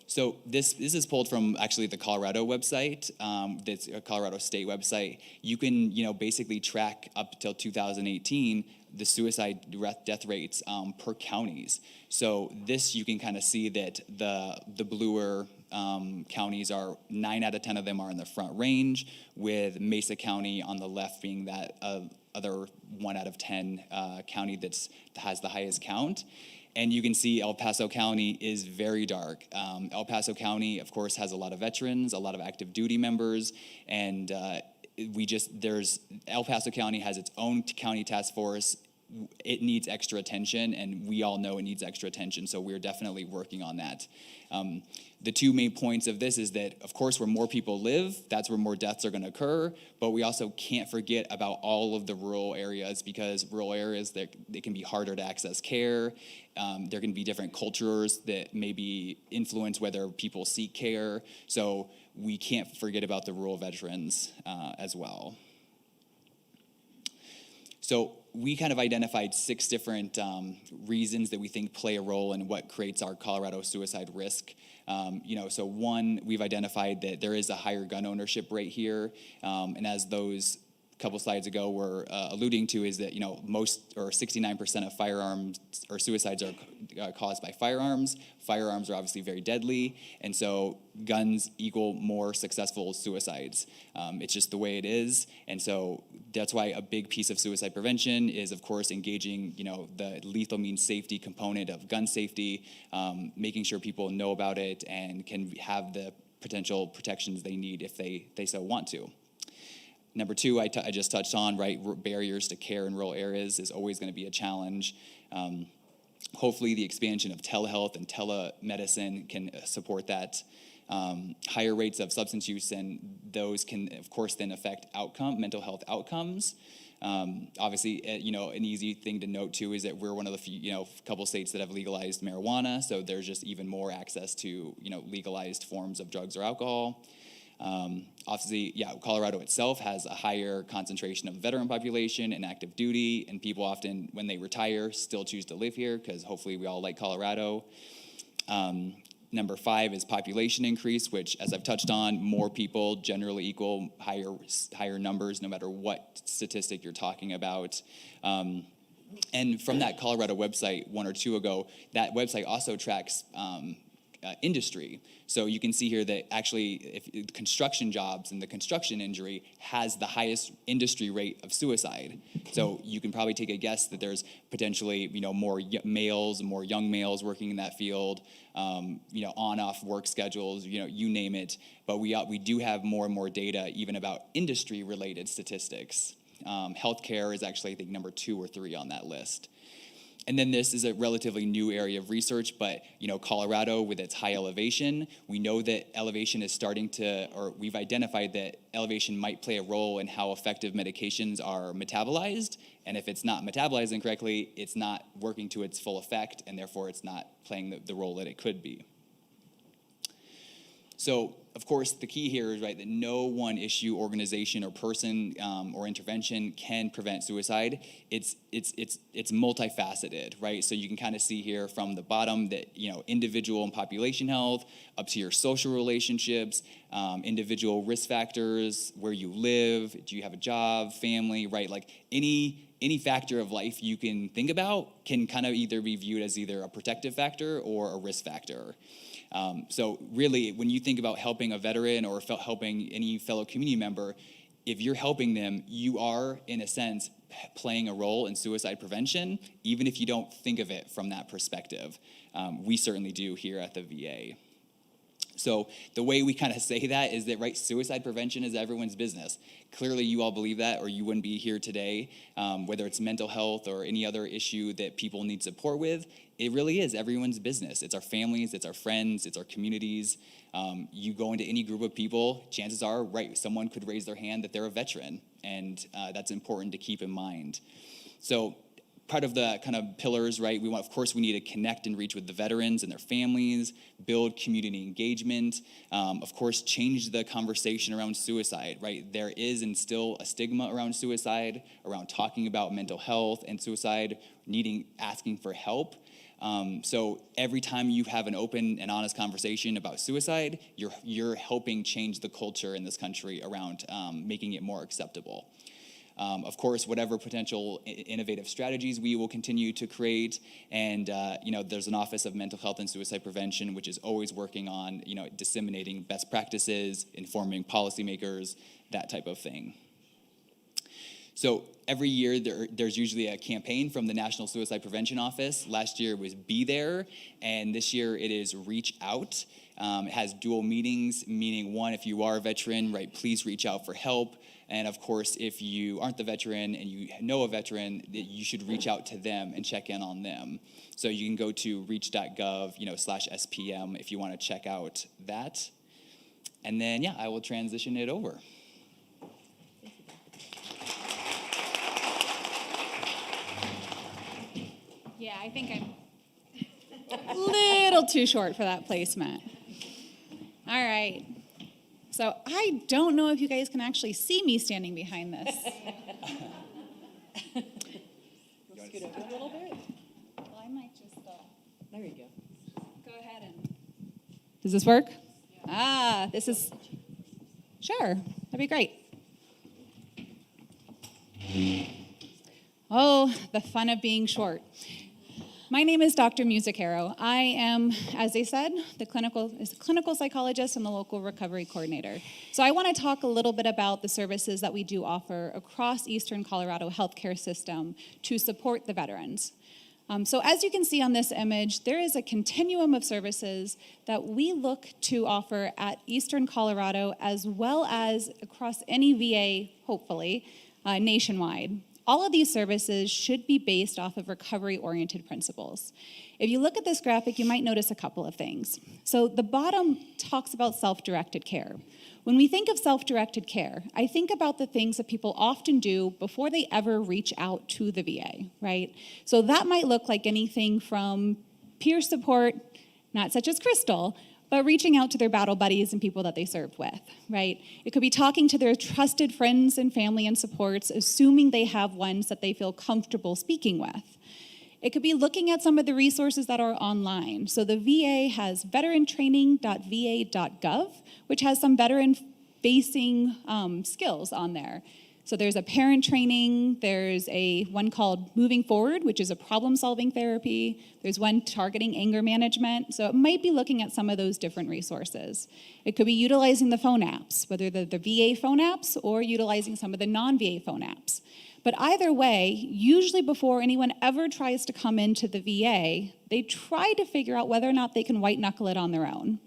So this is pulled from actually the Colorado website, that's a Colorado State website. You can basically track up till 2018 the suicide death rates per counties. So this you can kind of see that the bluer counties are 9 out of 10 of them are in the Front Range, with Mesa County on the left being that other 1 out of 10 county that has the highest count. And you can see El Paso County is very dark. El Paso County, of course, has a lot of veterans, a lot of active duty members, and El Paso County has its own county task force. It needs extra attention, and we all know it needs extra attention, so we're definitely working on that. The two main points of this is that, of course, where more people live, that's where more deaths are going to occur, but we also can't forget about all of the rural areas, because rural areas, they can be harder to access care. There can be different cultures that maybe influence whether people seek care, so we can't forget about the rural veterans as well. So we kind of identified 6 different reasons that we think play a role in what creates our Colorado suicide risk. So one, we've identified that there is a higher gun ownership rate here, and as those couple slides ago were alluding to, is that most or 69% of firearms or suicides are caused by firearms. Firearms are obviously very deadly, and so guns equal more successful suicides. It's just the way it is, and so that's why a big piece of suicide prevention is, of course, engaging the lethal means safety component of gun safety, making sure people know about it and can have the potential protections they need if they so want to. Number 2, I just touched on, right, barriers to care in rural areas is always going to be a challenge. Hopefully the expansion of telehealth and telemedicine can support that. Higher rates of substance use, and those can, of course, then affect mental health outcomes. Obviously, an easy thing to note, too, is that we're one of the few, couple states that have legalized marijuana, so there's just even more access to, legalized forms of drugs or alcohol. Obviously, Colorado itself has a higher concentration of veteran population and active duty, and people often, when they retire, still choose to live here because hopefully we all like Colorado. Number 5 is population increase, which, as I've touched on, more people generally equal higher numbers, no matter what statistic you're talking about. And from that Colorado website 1 or 2 ago, that website also tracks industry. So you can see here that actually if construction jobs and the construction injury has the highest industry rate of suicide. So you can probably take a guess that there's potentially, more males, more young males working in that field, on-off work schedules, you name it. But we do have more and more data even about industry-related statistics. Healthcare is actually, I think, number 2 or 3 on that list. And then this is a relatively new area of research, but Colorado with its high elevation, we know that elevation is we've identified that elevation might play a role in how effective medications are metabolized. And if it's not metabolizing correctly, it's not working to its full effect, and therefore it's not playing the role that it could be. So, of course, the key here is, right, that no one issue, organization, or person or intervention can prevent suicide. It's multifaceted, right? So you can kind of see here from the bottom that, individual and population health, up to your social relationships, individual risk factors, where you live, do you have a job, family, right? Like any factor of life you can think about can kind of either be viewed as either a protective factor or a risk factor. So really, when you think about helping a veteran or helping any fellow community member, if you're helping them, you are, in a sense, playing a role in suicide prevention, even if you don't think of it from that perspective. We certainly do here at the VA. So the way we kind of say that is that, right, suicide prevention is everyone's business. Clearly, you all believe that, or you wouldn't be here today. Whether it's mental health or any other issue that people need support with, it really is everyone's business. It's our families, it's our friends, it's our communities. You go into any group of people, chances are, right, someone could raise their hand that they're a veteran, and that's important to keep in mind. So part of the kind of pillars, right, of course, we need to connect and reach with the veterans and their families, build community engagement, of course, change the conversation around suicide, right? There is and still a stigma around suicide, around talking about mental health and suicide, asking for help. So every time you have an open and honest conversation about suicide, you're helping change the culture in this country around making it more acceptable. Of course, whatever potential innovative strategies we will continue to create, and there's an Office of Mental Health and Suicide Prevention, which is always working on disseminating best practices, informing policymakers, that type of thing. So every year there's usually a campaign from the National Suicide Prevention Office. Last year was Be There, and this year it is Reach Out. It has dual meanings, meaning one, if you are a veteran, right, please reach out for help. And of course, if you aren't the veteran and you know a veteran, that you should reach out to them and check in on them. So you can go to reach.gov, /SPM if you want to check out that. And then, I will transition it over. Yeah, I think I'm a little too short for that placement. All right. So I don't know if you guys can actually see me standing behind this. Scoot over a little bit. Well, I might just There you go. go ahead and... Does this work? Yeah. This is... Sure, that'd be great. Oh, the fun of being short. My name is Dr. Musicaro. I am, as they said, the clinical psychologist and the local recovery coordinator. So I want to talk a little bit about the services that we do offer across Eastern Colorado healthcare system to support the veterans. So as you can see on this image, there is a continuum of services that we look to offer at Eastern Colorado as well as across any VA, hopefully, nationwide. All of these services should be based off of recovery-oriented principles. If you look at this graphic, you might notice a couple of things. So the bottom talks about self-directed care. When we think of self-directed care, I think about the things that people often do before they ever reach out to the VA, right? So that might look like anything from peer support, not such as Crystal, but reaching out to their battle buddies and people that they served with, right? It could be talking to their trusted friends and family and supports, assuming they have ones that they feel comfortable speaking with. It could be looking at some of the resources that are online. So the VA has veterantraining.va.gov, which has some veteran-facing skills on there. So there's a parent training, there's one called Moving Forward, which is a problem-solving therapy. There's one targeting anger management. So it might be looking at some of those different resources. It could be utilizing the phone apps, whether the VA phone apps or utilizing some of the non-VA phone apps. But either way, usually before anyone ever tries to come into the VA, they try to figure out whether or not they can white knuckle it on their own.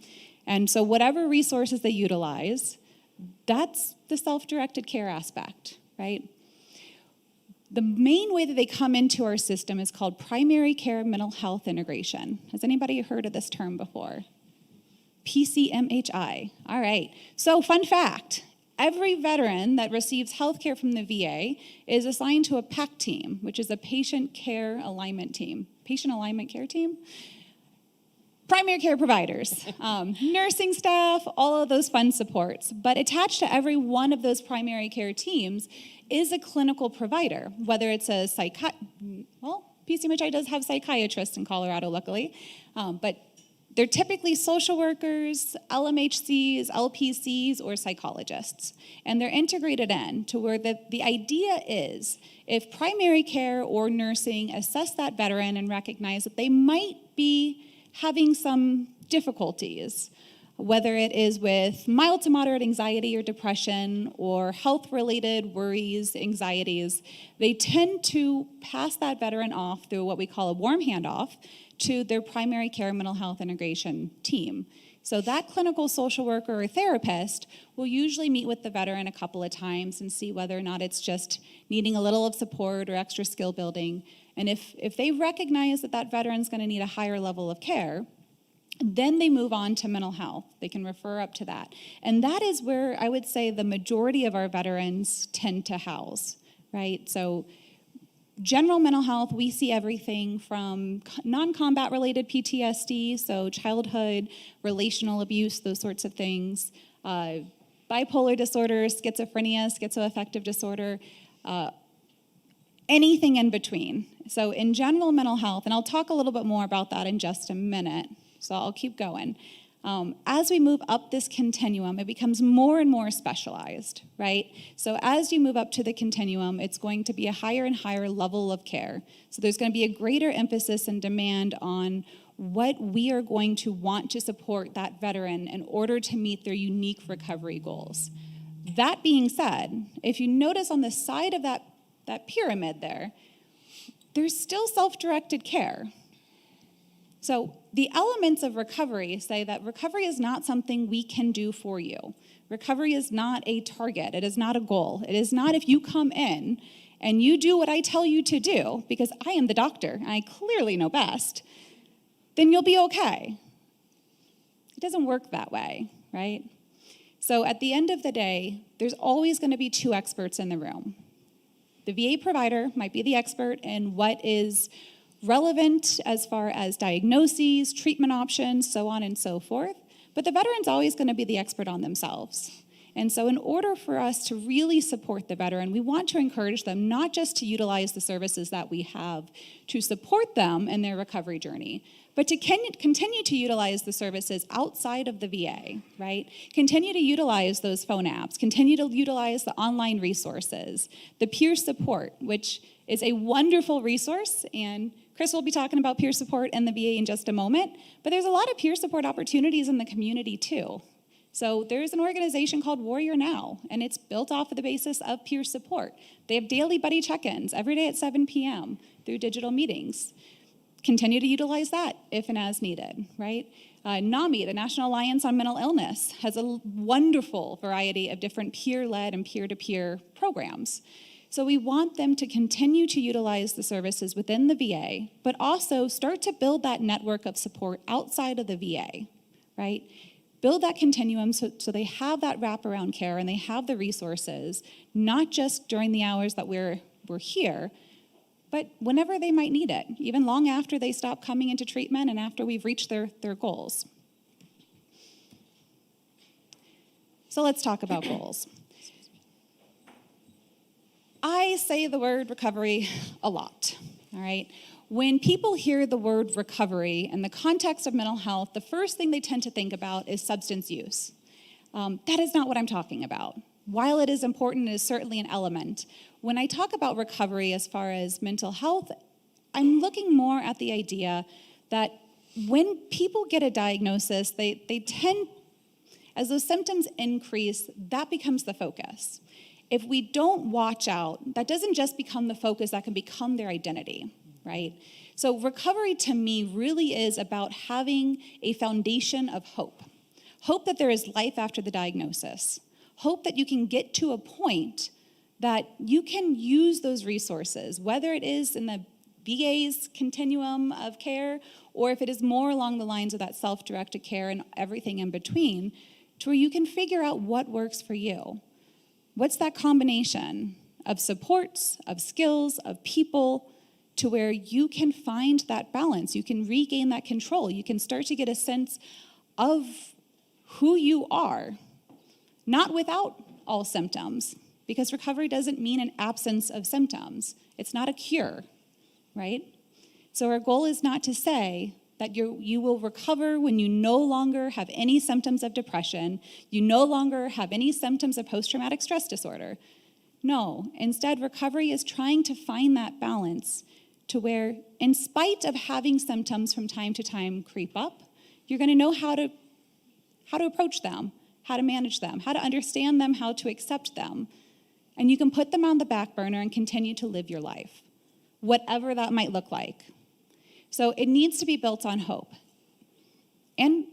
And so whatever resources they utilize, that's the self-directed care aspect, right? The main way that they come into our system is called primary care mental health integration. Has anybody heard of this term before? PCMHI. All right. So fun fact, every veteran that receives health care from the VA is assigned to a PAC team, which is a patient care alignment team. Patient alignment care team? Primary care providers, nursing staff, all of those fun supports. But attached to every one of those primary care teams is a clinical provider, whether it's a PCMHI does have psychiatrists in Colorado, luckily, but they're typically social workers, LMHCs, LPCs, or psychologists. And they're integrated in to where the idea is if primary care or nursing assess that veteran and recognize that they might be having some difficulties, whether it is with mild to moderate anxiety or depression or health-related worries, anxieties, they tend to pass that veteran off through what we call a warm handoff to their primary care mental health integration team. So that clinical social worker or therapist will usually meet with the veteran a couple of times and see whether or not it's just needing a little of support or extra skill building. And if they recognize that veteran's going to need a higher level of care, then they move on to mental health. They can refer up to that. And that is where I would say the majority of our veterans tend to house, right? So general mental health, we see everything from non-combat related PTSD, so childhood, relational abuse, those sorts of things, bipolar disorder, schizophrenia, schizoaffective disorder, anything in between. So in general mental health, and I'll talk a little bit more about that in just a minute, so I'll keep going. As we move up this continuum, it becomes more and more specialized, right? So as you move up to the continuum, it's going to be a higher and higher level of care. So there's going to be a greater emphasis and demand on what we are going to want to support that veteran in order to meet their unique recovery goals. That being said, if you notice on the side of that pyramid there's still self-directed care. So the elements of recovery say that recovery is not something we can do for you. Recovery is not a target. It is not a goal. It is not if you come in and you do what I tell you to do, because I am the doctor and I clearly know best, then you'll be okay. It doesn't work that way, right? So at the end of the day, there's always going to be two experts in the room. The VA provider might be the expert in what is relevant as far as diagnoses, treatment options, so on and so forth, but the veteran's always going to be the expert on themselves. And so in order for us to really support the veteran, we want to encourage them not just to utilize the services that we have to support them in their recovery journey, but to continue to utilize the services outside of the VA, right? Continue to utilize those phone apps, continue to utilize the online resources, the peer support, which is a wonderful resource, and Chris will be talking about peer support in the VA in just a moment, but there's a lot of peer support opportunities in the community too. So there's an organization called Warrior Now, and it's built off of the basis of peer support. They have daily buddy check-ins every day at 7 p.m. through digital meetings. Continue to utilize that if and as needed, right? NAMI, the National Alliance on Mental Illness, has a wonderful variety of different peer-led and peer-to-peer programs. So we want them to continue to utilize the services within the VA, but also start to build that network of support outside of the VA, right? Build that continuum so they have that wraparound care and they have the resources, not just during the hours that we're here, but whenever they might need it, even long after they stop coming into treatment and after we've reached their goals. So let's talk about goals. I say the word recovery a lot, all right? When people hear the word recovery in the context of mental health, the first thing they tend to think about is substance use. That is not what I'm talking about. while it is important, it is certainly an element. When I talk about recovery as far as mental health, I'm looking more at the idea that when people get a diagnosis, they tend, as those symptoms increase, that becomes the focus. If we don't watch out, that doesn't just become the focus, that can become their identity, right? So recovery to me really is about having a foundation of hope. Hope that there is life after the diagnosis. Hope that you can get to a point that you can use those resources, whether it is in the VA's continuum of care, or if it is more along the lines of that self-directed care and everything in between, to where you can figure out what works for you. What's that combination of supports, of skills, of people, to where you can find that balance, you can regain that control, you can start to get a sense of who you are, not without all symptoms, because recovery doesn't mean an absence of symptoms. It's not a cure, right? So our goal is not to say that you will recover when you no longer have any symptoms of depression, you no longer have any symptoms of post-traumatic stress disorder. No, instead, recovery is trying to find that balance to where, in spite of having symptoms from time to time creep up, you're going to know how to approach them, how to manage them, how to understand them, how to accept them. And you can put them on the back burner and continue to live your life, whatever that might look like. So it needs to be built on hope. And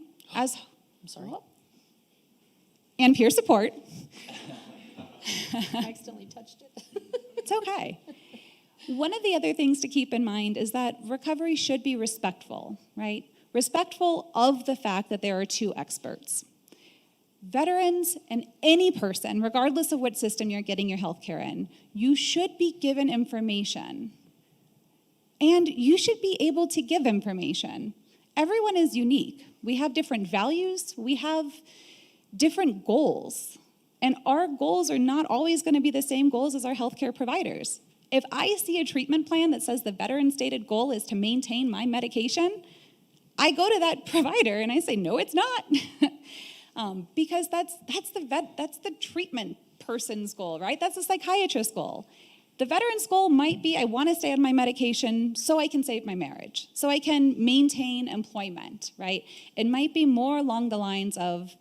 and peer support. I accidentally touched it. It's okay. One of the other things to keep in mind is that recovery should be respectful, right? Respectful of the fact that there are two experts. Veterans and any person, regardless of what system you're getting your health care in, you should be given information. And you should be able to give information. Everyone is unique. We have different values. We have different goals. And our goals are not always going to be the same goals as our healthcare providers. If I see a treatment plan that says the veteran stated goal is to maintain my medication, I go to that provider and I say, no, it's not. Because that's the treatment person's goal, right? That's the psychiatrist's goal. The veteran's goal might be, I want to stay on my medication so I can save my marriage, so I can maintain employment, right? It might be more along the lines of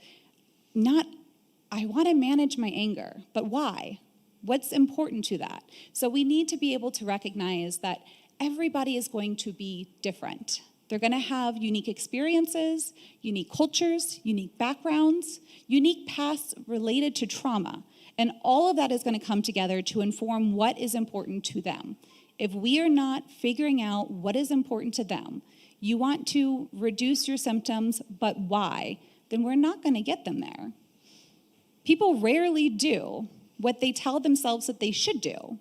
I want to manage my anger, but why? What's important to that? So we need to be able to recognize that everybody is going to be different. They're going to have unique experiences, unique cultures, unique backgrounds, unique pasts related to trauma. And all of that is going to come together to inform what is important to them. If we are not figuring out what is important to them, you want to reduce your symptoms, but why? Then we're not going to get them there. People rarely do what they tell themselves that they should do,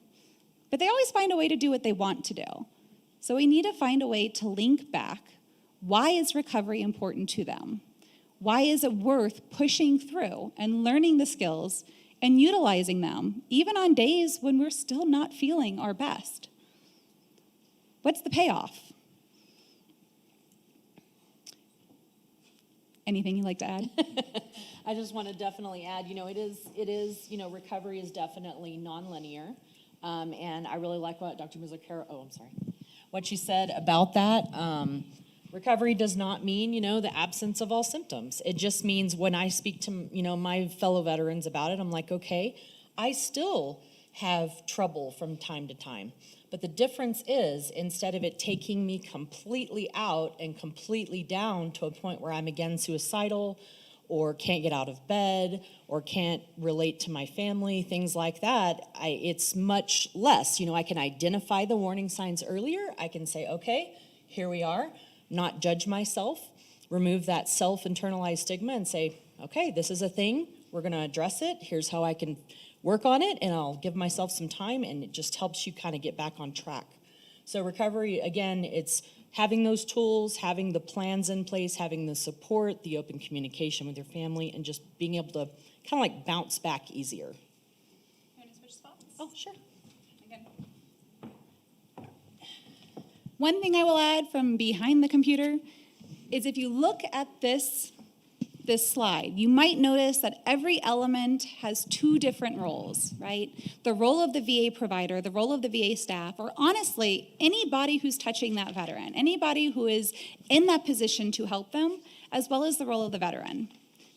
but they always find a way to do what they want to do. So we need to find a way to link back. Why is recovery important to them? Why is it worth pushing through and learning the skills and utilizing them, even on days when we're still not feeling our best? What's the payoff? Anything you'd like to add? I just want to definitely add, it is, recovery is definitely nonlinear. And I really like what Dr. Mizukero, what she said about that. Recovery does not mean, the absence of all symptoms. It just means when I speak to, my fellow veterans about it, I'm like, okay, I still have trouble from time to time. But the difference is, instead of it taking me completely out and completely down to a point where I'm again suicidal or can't get out of bed or can't relate to my family, things like that, it's much less. I can identify the warning signs earlier. I can say, okay, here we are. Not judge myself, remove that self-internalized stigma and say, okay, this is a thing, we're gonna address it, here's how I can work on it, and I'll give myself some time, and it just helps you kind of get back on track. So recovery, again, it's having those tools, having the plans in place, having the support, the open communication with your family, and just being able to kind of like bounce back easier. You want to switch spots? Oh, sure. One thing I will add from behind the computer is if you look at this this slide, you might notice that every element has two different roles, right? The role of the VA provider, the role of the VA staff, or honestly, anybody who's touching that veteran, anybody who is in that position to help them, as well as the role of the veteran.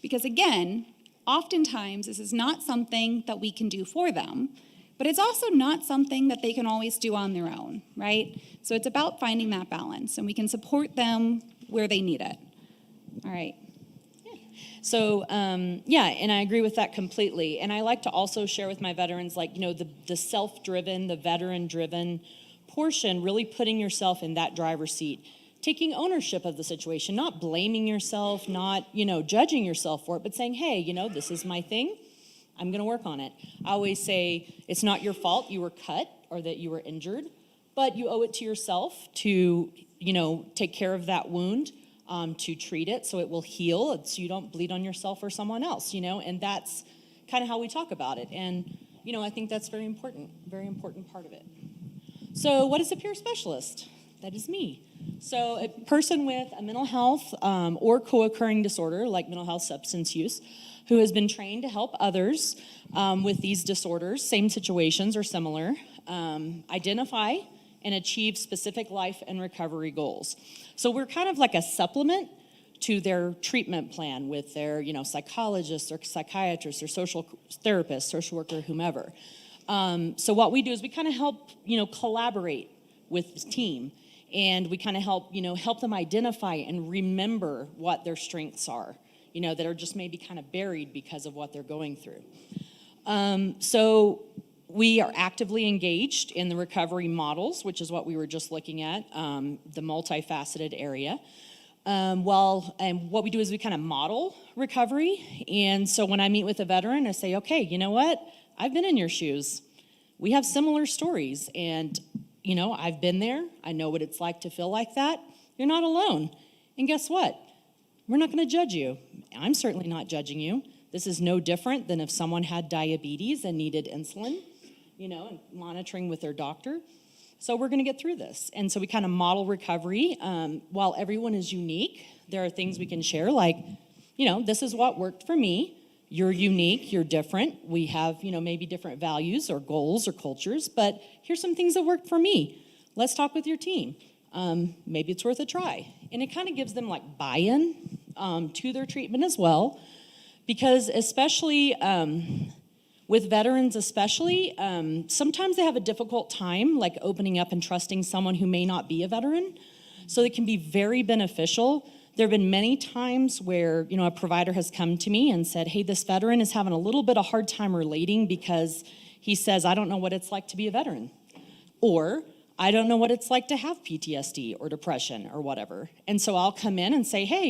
Because again, oftentimes this is not something that we can do for them, but it's also not something that they can always do on their own, right? So it's about finding that balance, and we can support them where they need it. All right. So, yeah, and I agree with that completely. And I like to also share with my veterans, like, the self-driven, the veteran-driven portion, really putting yourself in that driver's seat, taking ownership of the situation, not blaming yourself, not, judging yourself for it, but saying, hey, this is my thing. I'm going to work on it. I always say it's not your fault you were cut or that you were injured, but you owe it to yourself to, take care of that wound. To treat it so it will heal, so you don't bleed on yourself or someone else, and that's kind of how we talk about it. And, I think that's very important part of it. So what is a peer specialist? That is me. So a person with a mental health or co-occurring disorder, like mental health substance use, who has been trained to help others with these disorders, same situations or similar, identify and achieve specific life and recovery goals. So we're kind of like a supplement to their treatment plan with their, psychologists or psychiatrists or social therapists, social worker, whomever. So what we do is we kind of help, collaborate with the team, and we kind of help, help them identify and remember what their strengths are, that are just maybe kind of buried because of what they're going through. So we are actively engaged in the recovery models, which is what we were just looking at, the multifaceted area. And what we do is we kind of model recovery. And so when I meet with a veteran, I say, okay, you know what? I've been in your shoes. We have similar stories. And, I've been there. I know what it's like to feel like that. You're not alone. And guess what? We're not going to judge you. I'm certainly not judging you. This is no different than if someone had diabetes and needed insulin, and monitoring with their doctor. So we're going to get through this. And so we kind of model recovery. While everyone is unique, there are things we can share, like, this is what worked for me. You're unique, you're different. We have, maybe different values or goals or cultures, but here's some things that worked for me. Let's talk with your team. Maybe it's worth a try. And it kind of gives them like buy-in to their treatment as well, because especially with veterans especially, sometimes they have a difficult time like opening up and trusting someone who may not be a veteran. So it can be very beneficial. There have been many times where, a provider has come to me and said, hey, this veteran is having a little bit of hard time relating because he says, I don't know what it's like to be a veteran. Or, I don't know what it's like to have PTSD or depression or whatever. And so I'll come in and say, hey,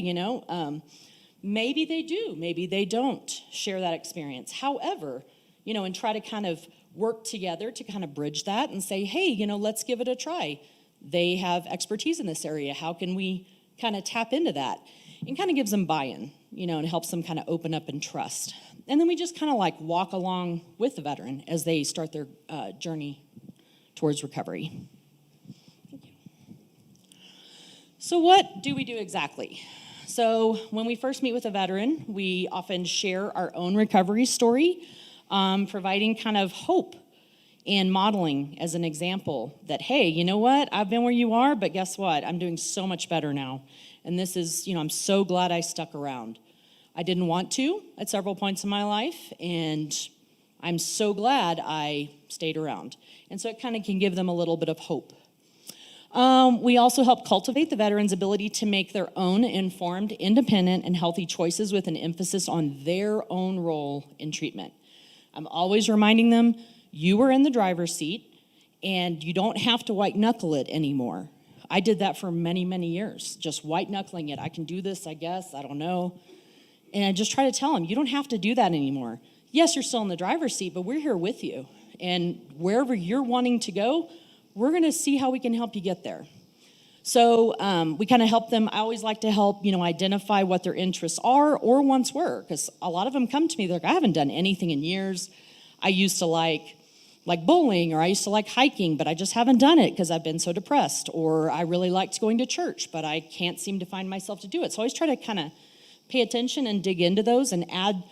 maybe they do, maybe they don't share that experience. However, and try to kind of work together to kind of bridge that and say, hey, let's give it a try. They have expertise in this area. How can we kind of tap into that? And kind of gives them buy-in, and helps them kind of open up and trust. And then we just kind of like walk along with the veteran as they start their journey towards recovery. Thank you. So what do we do exactly? So when we first meet with a veteran, we often share our own recovery story, providing kind of hope and modeling as an example that, hey, you know what? I've been where you are, but guess what? I'm doing so much better now. And this is, I'm so glad I stuck around. I didn't want to at several points in my life, and I'm so glad I stayed around. And so it kind of can give them a little bit of hope. We also help cultivate the veteran's ability to make their own informed, independent, and healthy choices with an emphasis on their own role in treatment. I'm always reminding them, you were in the driver's seat, and you don't have to white knuckle it anymore. I did that for many, many years, just white knuckling it. I can do this, I guess, I don't know. And I just try to tell them, you don't have to do that anymore. Yes, you're still in the driver's seat, but we're here with you. And wherever you're wanting to go, we're gonna see how we can help you get there. So we kind of help them. I always like to help, identify what their interests are or once were, because a lot of them come to me, they're like, I haven't done anything in years. I used to like bowling, or I used to like hiking, but I just haven't done it because I've been so depressed. Or I really liked going to church, but I can't seem to find myself to do it. So I always try to kind of pay attention and dig into those and add,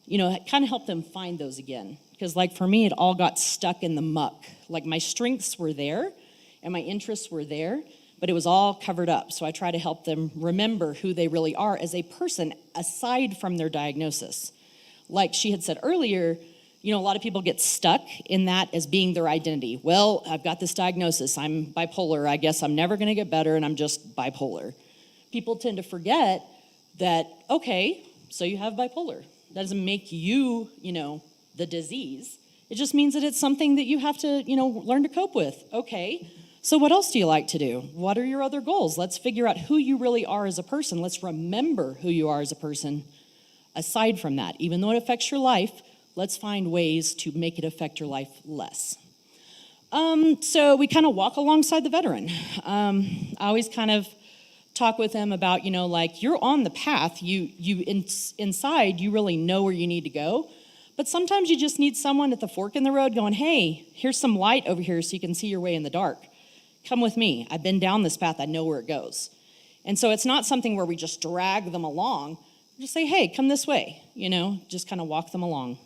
kind of help them find those again. Because like for me, it all got stuck in the muck. Like my strengths were there and my interests were there, but it was all covered up. So I try to help them remember who they really are as a person aside from their diagnosis. Like she had said earlier, a lot of people get stuck in that as being their identity. Well, I've got this diagnosis. I'm bipolar. I guess I'm never going to get better and I'm just bipolar. People tend to forget that, okay, so you have bipolar. That doesn't make you, the disease. It just means that it's something that you have to, learn to cope with. Okay, so what else do you like to do? What are your other goals? Let's figure out who you really are as a person. Let's remember who you are as a person. Aside from that, even though it affects your life, let's find ways to make it affect your life less. So we kind of walk alongside the veteran. I always kind of talk with them about, you're on the path. Inside, you really know where you need to go. But sometimes you just need someone at the fork in the road going, hey, here's some light over here so you can see your way in the dark. Come with me. I've been down this path. I know where it goes. And so it's not something where we just drag them along. Just say, hey, come this way, just kind of walk them along.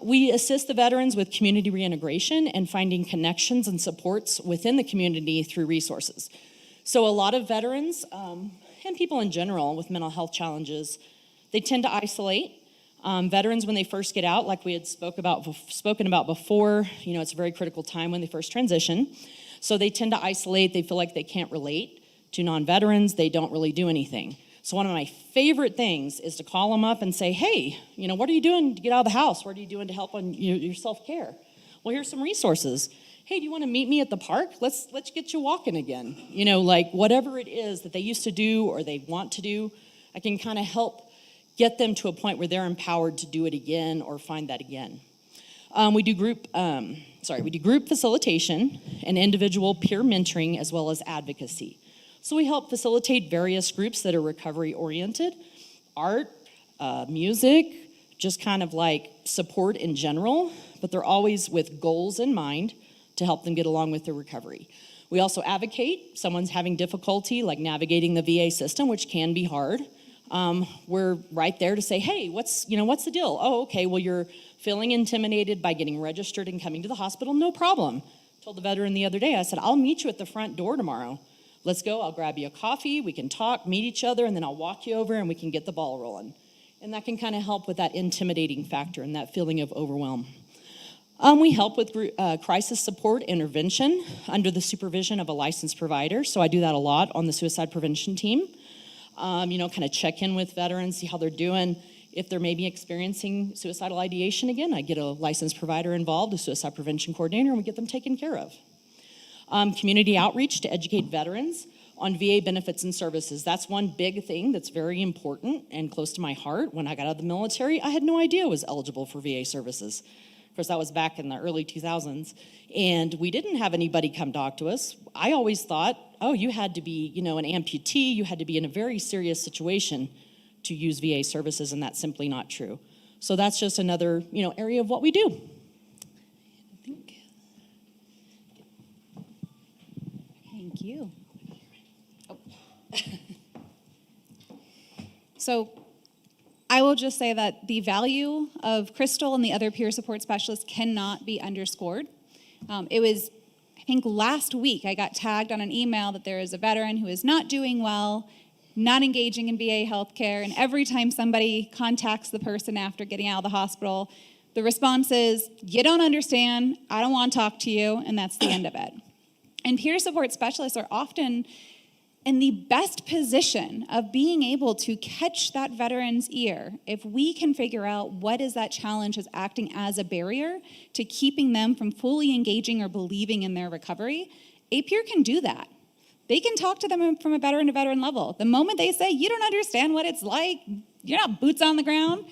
We assist the veterans with community reintegration and finding connections and supports within the community through resources. So a lot of veterans and people in general with mental health challenges, they tend to isolate. Veterans, when they first get out, like we had spoken about before, it's a very critical time when they first transition. So they tend to isolate. They feel like they can't relate to non-veterans. They don't really do anything. So one of my favorite things is to call them up and say, hey, what are you doing to get out of the house? What are you doing to help on your self-care? Well, here's some resources. Hey, do you want to meet me at the park? Let's get you walking again. Whatever it is that they used to do or they want to do, I can kind of help get them to a point where they're empowered to do it again or find that again. We do group facilitation and individual peer mentoring as well as advocacy. So we help facilitate various groups that are recovery-oriented, art, music, just kind of like support in general, but they're always with goals in mind to help them get along with their recovery. We also advocate. Someone's having difficulty like navigating the VA system, which can be hard. We're right there to say, hey, what's the deal? Oh, okay, well, you're feeling intimidated by getting registered and coming to the hospital? No problem. Told the veteran the other day, I said, I'll meet you at the front door tomorrow. Let's go, I'll grab you a coffee, we can talk, meet each other, and then I'll walk you over and we can get the ball rolling. And that can kind of help with that intimidating factor and that feeling of overwhelm. We help with crisis support intervention under the supervision of a licensed provider. So I do that a lot on the suicide prevention team. Kind of check in with veterans, see how they're doing. If they're maybe experiencing suicidal ideation again, I get a licensed provider involved, a suicide prevention coordinator, and we get them taken care of. Community outreach to educate veterans on VA benefits and services. That's one big thing that's very important and close to my heart. When I got out of the military, I had no idea I was eligible for VA services. Of course, that was back in the early 2000s, and we didn't have anybody come talk to us. I always thought, oh, you had to be, an amputee, you had to be in a very serious situation to use VA services, and that's simply not true. So that's just another, area of what we do. Thank you. Oh. So I will just say that the value of Crystal and the other peer support specialists cannot be underscored. It was, I think last week, I got tagged on an email that there is a veteran who is not doing well, not engaging in VA healthcare, and every time somebody contacts the person after getting out of the hospital, the response is, you don't understand, I don't want to talk to you, and that's the end of it. And peer support specialists are often in the best position of being able to catch that veteran's ear if we can figure out what is that challenge is acting as a barrier to keeping them from fully engaging or believing in their recovery. A peer can do that. They can talk to them from a veteran to veteran level. The moment they say, you don't understand what it's like, you're not boots on the ground.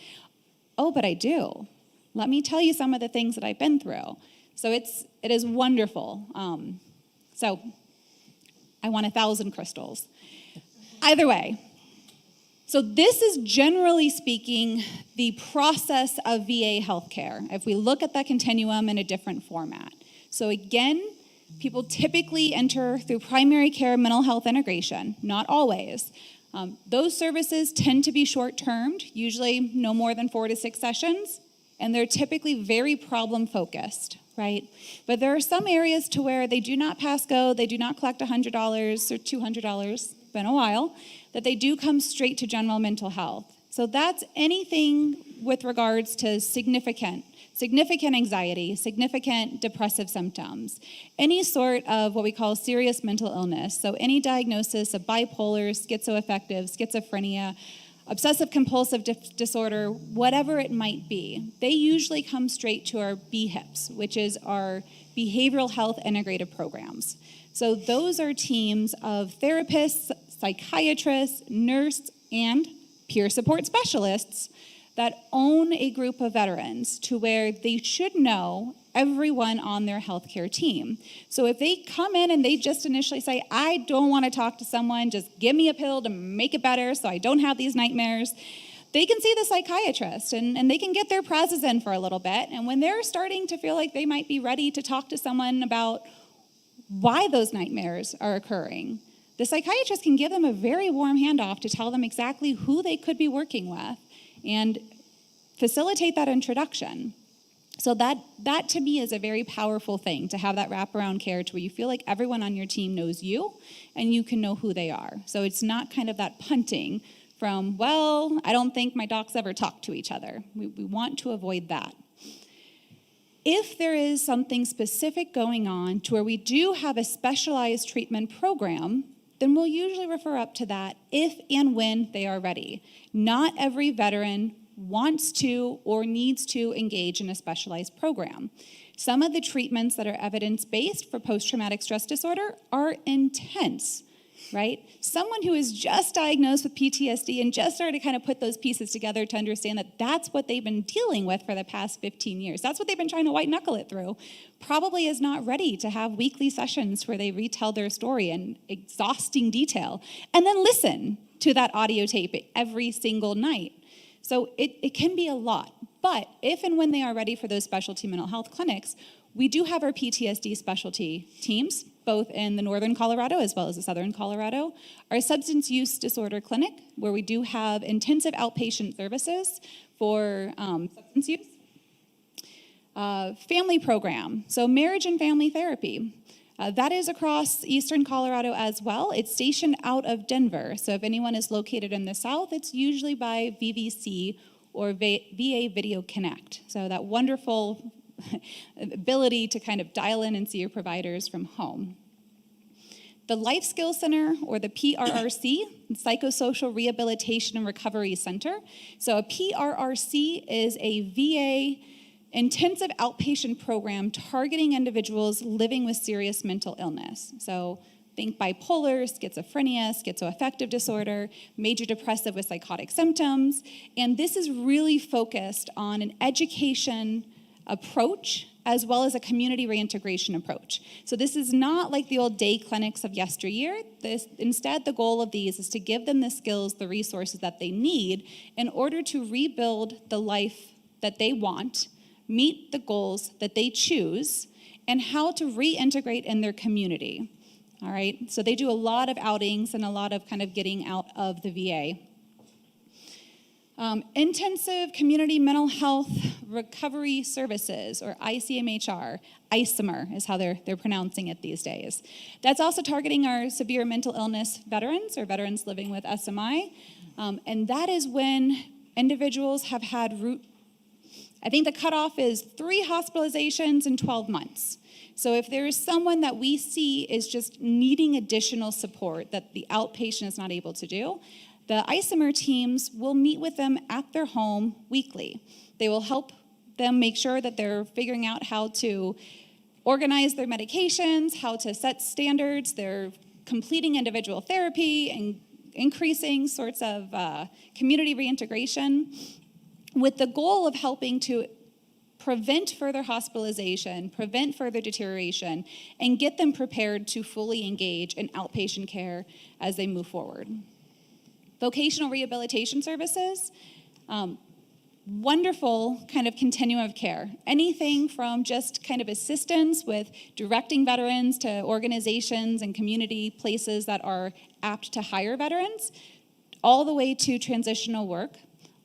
Oh, but I do. Let me tell you some of the things that I've been through. So it is wonderful. So I want 1,000 crystals. Either way, so this is generally speaking the process of VA healthcare, if we look at that continuum in a different format. So again, people typically enter through primary care mental health integration, not always. Those services tend to be short-termed, usually no more than 4 to 6 sessions, and they're typically very problem-focused, right? But there are some areas to where they do not pass go, they do not collect $100 or $200, been a while, that they do come straight to general mental health. So that's anything with regards to significant anxiety, significant depressive symptoms, any sort of what we call serious mental illness. So any diagnosis of bipolar, schizoaffective, schizophrenia, obsessive compulsive disorder, whatever it might be, they usually come straight to our BHIPs, which is our behavioral health integrative programs. So those are teams of therapists, psychiatrists, nurse, and peer support specialists that own a group of veterans to where they should know everyone on their healthcare team. So if they come in and they just initially say, I don't want to talk to someone, just give me a pill to make it better so I don't have these nightmares, they can see the psychiatrist and they can get their Prazosin for a little bit. And when they're starting to feel like they might be ready to talk to someone about why those nightmares are occurring, the psychiatrist can give them a very warm handoff to tell them exactly who they could be working with and facilitate that introduction. So that to me is a very powerful thing, to have that wraparound care to where you feel like everyone on your team knows you and you can know who they are. So it's not kind of that punting from, well, I don't think my docs ever talk to each other. We want to avoid that. If there is something specific going on to where we do have a specialized treatment program, then we'll usually refer up to that if and when they are ready. Not every veteran wants to or needs to engage in a specialized program. Some of the treatments that are evidence-based for post-traumatic stress disorder are intense, right? Someone who is just diagnosed with PTSD and just started to kind of put those pieces together to understand that that's what they've been dealing with for the past 15 years. That's what they've been trying to white knuckle it through. Probably is not ready to have weekly sessions where they retell their story in exhausting detail and then listen to that audio tape every single night. So it can be a lot. But if and when they are ready for those specialty mental health clinics, we do have our PTSD specialty teams, both in the northern Colorado as well as the southern Colorado. Our substance use disorder clinic, where we do have intensive outpatient services for substance use. Family program, so marriage and family therapy. That is across eastern Colorado as well. It's stationed out of Denver. So if anyone is located in the south, it's usually by VVC or VA Video Connect. So that wonderful ability to kind of dial in and see your providers from home. The Life Skills Center, or the PRRC, Psychosocial Rehabilitation and Recovery Center. So a PRRC is a VA intensive outpatient program targeting individuals living with serious mental illness. So think bipolar, schizophrenia, schizoaffective disorder, major depressive with psychotic symptoms. And this is really focused on an education approach as well as a community reintegration approach. So this is not like the old day clinics of yesteryear. Instead, the goal of these is to give them the skills, the resources that they need in order to rebuild the life that they want, meet the goals that they choose, and how to reintegrate in their community. All right, so they do a lot of outings and a lot of kind of getting out of the VA. Intensive Community Mental Health Recovery Services, or ICMHR, ICMR is how they're pronouncing it these days. That's also targeting our severe mental illness veterans or veterans living with SMI. And that is when individuals have had I think the cutoff is 3 hospitalizations in 12 months. So if there is someone that we see is just needing additional support that the outpatient is not able to do, the ICMR teams will meet with them at their home weekly. They will help them make sure that they're figuring out how to organize their medications, how to set standards, they're completing individual therapy and increasing sorts of community reintegration, with the goal of helping to prevent further hospitalization, prevent further deterioration, and get them prepared to fully engage in outpatient care as they move forward. Vocational rehabilitation services, wonderful kind of continuum of care. Anything from just kind of assistance with directing veterans to organizations and community places that are apt to hire veterans, all the way to transitional work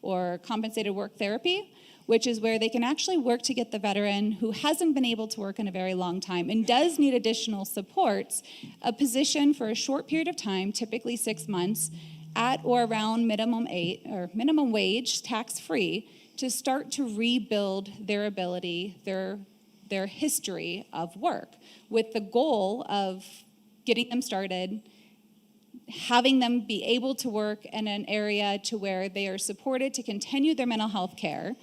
or compensated work therapy, which is where they can actually work to get the veteran who hasn't been able to work in a very long time and does need additional supports, a position for a short period of time, typically 6 months, at or around minimum wage, tax-free, to start to rebuild their ability, their history of work, with the goal of getting them started, having them be able to work in an area to where they are supported to continue their mental health care,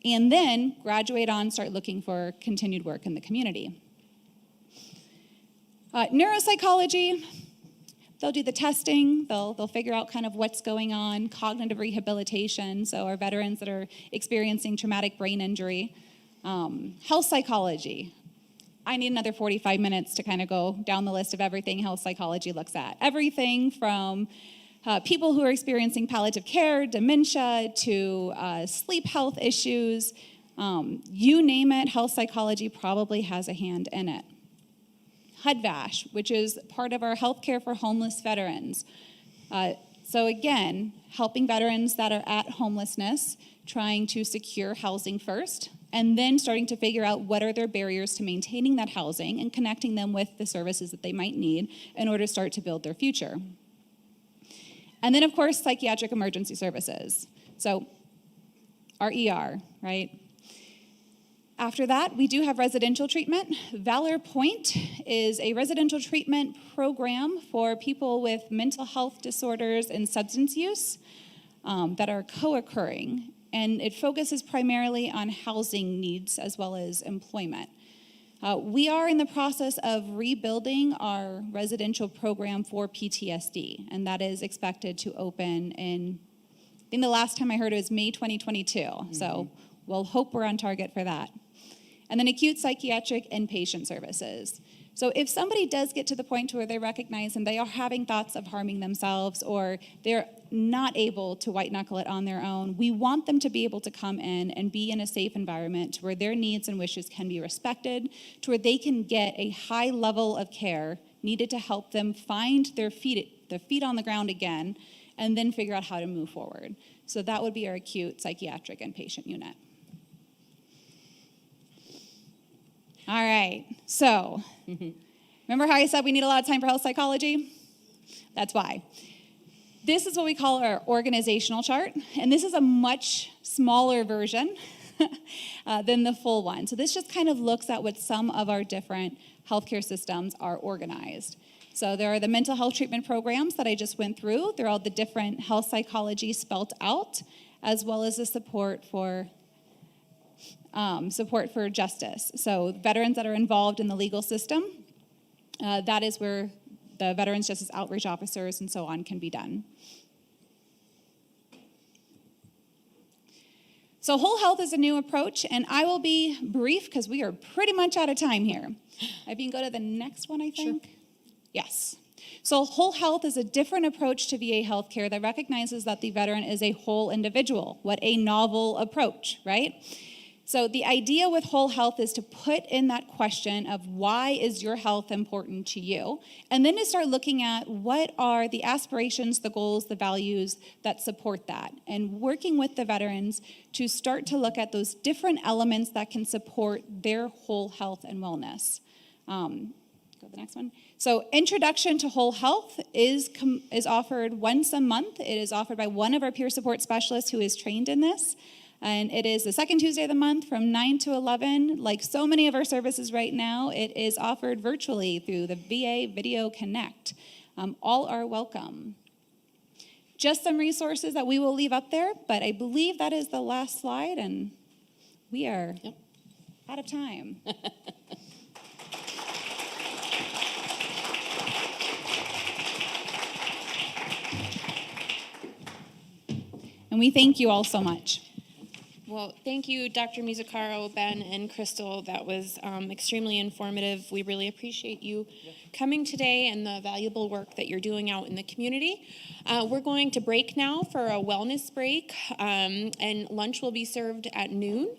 and then graduate on, start looking for continued work in the community. Neuropsychology, they'll do the testing, they'll figure out kind of what's going on, cognitive rehabilitation, so our veterans that are experiencing traumatic brain injury. Health psychology, I need another 45 minutes to kind of go down the list of everything health psychology looks at. Everything from people who are experiencing palliative care, dementia, to sleep health issues. You name it, health psychology probably has a hand in it. HUD-VASH, which is part of our healthcare for homeless veterans. So again, helping veterans that are at homelessness, trying to secure housing first, and then starting to figure out what are their barriers to maintaining that housing and connecting them with the services that they might need in order to start to build their future. And then, of course, psychiatric emergency services. So our ER, right? After that, we do have residential treatment. Valor Point is a residential treatment program for people with mental health disorders and substance use that are co-occurring. And it focuses primarily on housing needs as well as employment. We are in the process of rebuilding our residential program for PTSD, and that is expected to open in, I think the last time I heard it was May 2022. So we'll hope we're on target for that. And then acute psychiatric inpatient services. So if somebody does get to the point where they recognize and they are having thoughts of harming themselves, or they're not able to white knuckle it on their own, we want them to be able to come in and be in a safe environment to where their needs and wishes can be respected, to where they can get a high level of care needed to help them find their feet on the ground again, and then figure out how to move forward. So that would be our acute psychiatric inpatient unit. All right, so remember how I said we need a lot of time for health psychology? That's why. This is what we call our organizational chart, and this is a much smaller version than the full one. So this just kind of looks at what some of our different healthcare systems are organized. So there are the mental health treatment programs that I just went through. They're all the different health psychology spelt out, as well as the support for justice. So veterans that are involved in the legal system, that is where the Veterans Justice Outreach Officers and so on can be done. So whole health is a new approach, and I will be brief because we are pretty much out of time here. If you can go to the next one, I think. Sure. Yes. So whole health is a different approach to VA healthcare that recognizes that the veteran is a whole individual. What a novel approach, right? So the idea with whole health is to put in that question of why is your health important to you? And then to start looking at what are the aspirations, the goals, the values that support that. And working with the veterans to start to look at those different elements that can support their whole health and wellness. Go to the next one. So Introduction to Whole Health is offered once a month. It is offered by one of our peer support specialists who is trained in this. And it is the second Tuesday of the month from 9 to 11. Like so many of our services right now, it is offered virtually through the VA Video Connect. All are welcome. Just some resources that we will leave up there, but I believe that is the last slide, and we are out of time. And we thank you all so much. Well, thank you, Dr. Musicaro, Ben, and Crystal. That was extremely informative. We really appreciate you coming today and the valuable work that you're doing out in the community. We're going to break now for a wellness break, and lunch will be served at noon.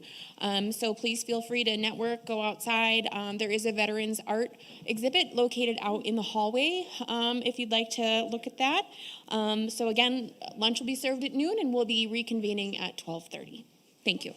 So please feel free to network, go outside. There is a veterans art exhibit located out in the hallway if you'd like to look at that. So again, lunch will be served at noon, and we'll be reconvening at 12:30. Thank you.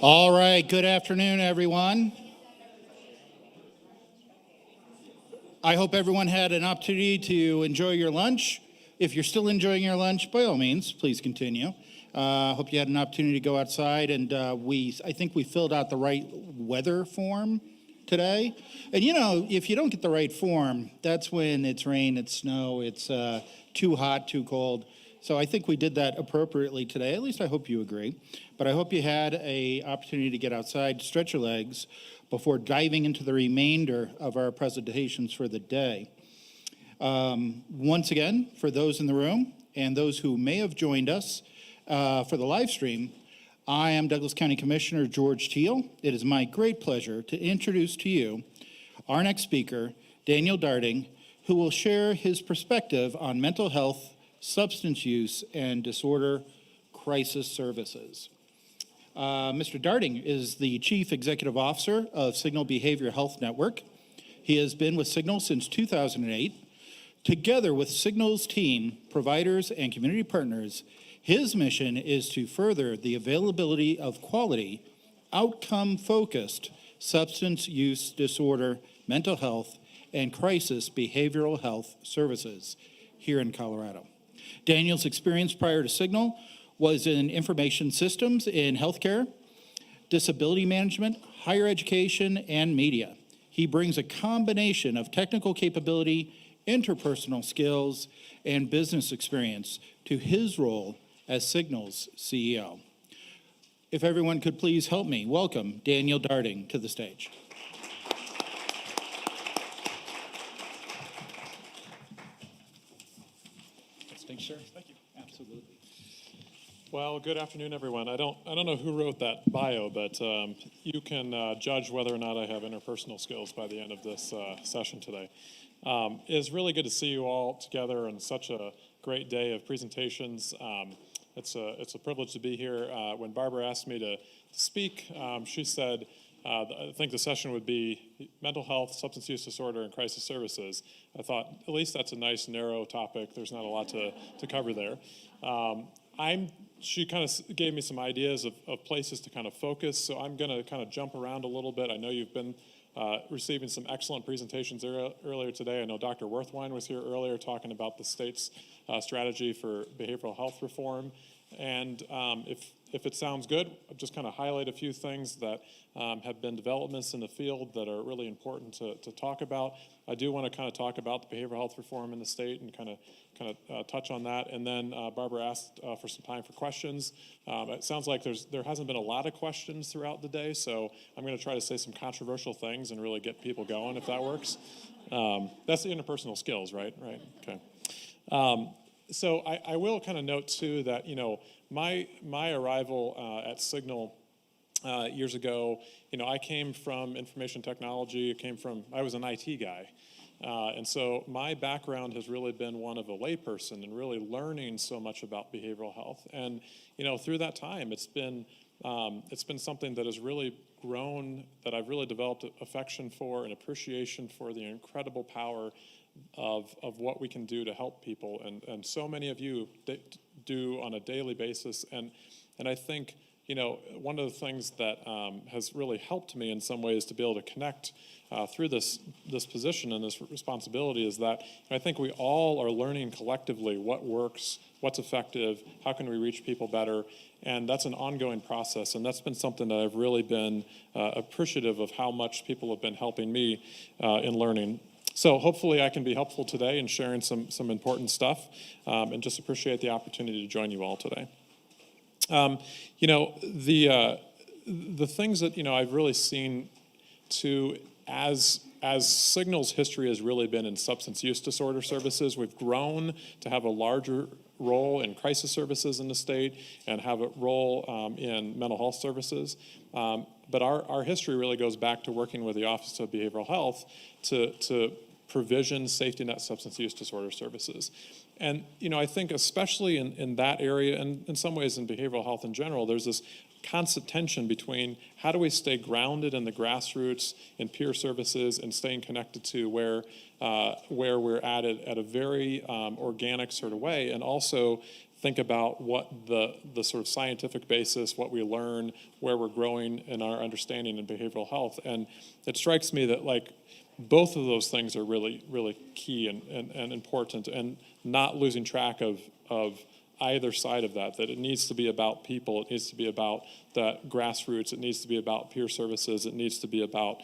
All right, good afternoon, everyone. I hope everyone had an opportunity to enjoy your lunch. If you're still enjoying your lunch, by all means, please continue. Hope you had an opportunity to go outside, and I think we filled out the right weather form today. And you know, if you don't get the right form, that's when it's rain, it's snow, it's too hot, too cold. So I think we did that appropriately today. At least I hope you agree. But I hope you had an opportunity to get outside, stretch your legs before diving into the remainder of our presentations for the day. Once again, for those in the room and those who may have joined us for the live stream, I am Douglas County Commissioner George Teal. It is my great pleasure to introduce to you our next speaker, Daniel Darding, who will share his perspective on mental health, substance use, and disorder crisis services. Mr. Darding is the Chief Executive Officer of Signal Behavioral Health Network. He has been with Signal since 2008. Together with Signal's team, providers, and community partners, his mission is to further the availability of quality, outcome-focused substance use disorder, mental health, and crisis behavioral health services here in Colorado. Daniel's experience prior to Signal was in information systems in healthcare, disability management, higher education, and media. He brings a combination of technical capability, interpersonal skills, and business experience to his role as Signal's CEO. If everyone could please help me welcome Daniel Darding to the stage. Sure. Thank you. Absolutely. Well, good afternoon, everyone. I don't know who wrote that bio, but you can judge whether or not I have interpersonal skills by the end of this session today. It's really good to see you all together on such a great day of presentations. It's a privilege to be here. When Barbara asked me to speak, she said, I think the session would be mental health, substance use disorder, and crisis services. I thought, at least that's a nice, narrow topic. There's not a lot to cover there. She kind of gave me some ideas of places to kind of focus, so I'm going to kind of jump around a little bit. I know you've been receiving some excellent presentations earlier today. I know Dr. Werthwein was here earlier talking about the state's strategy for behavioral health reform. And if it sounds good, I'll just kind of highlight a few things that have been developments in the field that are really important to talk about. I do want to kind of talk about the behavioral health reform in the state and kind of touch on that. And then Barbara asked for some time for questions. It sounds like there hasn't been a lot of questions throughout the day, so I'm going to try to say some controversial things and really get people going, if that works. That's the interpersonal skills, right? Right. Okay. So I will kind of note too that, you know, my arrival at Signal years ago, you know, I came from information technology. I was an IT guy. And so my background has really been one of a layperson and really learning so much about behavioral health. And, you know, through that time, it's been something that has really grown, that I've really developed affection for and appreciation for the incredible power of what we can do to help people. And so many of you do on a daily basis. And I think, you know, one of the things that has really helped me in some ways to be able to connect through this position and this responsibility is that I think we all are learning collectively what works, what's effective, how can we reach people better, and that's an ongoing process, and that's been something that I've really been appreciative of how much people have been helping me in learning. So hopefully I can be helpful today in sharing some important stuff, and just appreciate the opportunity to join you all today. You know, the things that, you know, I've really seen too, as Signal's history has really been in substance use disorder services, we've grown to have a larger role in crisis services in the state and have a role in mental health services. But our history really goes back to working with the Office of Behavioral Health to provision safety net substance use disorder services. And, you know, I think especially in that area, and in some ways in behavioral health in general, there's this constant tension between how do we stay grounded in the grassroots in peer services and staying connected to where we're at a very organic sort of way, and also think about what the sort of scientific basis, what we learn, where we're growing in our understanding in behavioral health. And it strikes me that like both of those things are really, really key and important, and not losing track of either side of that, that it needs to be about people, it needs to be about the grassroots, it needs to be about peer services, it needs to be about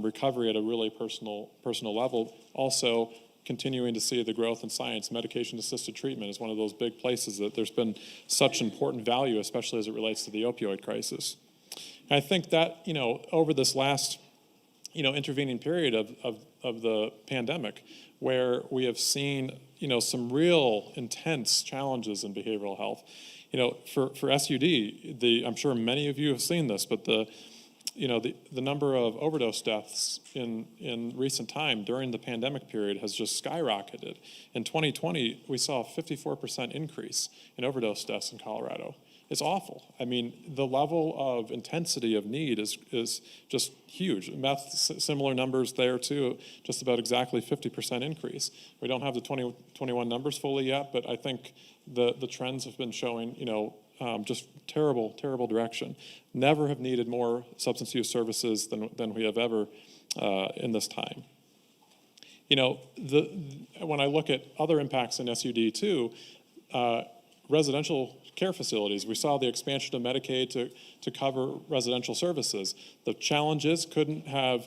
recovery at a really personal level. Also, continuing to see the growth in science. Medication-assisted treatment is one of those big places that there's been such important value, especially as it relates to the opioid crisis. And I think that, over this last, intervening period of the pandemic, where we have seen, some real intense challenges in behavioral health. For SUD, I'm sure many of you have seen this, but the number of overdose deaths in recent time during the pandemic period has just skyrocketed. In 2020, we saw a 54% increase in overdose deaths in Colorado. It's awful. I mean, the level of intensity of need is just huge. Meth, similar numbers there too, just about exactly 50% increase. We don't have the 2021 numbers fully yet, but I think the trends have been showing, just terrible, terrible direction. Never have needed more substance use services than we have ever in this time. When I look at other impacts in SUD too, residential care facilities, we saw the expansion of Medicaid to cover residential services. The challenges couldn't have,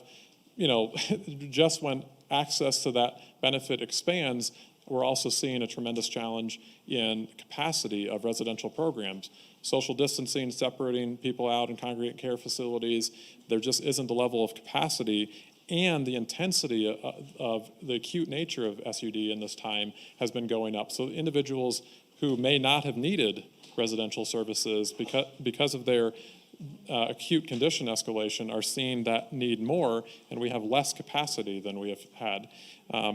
just when access to that benefit expands, we're also seeing a tremendous challenge in capacity of residential programs. Social distancing, separating people out in congregate care facilities, there just isn't the level of capacity, and the intensity of the acute nature of SUD in this time has been going up. So individuals who may not have needed residential services because of their acute condition escalation are seeing that need more, and we have less capacity than we have had.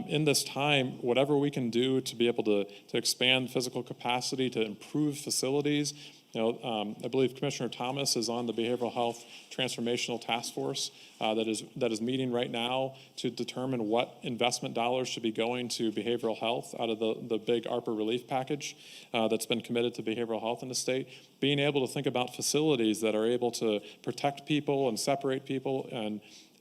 In this time, whatever we can do to be able to expand physical capacity, to improve facilities. I believe Commissioner Thomas is on the Behavioral Health Transformational Task Force that is meeting right now to determine what investment dollars should be going to behavioral health out of the big ARPA relief package that's been committed to behavioral health in the state. Being able to think about facilities that are able to protect people and separate people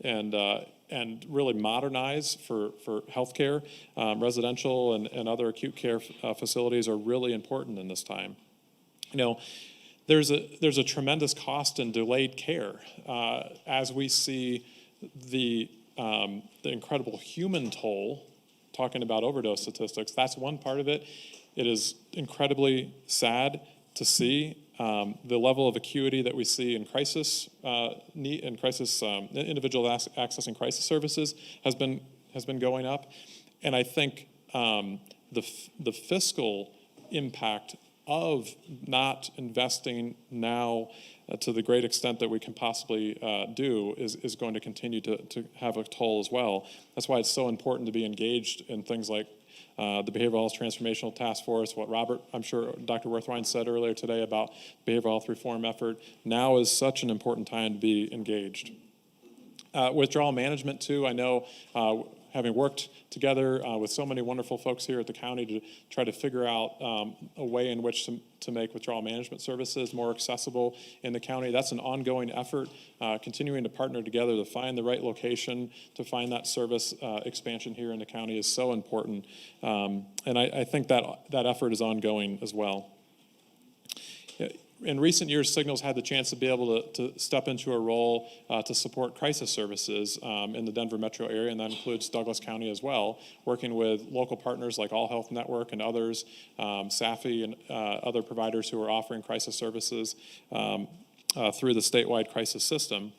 and really modernize for healthcare, residential and other acute care facilities are really important in this time. There's a tremendous cost in delayed care as we see the incredible human toll. Talking about overdose statistics, that's one part of it. It is incredibly sad to see the level of acuity that we see in crisis individual accessing crisis services has been going up, and I think the fiscal impact of not investing now to the great extent that we can possibly do is going to continue to have a toll as well. That's why it's so important to be engaged in things like the Behavioral Health Transformational Task Force, what Robert, I'm sure Dr. Worthwine said earlier today about behavioral health reform effort. Now is such an important time to be engaged. Withdrawal management too, I know having worked together with so many wonderful folks here at the county to try to figure out a way in which to make withdrawal management services more accessible in the county. That's an ongoing effort, continuing to partner together to find the right location, to find that service expansion here in the county is so important. And I think that effort is ongoing as well. In recent years, Signal's had the chance to be able to step into a role to support crisis services in the Denver metro area, and that includes Douglas County as well, working with local partners like All Health Network and others, SAFI and other providers who are offering crisis services through the statewide crisis system.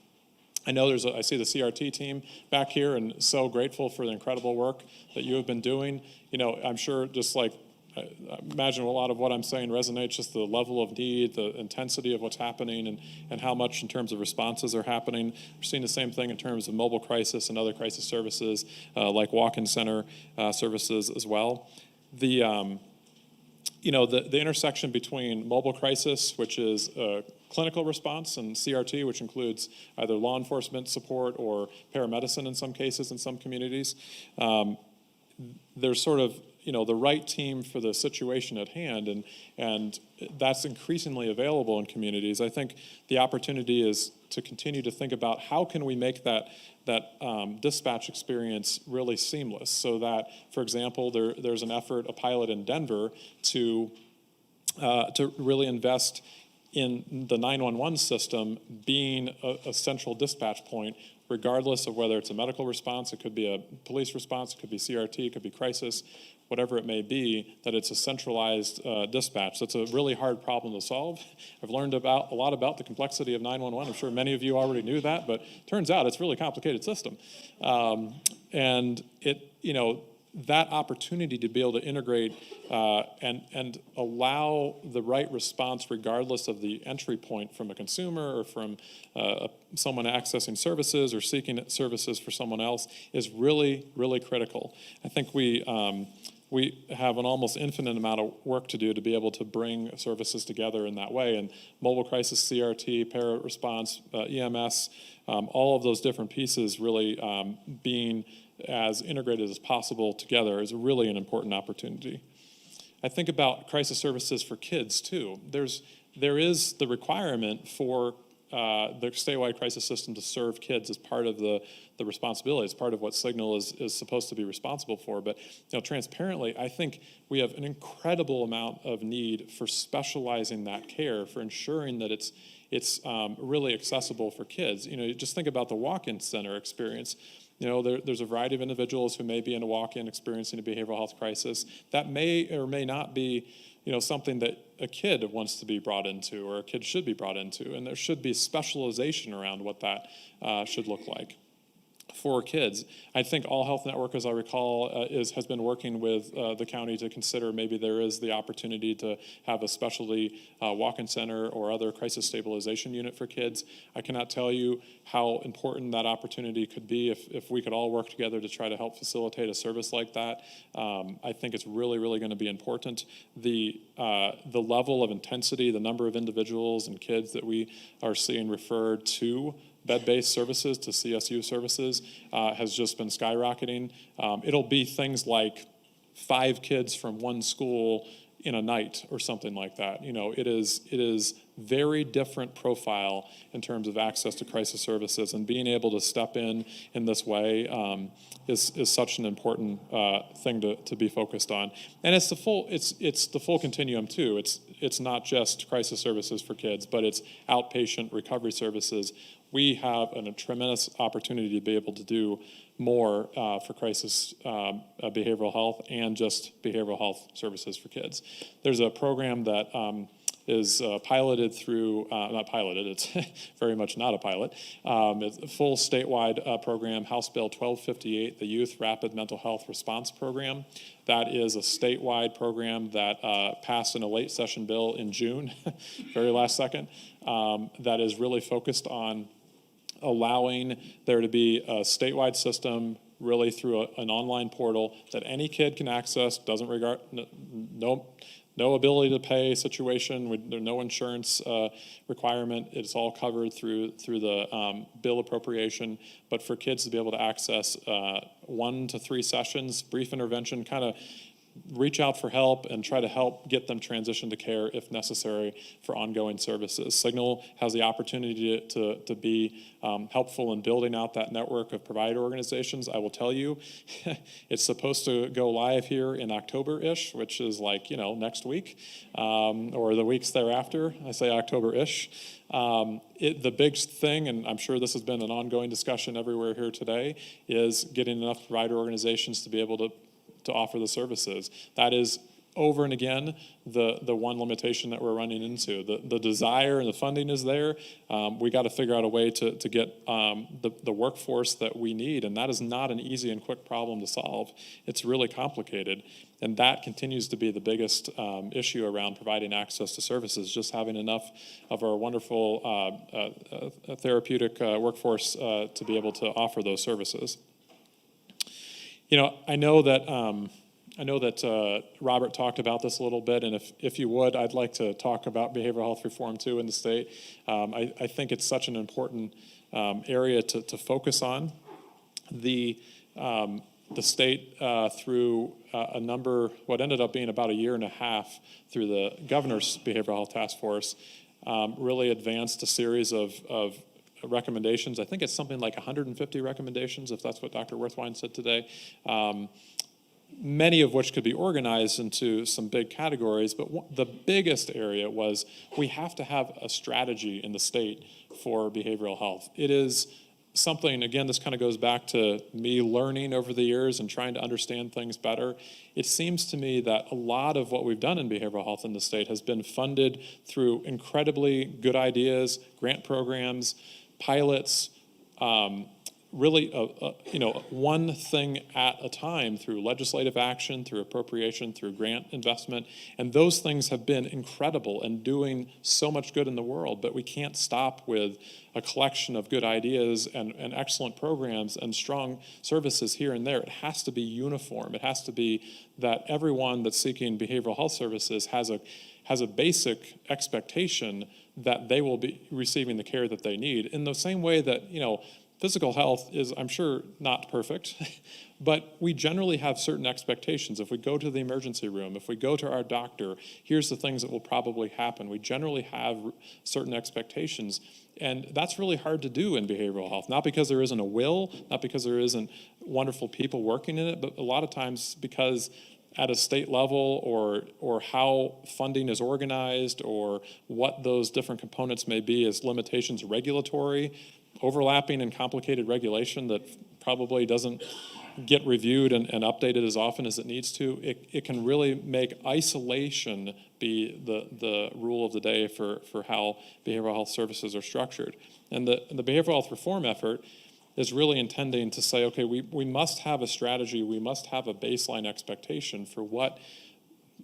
I know I see the CRT team back here, and so grateful for the incredible work that you have been doing. I'm sure just like I imagine a lot of what I'm saying resonates, just the level of need, the intensity of what's happening, and how much in terms of responses are happening. We're seeing the same thing in terms of mobile crisis and other crisis services like walk-in center services as well. The intersection between mobile crisis, which is clinical response, and CRT, which includes either law enforcement support or paramedicine in some cases in some communities, there's sort of the right team for the situation at hand, and that's increasingly available in communities. I think the opportunity is to continue to think about how can we make that dispatch experience really seamless, so that, for example, there's an effort, a pilot in Denver, to really invest in the 911 system being a central dispatch point, regardless of whether it's a medical response, it could be a police response, it could be CRT, it could be crisis, whatever it may be, that it's a centralized dispatch. That's a really hard problem to solve. I've learned a lot about the complexity of 911. I'm sure many of you already knew that, but turns out it's a really complicated system. And that opportunity to be able to integrate and allow the right response regardless of the entry point from a consumer or from someone accessing services or seeking services for someone else is really, really critical. I think we have an almost infinite amount of work to do to be able to bring services together in that way. And mobile crisis, CRT, para response, EMS, all of those different pieces really being as integrated as possible together is really an important opportunity. I think about crisis services for kids too. There is the requirement for the statewide crisis system to serve kids as part of the responsibility. It's part of what Signal is supposed to be responsible for. But transparently, I think we have an incredible amount of need for specializing that care, for ensuring that it's really accessible for kids. Just think about the walk-in center experience. There's a variety of individuals who may be in a walk-in experiencing a behavioral health crisis. That may or may not be, something that a kid wants to be brought into or a kid should be brought into. And there should be specialization around what that should look like for kids. I think All Health Network, as I recall, has been working with the county to consider maybe there is the opportunity to have a specialty walk-in center or other crisis stabilization unit for kids. I cannot tell you how important that opportunity could be if we could all work together to try to help facilitate a service like that. I think it's really, really going to be important. The level of intensity, the number of individuals and kids that we are seeing referred to bed-based services, to CSU services, has just been skyrocketing. It'll be things like 5 kids from one school in a night or something like that. It is very different profile in terms of access to crisis services, and being able to step in this way is such an important thing to be focused on. And it's the full continuum too. It's not just crisis services for kids, but it's outpatient recovery services. We have a tremendous opportunity to be able to do more for crisis behavioral health and just behavioral health services for kids. There's a program that is piloted through, not piloted, it's very much not a pilot. It's a full statewide program, House Bill 1258, the Youth Rapid Mental Health Response Program. That is a statewide program that passed in a late session bill in June, very last second, that is really focused on allowing there to be a statewide system really through an online portal that any kid can access, doesn't regard, no ability to pay situation, there's no insurance requirement. It's all covered through the bill appropriation, but for kids to be able to access 1 to 3 sessions, brief intervention, kind of reach out for help and try to help get them transition to care if necessary for ongoing services. Signal has the opportunity to be helpful in building out that network of provider organizations. I will tell you, it's supposed to go live here in October-ish, which is like, next week or the weeks thereafter. I say October-ish. The big thing, and I'm sure this has been an ongoing discussion everywhere here today, is getting enough provider organizations to be able to offer the services. That is, over and again, the one limitation that we're running into. The desire and the funding is there. We got to figure out a way to get the workforce that we need, and that is not an easy and quick problem to solve. It's really complicated, and that continues to be the biggest issue around providing access to services, just having enough of our wonderful therapeutic workforce to be able to offer those services. I know that Robert talked about this a little bit, and if you would, I'd like to talk about behavioral health reform too in the state. I think it's such an important area to focus on. the state through a number, what ended up being about a year and a half through the governor's behavioral health task force, really advanced a series of recommendations. I think it's something like 150 recommendations, if that's what Dr. Worthwine said today. Many of which could be organized into some big categories, but the biggest area was we have to have a strategy in the state for behavioral health. It is something, again, this kind of goes back to me learning over the years and trying to understand things better. It seems to me that a lot of what we've done in behavioral health in the state has been funded through incredibly good ideas, grant programs, pilots, really one thing at a time through legislative action, through appropriation, through grant investment. And those things have been incredible and doing so much good in the world, but we can't stop with a collection of good ideas and excellent programs and strong services here and there. It has to be uniform. It has to be that everyone that's seeking behavioral health services has a basic expectation that they will be receiving the care that they need. In the same way that, physical health is, I'm sure, not perfect, but we generally have certain expectations. If we go to the emergency room, if we go to our doctor, here's the things that will probably happen. We generally have certain expectations, and that's really hard to do in behavioral health, not because there isn't a will, not because there isn't wonderful people working in it, but a lot of times because at a state level or how funding is organized or what those different components may be as limitations regulatory, overlapping and complicated regulation that probably doesn't get reviewed and updated as often as it needs to, it can really make isolation be the rule of the day for how behavioral health services are structured. And the behavioral health reform effort is really intending to say, okay, we must have a strategy, we must have a baseline expectation for what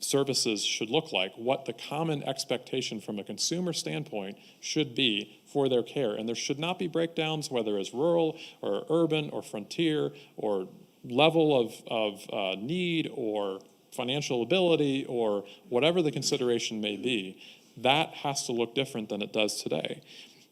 services should look like, what the common expectation from a consumer standpoint should be for their care. And there should not be breakdowns, whether it's rural or urban or frontier or level of need or financial ability or whatever the consideration may be. That has to look different than it does today.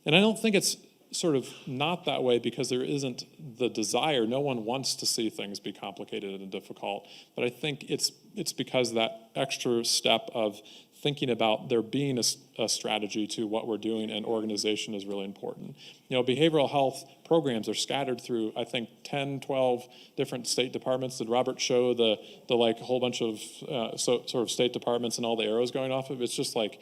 And I don't think it's sort of not that way because there isn't the desire. No one wants to see things be complicated and difficult. But I think it's because that extra step of thinking about there being a strategy to what we're doing and organization is really important. Behavioral health programs are scattered through, I think, 10, 12 different state departments. Did Robert show the like whole bunch of sort of state departments and all the arrows going off of it? It's just like,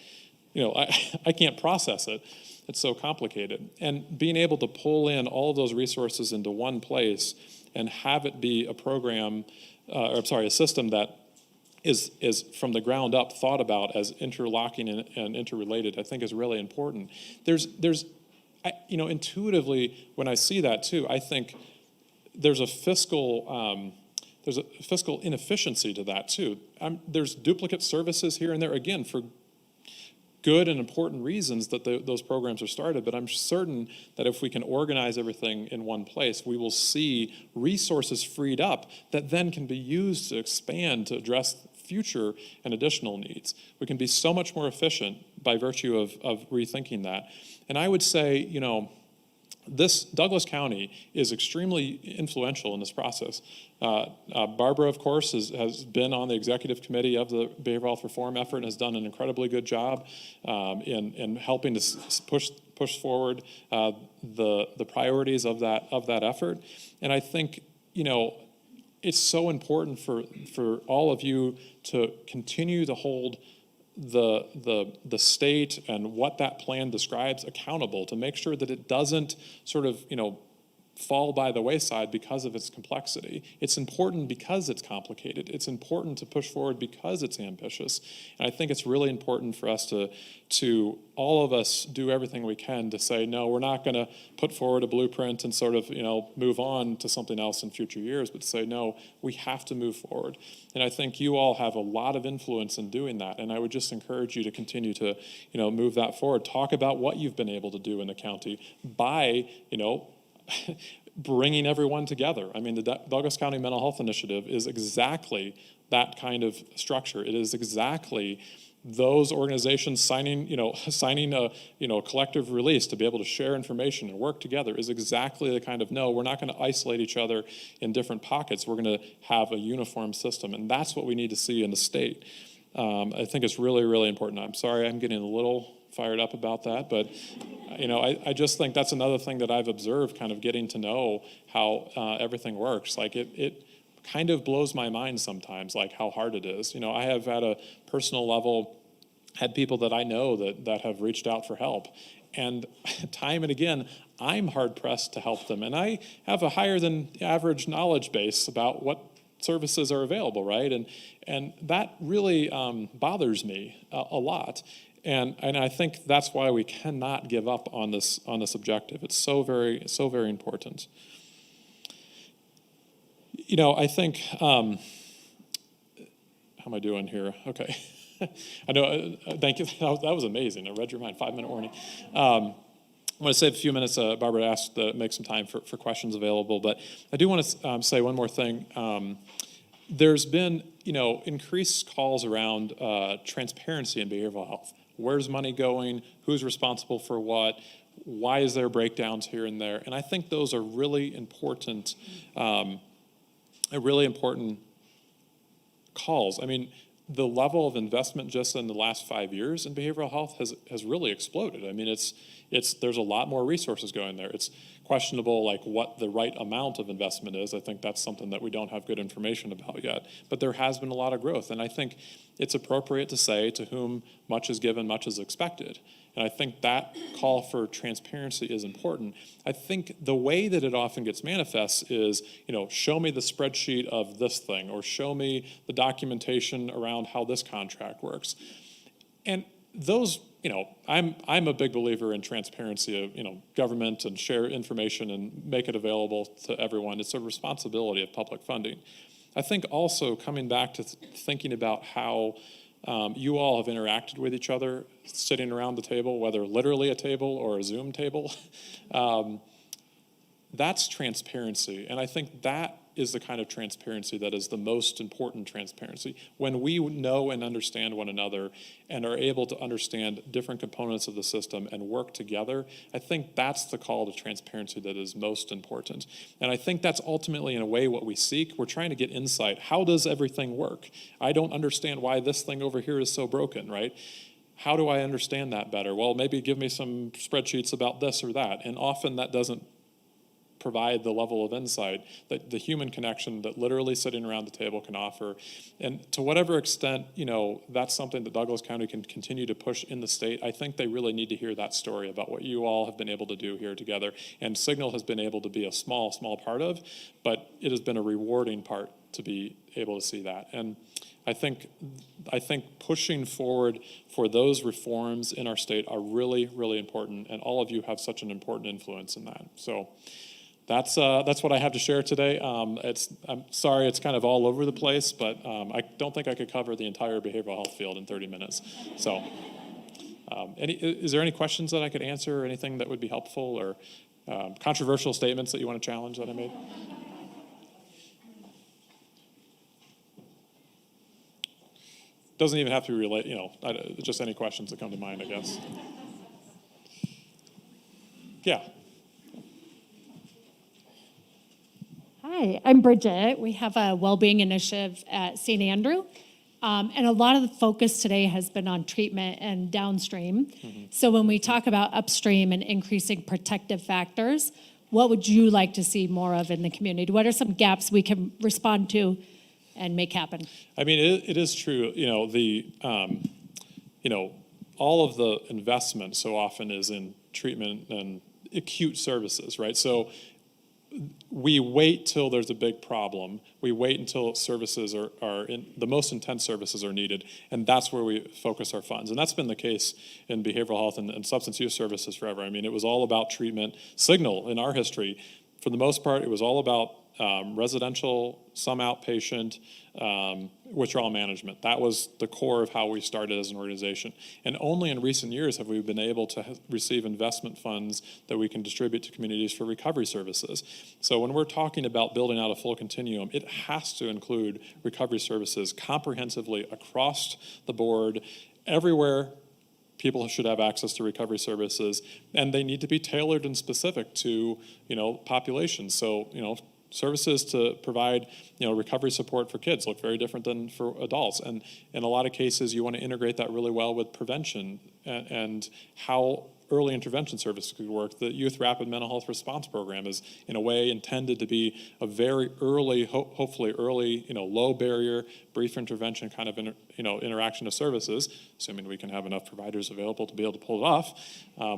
I can't process it. It's so complicated. And being able to pull in all of those resources into one place and have it be a program, a system that is from the ground up thought about as interlocking and interrelated, I think is really important. There's intuitively, when I see that too, I think there's a fiscal inefficiency to that too. There's duplicate services here and there, again, for good and important reasons that those programs are started, but I'm certain that if we can organize everything in one place, we will see resources freed up that then can be used to expand to address future and additional needs. We can be so much more efficient by virtue of rethinking that. And I would say, this Douglas County is extremely influential in this process. Barbara, of course, has been on the executive committee of the behavioral health reform effort and has done an incredibly good job in helping to push forward the priorities of that effort. And I think it's so important for all of you to continue to hold the state and what that plan describes accountable to make sure that it doesn't sort of, fall by the wayside because of its complexity. It's important because it's complicated. It's important to push forward because it's ambitious. And I think it's really important for us to all of us do everything we can to say, no, we're not going to put forward a blueprint and sort of, move on to something else in future years, but to say, no, we have to move forward. And I think you all have a lot of influence in doing that. And I would just encourage you to continue to, move that forward. Talk about what you've been able to do in the county by, bringing everyone together. I mean, the Douglas County Mental Health Initiative is exactly that kind of structure. It is exactly those organizations signing a collective release to be able to share information and work together is exactly the kind of, no, we're not going to isolate each other in different pockets. We're going to have a uniform system, and that's what we need to see in the state. I think it's really, really important. I'm sorry I'm getting a little fired up about that, but I just think that's another thing that I've observed, kind of getting to know how everything works. Like it kind of blows my mind sometimes, like how hard it is. I have at a personal level had people that I know that have reached out for help. And time and again, I'm hard pressed to help them. And I have a higher than average knowledge base about what services are available, right? And that really bothers me a lot. And I think that's why we cannot give up on this objective. It's so very important. I think, how am I doing here? Okay. I know, thank you. That was amazing. I read your mind, 5-minute warning. I'm going to save a few minutes. Barbara asked to make some time for questions available, but I do want to say one more thing. There's been, increased calls around transparency in behavioral health. Where's money going? Who's responsible for what? Why is there breakdowns here and there? And I think those are really important calls. I mean, the level of investment just in the last 5 years in behavioral health has really exploded. I mean, there's a lot more resources going there. It's questionable like what the right amount of investment is. I think that's something that we don't have good information about yet. But there has been a lot of growth, and I think it's appropriate to say, to whom much is given, much is expected. And I think that call for transparency is important. I think the way that it often gets manifests is, show me the spreadsheet of this thing, or show me the documentation around how this contract works. And those, I'm a big believer in transparency of, government, and share information and make it available to everyone. It's a responsibility of public funding. I think also coming back to thinking about how you all have interacted with each other, sitting around the table, whether literally a table or a Zoom table. That's transparency. And I think that is the kind of transparency that is the most important transparency. When we know and understand one another and are able to understand different components of the system and work together, I think that's the call to transparency that is most important. And I think that's ultimately, in a way, what we seek. We're trying to get insight. How does everything work? I don't understand why this thing over here is so broken, right? How do I understand that better? Well, maybe give me some spreadsheets about this or that. And often that doesn't provide the level of insight that the human connection that literally sitting around the table can offer. And to whatever extent, that's something that Douglas County can continue to push in the state. I think they really need to hear that story about what you all have been able to do here together. And Signal has been able to be a small part of, but it has been a rewarding part to be able to see that. And I think pushing forward for those reforms in our state are really, really important, and all of you have such an important influence in that. So that's what I have to share today. I'm sorry it's kind of all over the place, but I don't think I could cover the entire behavioral health field in 30 minutes. So is there any questions that I could answer, or anything that would be helpful, or controversial statements that you want to challenge that I made? Doesn't even have to be related, just any questions that come to mind, I guess. Yeah. Hi, I'm Bridget. We have a well-being initiative at St. Andrew, and a lot of the focus today has been on treatment and downstream. Mm-hmm. So when we talk about upstream and increasing protective factors, what would you like to see more of in the community? What are some gaps we can respond to and make happen? I mean, it is true. All of the investment so often is in treatment and acute services, right? So we wait till there's a big problem. We wait until services are in the most intense services are needed, and that's where we focus our funds. And that's been the case in behavioral health and substance use services forever. I mean, it was all about treatment. Signal in our history, for the most part, it was all about residential, some outpatient, withdrawal management. That was the core of how we started as an organization. And only in recent years have we been able to receive investment funds that we can distribute to communities for recovery services. So when we're talking about building out a full continuum, it has to include recovery services comprehensively across the board, everywhere people should have access to recovery services, and they need to be tailored and specific to, populations. So, services to provide, recovery support for kids look very different than for adults. And in a lot of cases, you want to integrate that really well with prevention and how early intervention services could work. The Youth Rapid Mental Health Response Program is, in a way, intended to be a very early, hopefully early, low barrier, brief intervention kind of, interaction of services, assuming we can have enough providers available to be able to pull it off,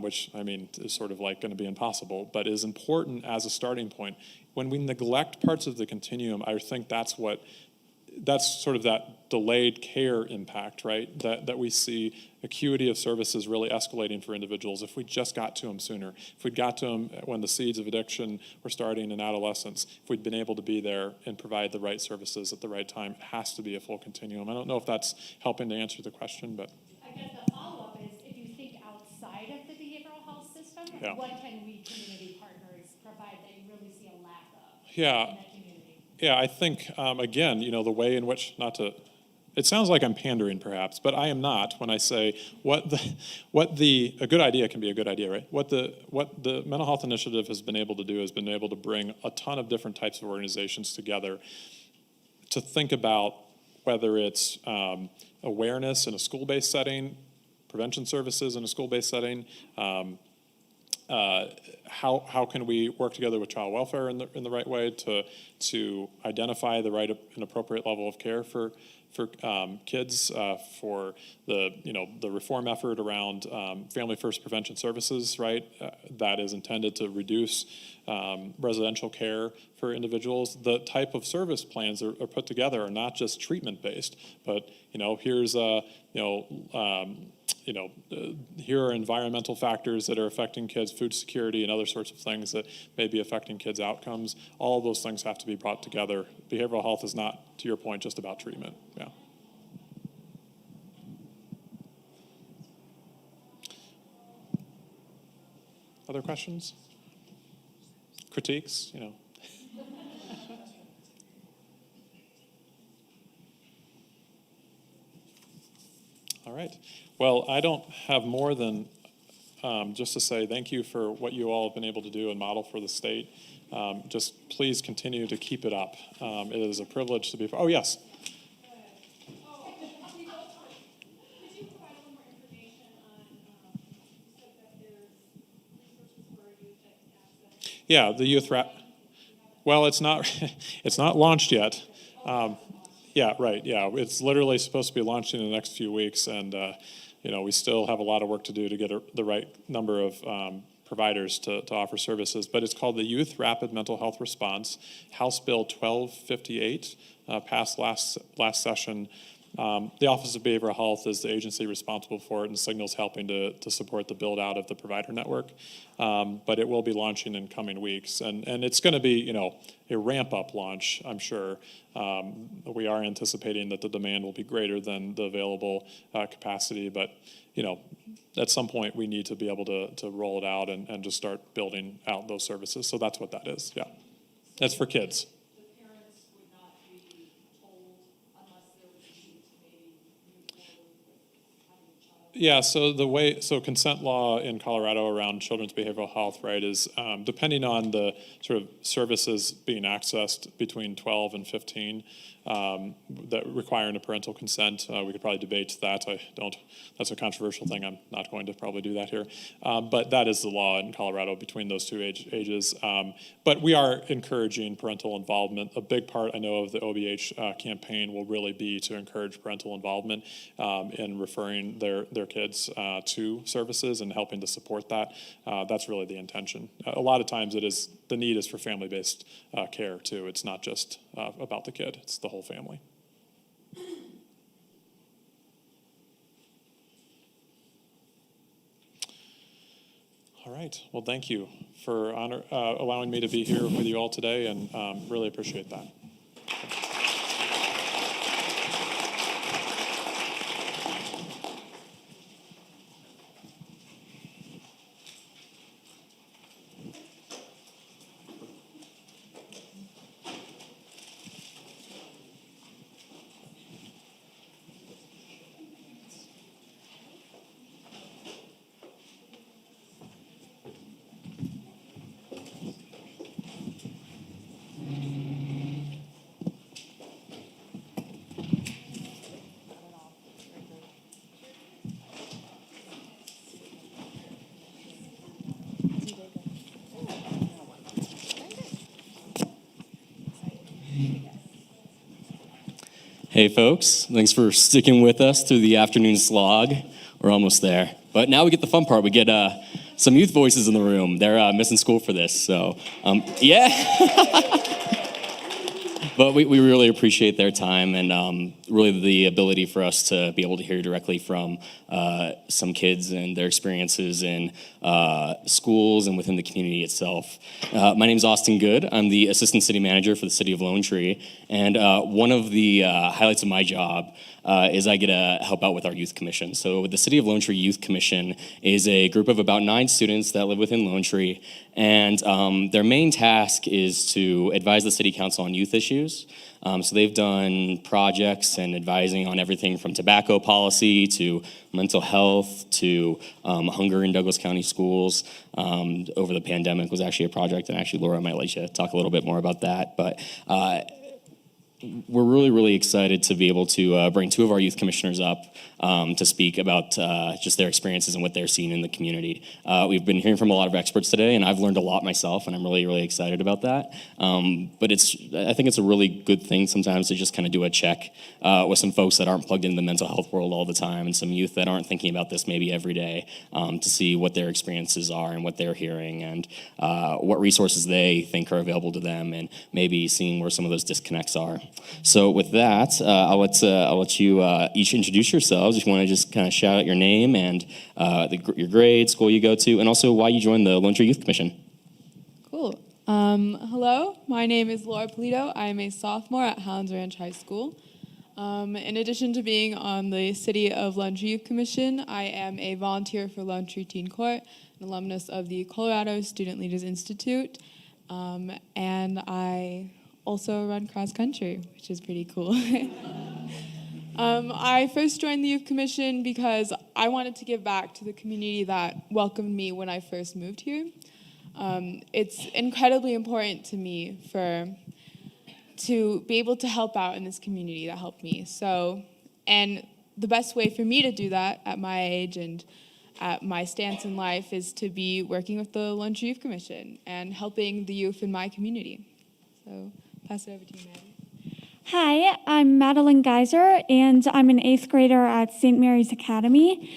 which, is sort of like going to be impossible, but is important as a starting point. When we neglect parts of the continuum, I think that's sort of that delayed care impact, right? That we see acuity of services really escalating for individuals if we just got to them sooner. If we'd got to them when the seeds of addiction were starting in adolescence, if we'd been able to be there and provide the right services at the right time, it has to be a full continuum. I don't know if that's helping to answer the question, but. I guess the follow-up is, if you think outside of the behavioral health system, Yeah. what can we community partners provide that you really see a lack of Yeah. in that community? Yeah, I think, again, the way in which, it sounds like I'm pandering perhaps, but I am not when I say a good idea can be a good idea, right? What the Mental Health Initiative has been able to do has been able to bring a ton of different types of organizations together to think about whether it's awareness in a school-based setting, prevention services in a school-based setting, how can we work together with child welfare in the right way to identify the right and appropriate level of care for kids, for the reform effort around family first prevention services, right? That is intended to reduce residential care for individuals. The type of service plans are put together are not just treatment based, but here's here are environmental factors that are affecting kids, food security and other sorts of things that may be affecting kids' outcomes. All of those things have to be brought together. Behavioral health is not, to your point, just about treatment. Yeah. Other questions? Critiques? All right. Well, I don't have more than just to say thank you for what you all have been able to do and model for the state. Just please continue to keep it up. It is a privilege to be. Oh, yes. Yeah, the youth rap. Well, it's not launched yet. Yeah, right. Yeah, it's literally supposed to be launching in the next few weeks, and we still have a lot of work to do to get the right number of providers to offer services. But it's called the Youth Rapid Mental Health Response, House Bill 1258, passed last session. The Office of Behavioral Health is the agency responsible for it, and Signal's helping to support the build out of the provider network. But it will be launching in coming weeks, and it's going to be a ramp up launch, I'm sure. We are anticipating that the demand will be greater than the available capacity, but at some point we need to be able to roll it out and just start building out those services. So that's what that is. Yeah, that's for kids. Yeah, so consent law in Colorado around children's behavioral health, right, is depending on the sort of services being accessed between 12 and 15 that requiring a parental consent. We could probably debate that. That's a controversial thing. I'm not going to probably do that here. But that is the law in Colorado between those two ages. But we are encouraging parental involvement. A big part, I know, of the OBH campaign will really be to encourage parental involvement in referring their kids to services and helping to support that. That's really the intention. A lot of times the need is for family-based care too. It's not just about the kid, it's the whole family. All right, well, thank you for allowing me to be here with you all today, and really appreciate that. Hey, folks. Thanks for sticking with us through the afternoon slog. We're almost there. But now we get the fun part. We get some youth voices in the room. They're missing school for this, so yeah. But we really appreciate their time and really the ability for us to be able to hear directly from some kids and their experiences in schools and within the community itself. My name is Austin Good. I'm the Assistant City Manager for the City of Lone Tree. And one of the highlights of my job is I get to help out with our Youth Commission. So the City of Lone Tree Youth Commission is a group of about 9 students that live within Lone Tree. And their main task is to advise the City Council on youth issues. So they've done projects and advising on everything from tobacco policy to mental health to hunger in Douglas County schools. Over the pandemic was actually a project, and actually Laura might let you talk a little bit more about that. But we're really, really excited to be able to bring 2 of our youth commissioners up to speak about just their experiences and what they're seeing in the community. We've been hearing from a lot of experts today, and I've learned a lot myself, and I'm really, really excited about that. But I think it's a really good thing sometimes to just kind of do a check with some folks that aren't plugged into the mental health world all the time, and some youth that aren't thinking about this maybe every day, to see what their experiences are and what they're hearing and what resources they think are available to them, and maybe seeing where some of those disconnects are. So with that, I'll let you each introduce yourselves. If you want to just kind of shout out your name and your grade, school you go to, and also why you joined the Lone Tree Youth Commission. Cool. Hello, my name is Laura Polito. I am a sophomore at Highlands Ranch High School. In addition to being on the City of Lone Tree Youth Commission, I am a volunteer for Lone Tree Teen Court, an alumnus of the Colorado Student Leaders Institute, and I also run cross country, which is pretty cool. I first joined the Youth Commission because I wanted to give back to the community that welcomed me when I first moved here. It's incredibly important to me to be able to help out in this community that helped me. And the best way for me to do that at my age and at my stance in life is to be working with the Lone Tree Youth Commission and helping the youth in my community. So pass it over to you, Maddie. Hi, I'm Madeline Geyser, and I'm an 8th grader at St. Mary's Academy.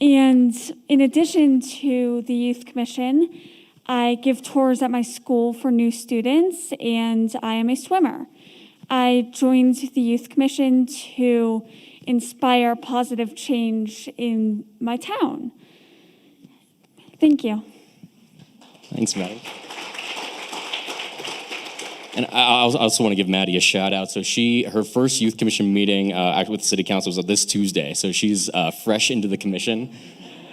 And in addition to the Youth Commission, I give tours at my school for new students, and I am a swimmer. I joined the Youth Commission to inspire positive change in my town. Thank you. Thanks, Maddie. And I also want to give Maddie a shout out. So her first Youth Commission meeting with the City Council was this Tuesday. So she's fresh into the commission.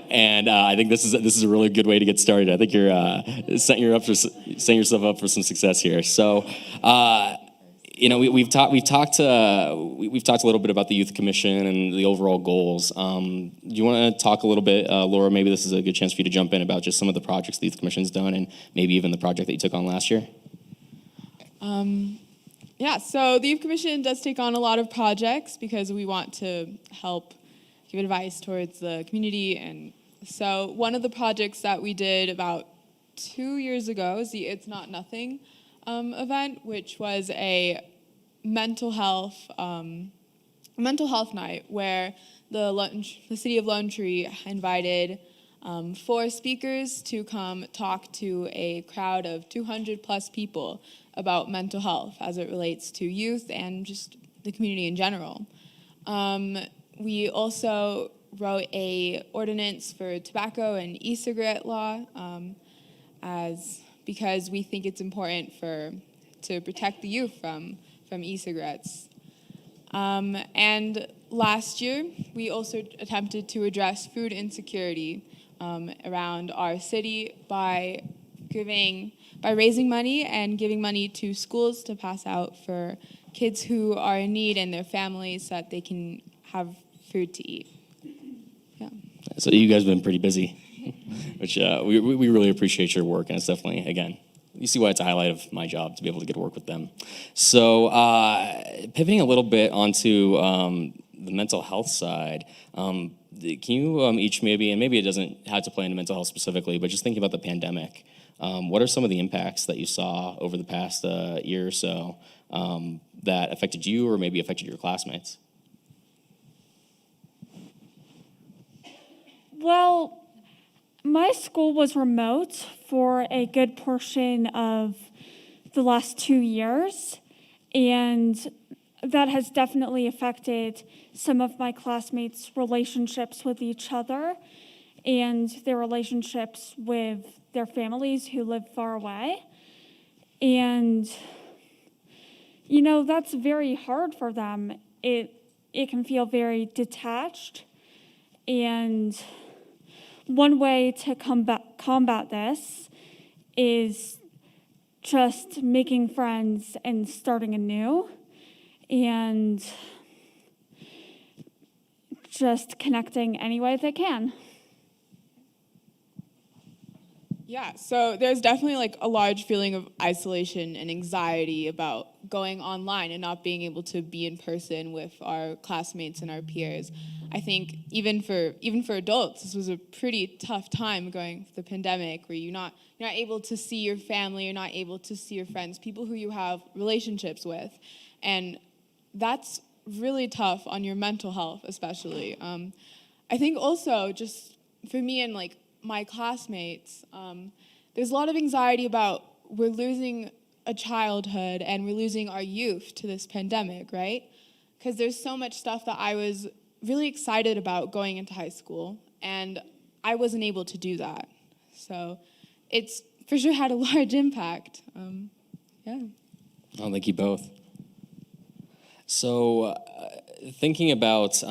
And I think this is a really good way to get started. I think you're setting yourself up for some success here. So, we've talked a little bit about the Youth Commission and the overall goals. Do you want to talk a little bit, Laura? Maybe this is a good chance for you to jump in about just some of the projects the Youth Commission's done, and maybe even the project that you took on last year. So the Youth Commission does take on a lot of projects because we want to help give advice towards the community. And so one of the projects that we did about 2 years ago is the It's Not Nothing event, which was a mental health night where the City of Lone Tree invited 4 speakers to come talk to a crowd of 200 plus people about mental health as it relates to youth and just the community in general. We also wrote a ordinance for tobacco and e-cigarette law because we think it's important to protect the youth from e-cigarettes. And last year, we also attempted to address food insecurity around our city by raising money and giving money to schools to pass out for kids who are in need and their families so that they can have food to eat. Yeah. So you guys have been pretty busy, which we really appreciate your work, and it's definitely, again, you see why it's a highlight of my job to be able to get to work with them. So pivoting a little bit onto the mental health side, can you each maybe, and maybe it doesn't have to play into mental health specifically, but just thinking about the pandemic, what are some of the impacts that you saw over the past year or so that affected you or maybe affected your classmates? Well, my school was remote for a good portion of the last 2 years, and that has definitely affected some of my classmates' relationships with each other and their relationships with their families who live far away. And, you know, that's very hard for them. It can feel very detached. And one way to combat this is just making friends and starting anew and just connecting any way they can. Yeah, so there's definitely like a large feeling of isolation and anxiety about going online and not being able to be in person with our classmates and our peers. I think even for adults, this was a pretty tough time going through the pandemic, where you're not able to see your family, you're not able to see your friends, people who you have relationships with, and that's really tough on your mental health, especially. I think also just for me and like my classmates, there's a lot of anxiety about we're losing a childhood and we're losing our youth to this pandemic, right? Because there's so much stuff that I was really excited about going into high school, and I wasn't able to do that. So it's for sure had a large impact. Yeah. Oh, thank you both. So thinking about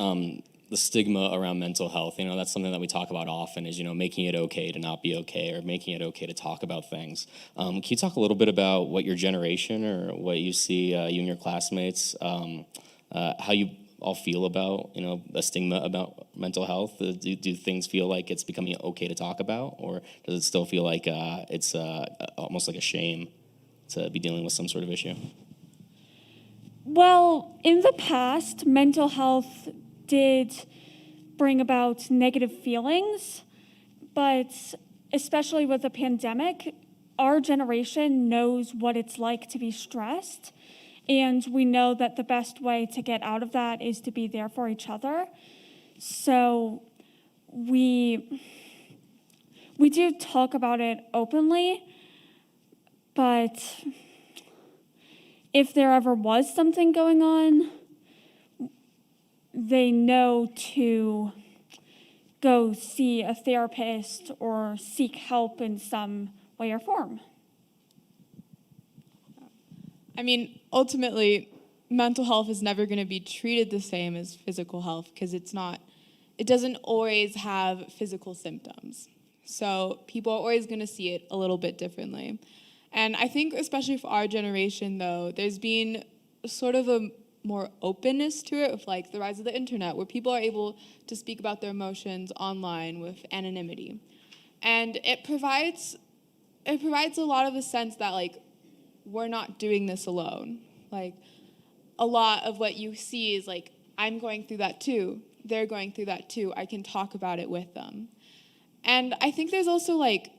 the stigma around mental health, you know, that's something that we talk about often is, you know, making it okay to not be okay or making it okay to talk about things. Can you talk a little bit about what your generation or what you see, you and your classmates, how you all feel about, you know, the stigma about mental health? Do things feel like it's becoming okay to talk about, or does it still feel like it's almost like a shame to be dealing with some sort of issue? Well, in the past, mental health did bring about negative feelings, but especially with the pandemic, our generation knows what it's like to be stressed, and we know that the best way to get out of that is to be there for each other. So we do talk about it openly, but if there ever was something going on, they know to go see a therapist or seek help in some way or form. I mean, ultimately, mental health is never going to be treated the same as physical health because it doesn't always have physical symptoms. So people are always going to see it a little bit differently. And I think especially for our generation, though, there's been sort of a more openness to it with like the rise of the internet, where people are able to speak about their emotions online with anonymity. And it provides a lot of a sense that like we're not doing this alone. Like a lot of what you see is like, I'm going through that too. They're going through that too. I can talk about it with them. And I think there's also like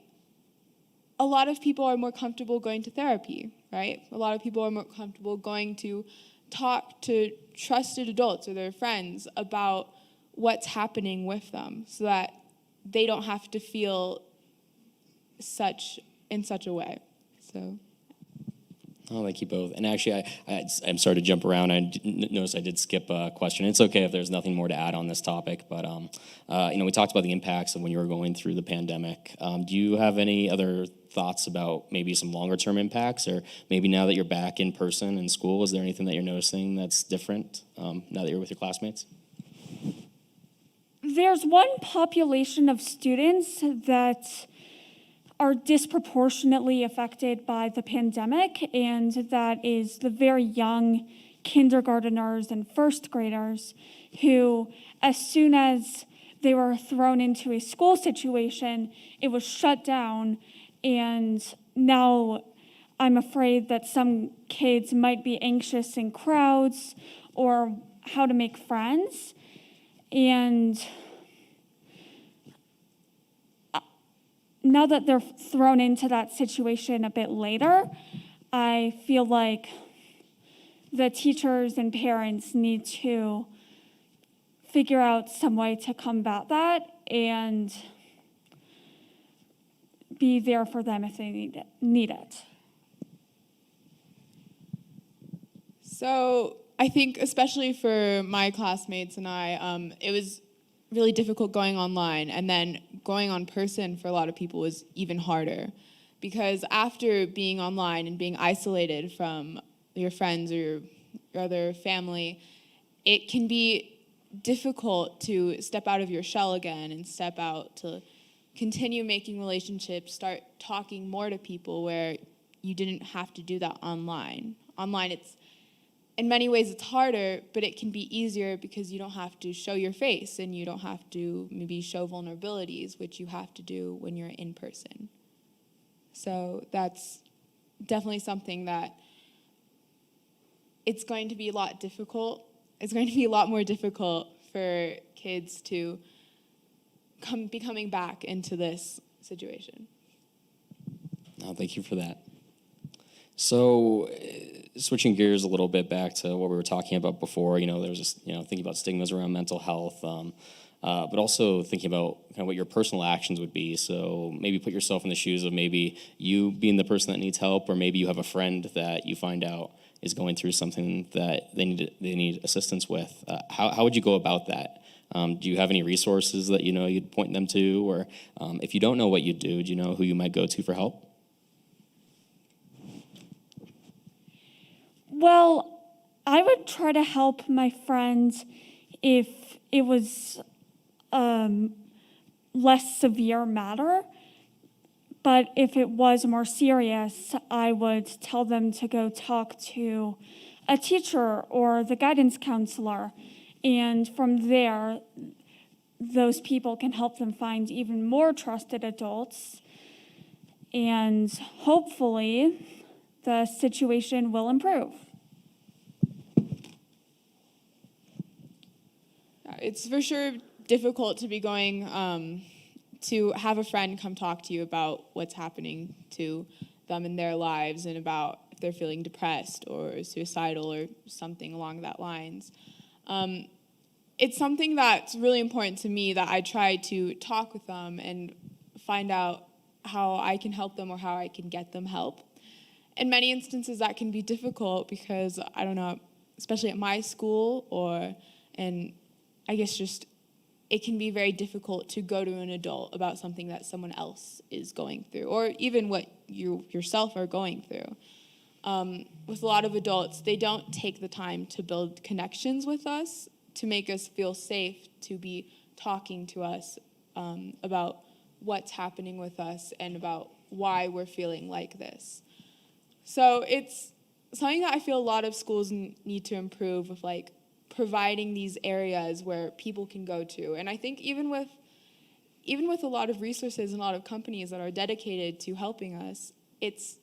a lot of people are more comfortable going to therapy, right? A lot of people are more comfortable going to talk to trusted adults or their friends about what's happening with them so that they don't have to feel in such a way. So. Oh, thank you both. And actually, I'm sorry to jump around. I noticed I did skip a question. It's okay if there's nothing more to add on this topic, but you know, we talked about the impacts of when you were going through the pandemic. Do you have any other thoughts about maybe some longer term impacts, or maybe now that you're back in person in school, is there anything that you're noticing that's different now that you're with your classmates? There's one population of students that are disproportionately affected by the pandemic, and that is the very young kindergarteners and first graders who, as soon as they were thrown into a school situation, it was shut down, and now I'm afraid that some kids might be anxious in crowds or how to make friends. And now that they're thrown into that situation a bit later, I feel like the teachers and parents need to figure out some way to combat that and be there for them if they need it. So I think especially for my classmates and I, it was really difficult going online, and then going on person for a lot of people was even harder, because after being online and being isolated from your friends or your other family, it can be difficult to step out of your shell again and step out to continue making relationships, start talking more to people where you didn't have to do that online. Online, it's in many ways it's harder, but it can be easier because you don't have to show your face and you don't have to maybe show vulnerabilities, which you have to do when you're in person. So that's definitely something that it's going to be a lot difficult. It's going to be a lot more difficult for kids to be coming back into this situation. No, thank you for that. So, switching gears a little bit back to what we were talking about before, there was just, thinking about stigmas around mental health, but also thinking about kind of what your personal actions would be. So maybe put yourself in the shoes of maybe you being the person that needs help, or maybe you have a friend that you find out is going through something that they need assistance with. How would you go about that? Do you have any resources that you'd point them to, or if you don't know what you do you know who you might go to for help? Well, I would try to help my friend if it was less severe matter. But if it was more serious, I would tell them to go talk to a teacher or the guidance counselor. And from there, those people can help them find even more trusted adults. And hopefully, the situation will improve. It's for sure difficult to be going to have a friend come talk to you about what's happening to them in their lives and about if they're feeling depressed or suicidal or something along that lines. It's something that's really important to me, that I try to talk with them and find out how I can help them or how I can get them help. In many instances, that can be difficult because, I don't know, especially at my school and I guess just it can be very difficult to go to an adult about something that someone else is going through, or even what you yourself are going through. With a lot of adults, they don't take the time to build connections with us, to make us feel safe, to be talking to us about what's happening with us and about why we're feeling like this. So it's something that I feel a lot of schools need to improve with, like, providing these areas where people can go to. And I think even with a lot of resources and a lot of companies that are dedicated to helping us, it's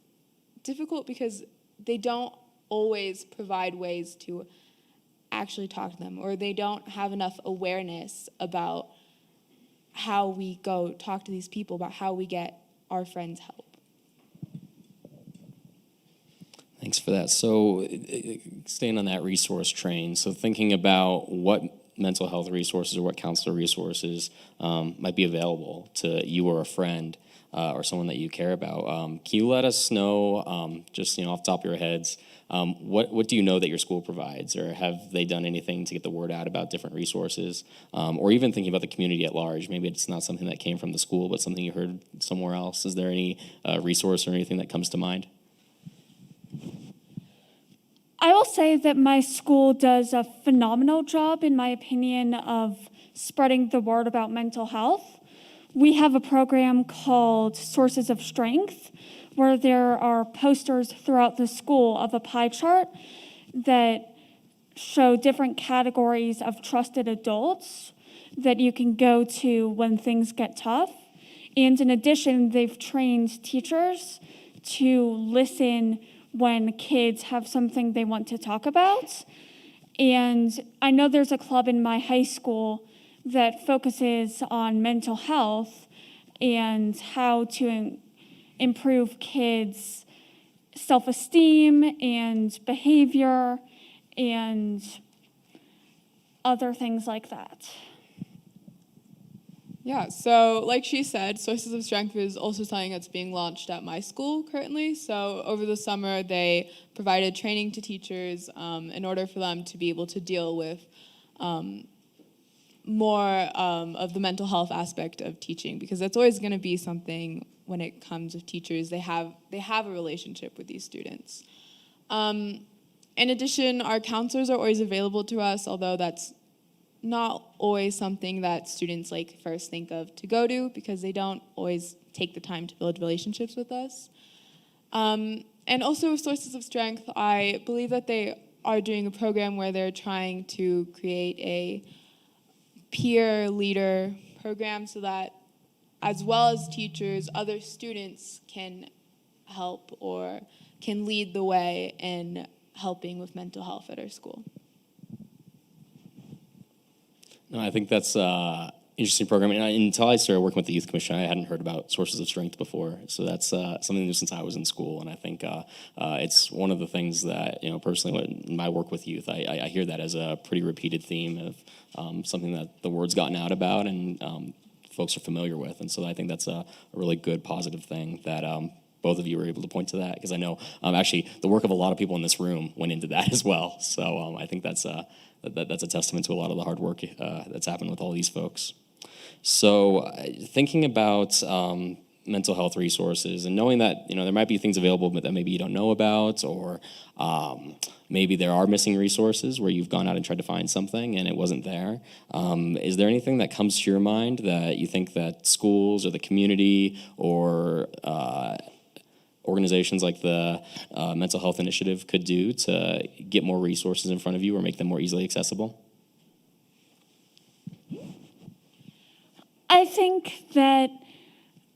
difficult because they don't always provide ways to actually talk to them, or they don't have enough awareness about how we go talk to these people, about how we get our friends help. Thanks for that. So staying on that resource train, so thinking about what mental health resources or what counselor resources might be available to you or a friend or someone that you care about. Can you let us know, just off the top of your heads, what do you know that your school provides, or have they done anything to get the word out about different resources, or even thinking about the community at large? Maybe it's not something that came from the school, but something you heard somewhere else. Is there any resource or anything that comes to mind? I will say that my school does a phenomenal job, in my opinion, of spreading the word about mental health. We have a program called Sources of Strength, where there are posters throughout the school of a pie chart that show different categories of trusted adults that you can go to when things get tough. And in addition, they've trained teachers to listen when kids have something they want to talk about. And I know there's a club in my high school that focuses on mental health and how to improve kids' self-esteem and behavior and other things like that. Yeah, so like she said, Sources of Strength is also something that's being launched at my school currently. So over the summer, they provided training to teachers in order for them to be able to deal with more of the mental health aspect of teaching, because that's always going to be something when it comes to teachers. They have a relationship with these students. In addition, our counselors are always available to us, although that's not always something that students like first think of to go to, because they don't always take the time to build relationships with us. And also with Sources of Strength, I believe that they are doing a program where they're trying to create a peer leader program so that as well as teachers, other students can help or can lead the way in helping with mental health at our school. No, I think that's interesting program. And until I started working with the Youth Commission, I hadn't heard about Sources of Strength before. So that's something new since I was in school. And I think it's one of the things that, personally, in my work with youth, I hear that as a pretty repeated theme of something that the word's gotten out about and folks are familiar with. And so I think that's a really good, positive thing that both of you were able to point to that, because I know actually the work of a lot of people in this room went into that as well. So I think that's a testament to a lot of the hard work that's happened with all these folks. So thinking about mental health resources and knowing that there might be things available but that maybe you don't know about, or maybe there are missing resources where you've gone out and tried to find something and it wasn't there. Is there anything that comes to your mind that you think that schools or the community or organizations like the Mental Health Initiative could do to get more resources in front of you or make them more easily accessible? I think that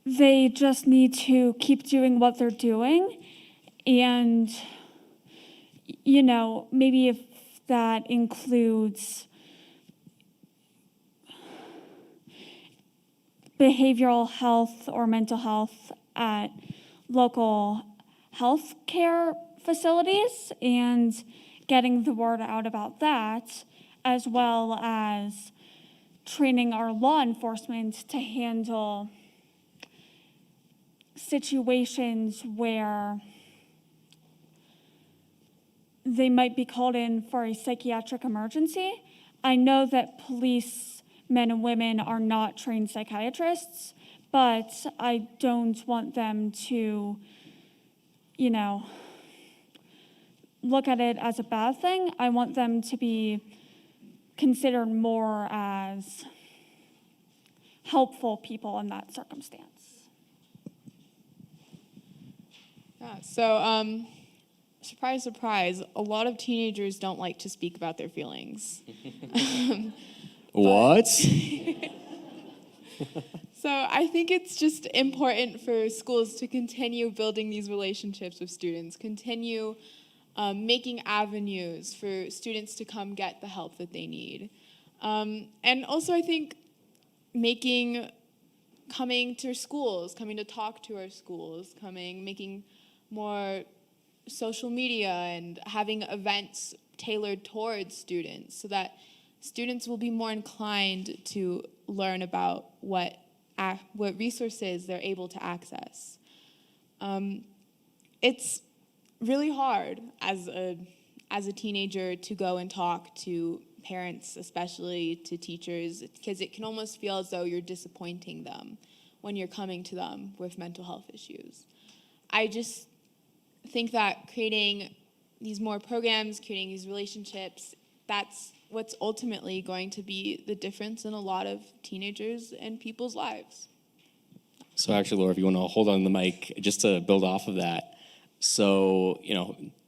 they just need to keep doing what they're doing, and maybe if that includes behavioral health or mental health at local health care facilities and getting the word out about that, as well as training our law enforcement to handle situations where they might be called in for a psychiatric emergency. I know that police men and women are not trained psychiatrists, but I don't want them to, look at it as a bad thing. I want them to be considered more as helpful people in that circumstance. Yeah, so surprise, surprise, a lot of teenagers don't like to speak about their feelings. What? So I think it's just important for schools to continue building these relationships with students, continue making avenues for students to come get the help that they need. And also I think coming to schools, coming to talk to our schools, making more social media and having events tailored towards students so that students will be more inclined to learn about what resources they're able to access. It's really hard as a teenager to go and talk to parents, especially to teachers, because it can almost feel as though you're disappointing them when you're coming to them with mental health issues. I just think that creating these more programs, creating these relationships, that's what's ultimately going to be the difference in a lot of teenagers and people's lives. So actually, Laura, if you want to hold on the mic, just to build off of that. So,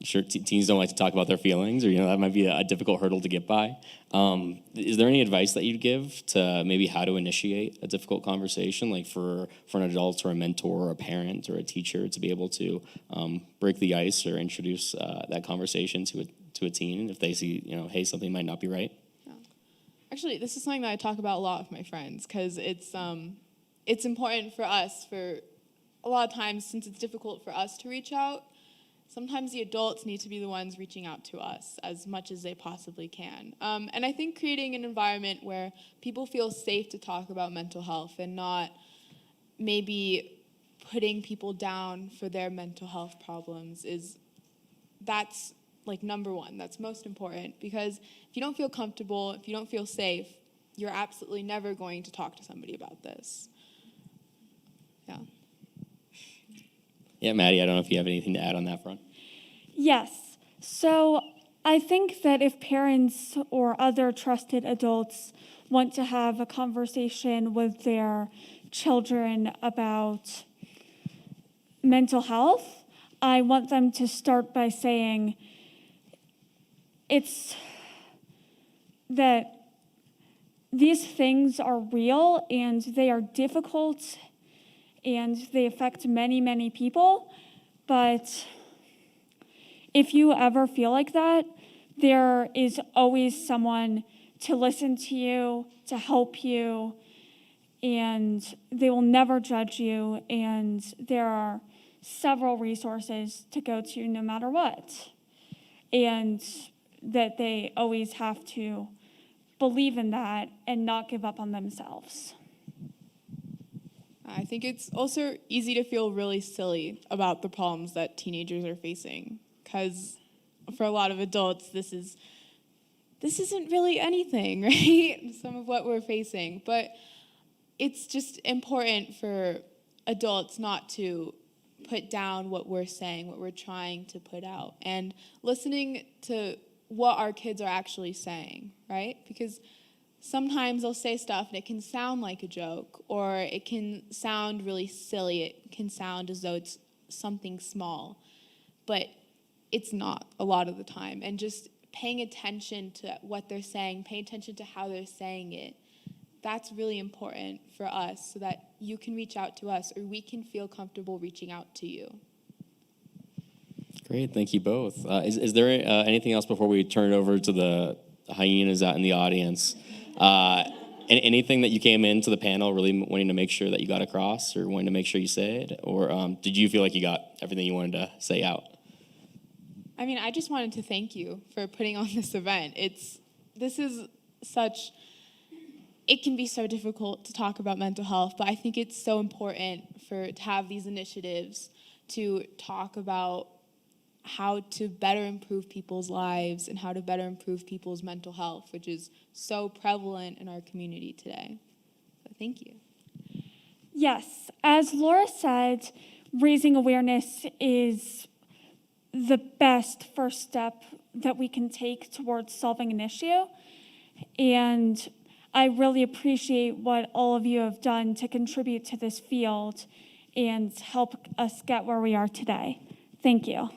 sure, teens don't like to talk about their feelings, or, that might be a difficult hurdle to get by. Is there any advice that you'd give to maybe how to initiate a difficult conversation, like for an adult or a mentor or a parent or a teacher to be able to break the ice or introduce that conversation to a teen if they see, hey, something might not be right? Actually, this is something that I talk about a lot with my friends because it's important for us. For a lot of times, since it's difficult for us to reach out, sometimes the adults need to be the ones reaching out to us as much as they possibly can. And I think creating an environment where people feel safe to talk about mental health and not maybe putting people down for their mental health problems that's like number one. That's most important, because if you don't feel comfortable, if you don't feel safe, you're absolutely never going to talk to somebody about this. Yeah. Yeah, Maddie, I don't know if you have anything to add on that front. Yes. So I think that if parents or other trusted adults want to have a conversation with their children about mental health, I want them to start by saying it's that these things are real and they are difficult and they affect many, many people. But if you ever feel like that, there is always someone to listen to you, to help you, and they will never judge you. And there are several resources to go to no matter what. And that they always have to believe in that and not give up on themselves. I think it's also easy to feel really silly about the problems that teenagers are facing, because for a lot of adults, this isn't really anything, right? Some of what we're facing. But it's just important for adults not to put down what we're saying, what we're trying to put out, and listening to what our kids are actually saying, right? Because sometimes they'll say stuff and it can sound like a joke, or it can sound really silly. It can sound as though it's something small, but it's not a lot of the time. And just paying attention to what they're saying, paying attention to how they're saying it, that's really important for us so that you can reach out to us or we can feel comfortable reaching out to you. Great, thank you both. Is there anything else before we turn it over to the hyenas out in the audience? Anything that you came into the panel really wanting to make sure that you got across or wanting to make sure you said? Or did you feel like you got everything you wanted to say out? I mean, I just wanted to thank you for putting on this event. It can be so difficult to talk about mental health, but I think it's so important to have these initiatives to talk about how to better improve people's lives and how to better improve people's mental health, which is so prevalent in our community today. So thank you. Yes, as Laura said, raising awareness is the best first step that we can take towards solving an issue. And I really appreciate what all of you have done to contribute to this field and help us get where we are today. Thank you.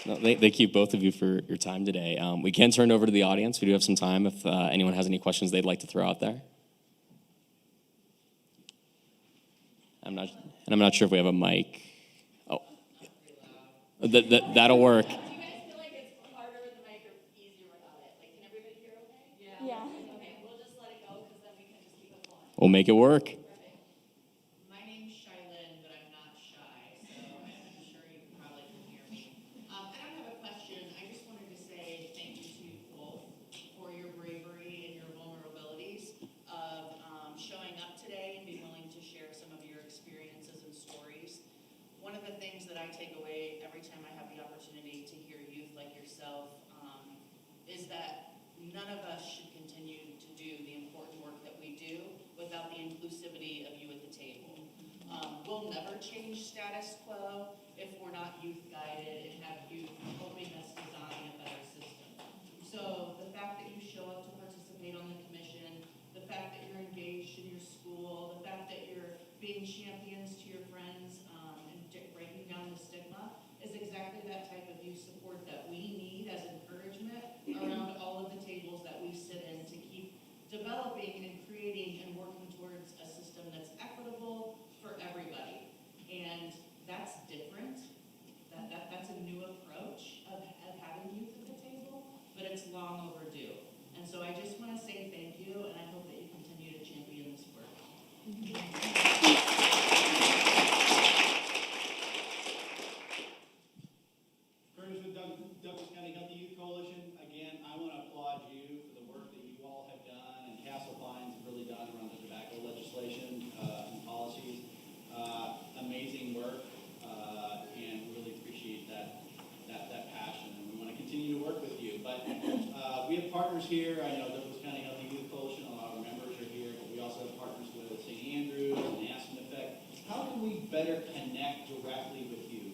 No, thank you, both of you, for your time today. We can turn it over to the audience. We do have some time if anyone has any questions they'd like to throw out there. I'm not sure if we have a mic. Oh, that'll work. Do you guys feel like it's harder with the mic or easier without it? Like, can everybody hear okay? Yeah. Okay, we'll just let it go because then we can just keep it flowing. We'll make it work. My name's Shylin, but I'm not shy, so I'm sure you probably can hear me. I don't have a question. I just wanted to say thank you to you both for your bravery and your vulnerabilities of showing up today and being willing to share some of your experiences and stories. One of the things that I take away every time I have the opportunity to hear youth like yourself is that none of us should continue to do the important work that we do without the inclusivity of you at the table. We'll never change status quo if we're not youth guided and have youth helping us design a better system. So the fact that you show up to participate on the commission, the fact that you're engaged in how can we better connect directly with you?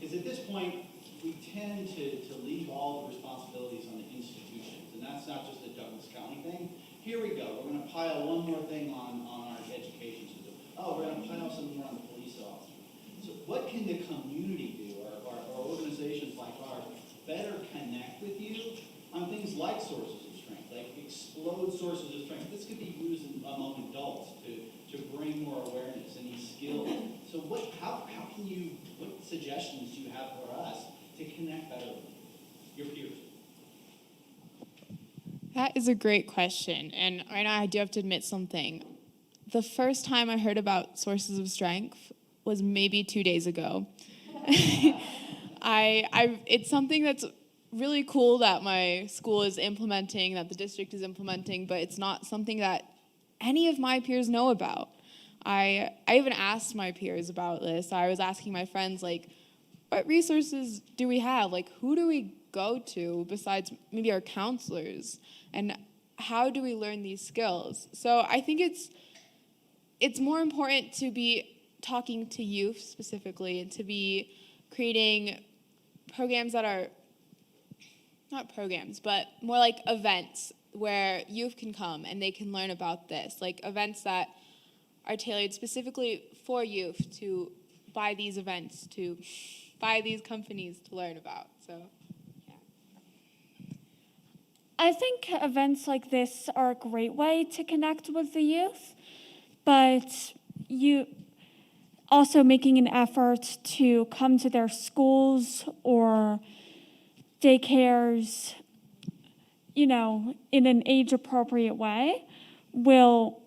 Because at this point, we tend to leave all the responsibilities on the institutions, and that's not just a Douglas County thing. Here we go. We're going to pile one more thing on our education system. Oh, we're going to pile some more on the police officer. So what can the community do, or organizations like ours, better connect with you on things like sources of strength, like explode sources of strength? This could be used among adults to bring more awareness and these skills. So how can you, what suggestions do you have for us to connect better with your peers? That is a great question. And right now I do have to admit something. The first time I heard about sources of strength was maybe 2 days ago. It's something that's really cool that my school is implementing, that the district is implementing, but it's not something that any of my peers know about. I even asked my peers about this. I was asking my friends, like, what resources do we have? Like, who do we go to besides maybe our counselors? And how do we learn these skills? So I think it's more important to be talking to youth specifically and to be creating programs that are, not programs, but more like events where youth can come and they can learn about this. Like events that are tailored specifically for youth, to buy these events, to buy these companies to learn about. So, yeah. I think events like this are a great way to connect with the youth, but you also making an effort to come to their schools or daycares, in an age-appropriate way will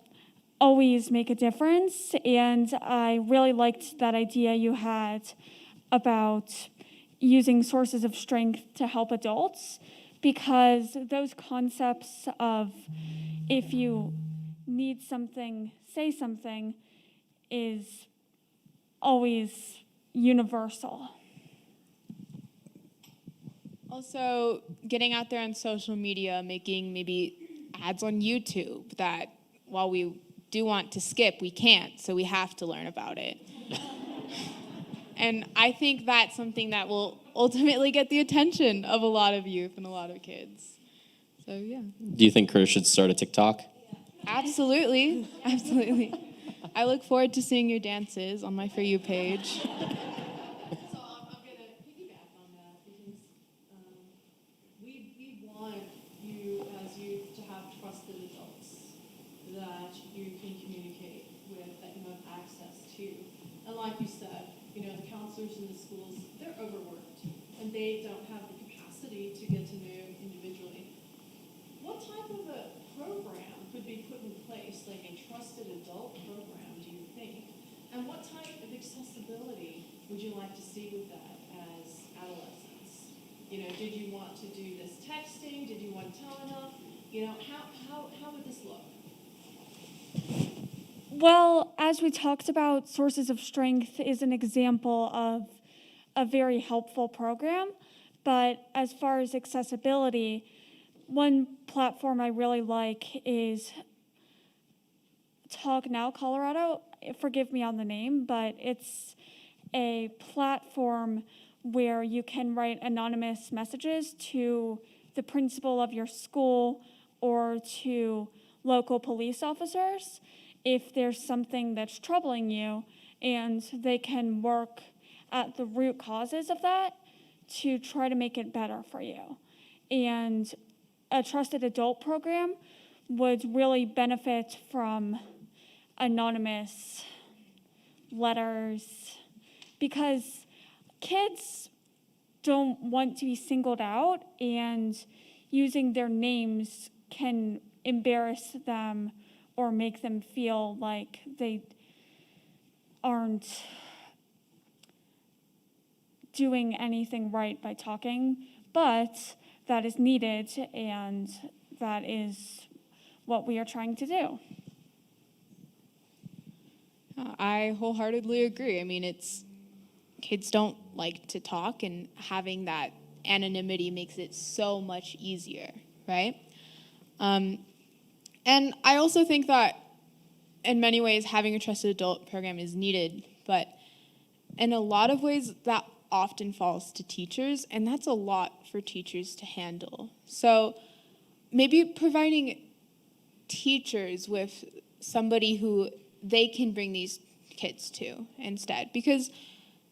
always make a difference. And I really liked that idea you had about using sources of strength to help adults, because those concepts of if you need something, say something, is always universal. Also, getting out there on social media, making maybe ads on YouTube that while we do want to skip, we can't, so we have to learn about it. And I think that's something that will ultimately get the attention of a lot of youth and a lot of kids. So, yeah. Do you think Chris should start a TikTok? Absolutely. Absolutely. I look forward to seeing your dances on my For You page. So I'm going to piggyback on that because we want you as youth to have trusted adults that you can communicate with, that you have access to. And like you said, the counselors in the schools, they're overworked and they don't have the capacity to get to know you individually. What type of a program could be put in place, like a trusted adult program, do you think? And what type of accessibility would you like to see with that as adolescents? Did you want to do this texting? Did you want telehealth? How would this look? Well, as we talked about, Sources of Strength is an example of a very helpful program. But as far as accessibility, one platform I really like is Talk Now Colorado. Forgive me on the name, but it's a platform where you can write anonymous messages to the principal of your school or to local police officers if there's something that's troubling you, and they can work at the root causes of that to try to make it better for you. And a trusted adult program would really benefit from anonymous letters, because kids don't want to be singled out, and using their names can embarrass them or make them feel like they aren't doing anything right by talking, but that is needed, and that is what we are trying to do. I wholeheartedly agree. I mean, kids don't like to talk, and having that anonymity makes it so much easier, right? And I also think that in many ways, having a trusted adult program is needed, but in a lot of ways, that often falls to teachers, and that's a lot for teachers to handle. So maybe providing teachers with somebody who they can bring these kids to instead, because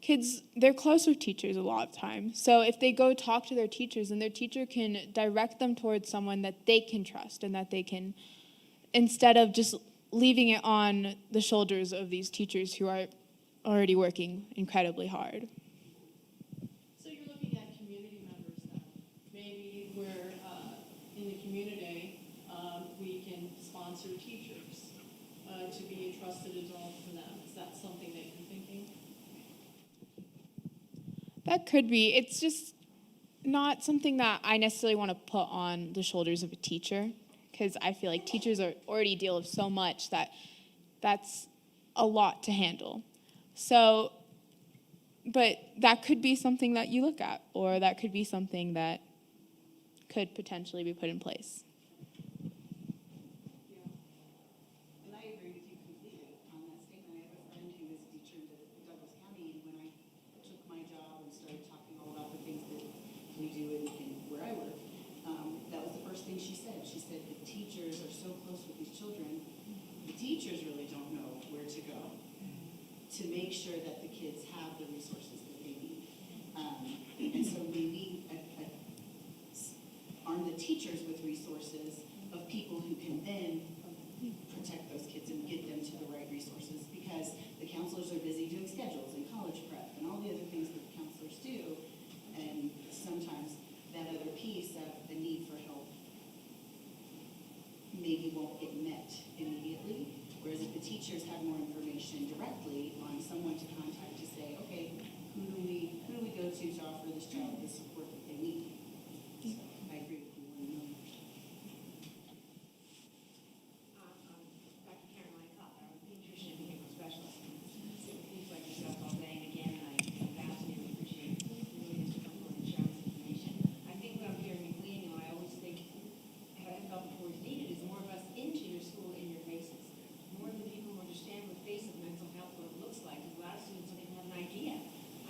kids, they're close with teachers a lot of times. So if they go talk to their teachers, and their teacher can direct them towards someone that they can trust and that they can, instead of just leaving it on the shoulders of these teachers who are already working incredibly hard. So you're looking at community members then. Maybe where in the community we can sponsor teachers to be a trusted adult for them. Is that something that you're thinking? That could be. It's just not something that I necessarily want to put on the shoulders of a teacher, because I feel like teachers are already deal with so much that that's a lot to handle. So, but that could be something that you look at, or that could be something that could potentially be put in place. And I agree with you completely on that statement. I have a friend who is a teacher in Douglas County, and when I took my job and started talking all about the things that we do in where I work, that was the first thing she said. She said the teachers are so close with these children, the teachers really don't know where to go to make sure that the kids have the resources that they need. And so maybe arm the teachers with resources of people who can then protect those kids and get them to the right resources, because the counselors are busy doing schedules and college prep and all the other things that the counselors do, and sometimes that other piece of the need for help maybe won't get met immediately, whereas if the teachers have more information directly on someone to contact to say, okay, who do we go to offer this child the support that they need? So I agree with you 1,000,000%. Dr. Caroline Kopp, I'm a pediatrician and behavioral specialist. So things like yourself all day, and again, I vastly appreciate doing this wonderful and sharing this information. I think what I'm hearing you gleaning, and I always think, have I felt before is needed, is more of us into your school, in your faces. More of the people who understand what face of mental health, what it looks like, because a lot of students don't even have an idea.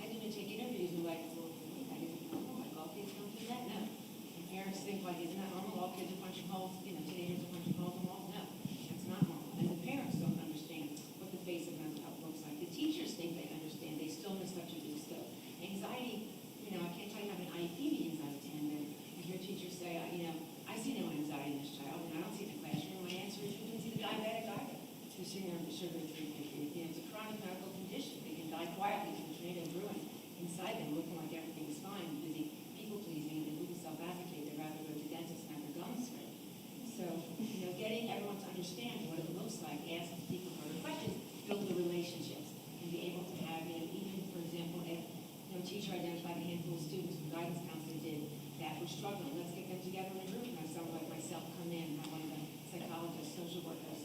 I didn't take interviews and like, well, I didn't know, like all kids don't do that, no. And parents think like, isn't that normal? All kids are punching holes, teenagers are punching holes in walls. No, that's not normal. And the parents don't understand what the face of mental health looks like. The teachers think they understand. They still miss such a big skill. Anxiety, I can't tell you how many IEP meetings I attend, and I hear teachers say, I see no anxiety in this child, and I don't see it in the classroom. My answer is, you didn't see the diabetic either. Who's sitting there with sugar at 350. It's a chronic medical condition. They can die quietly from tornado and ruin inside them, looking like everything's fine, busy people pleasing, and they wouldn't self-advocate. They'd rather go to the dentist and have their gums scraped. So, getting everyone to understand what it looks like, ask people further questions, build the relationships, and be able to have, even, for example, if a teacher identified a handful of students who guidance counselor did that were struggling, let's get them together in a group, and have someone like myself come in, have one of the psychologists, social workers,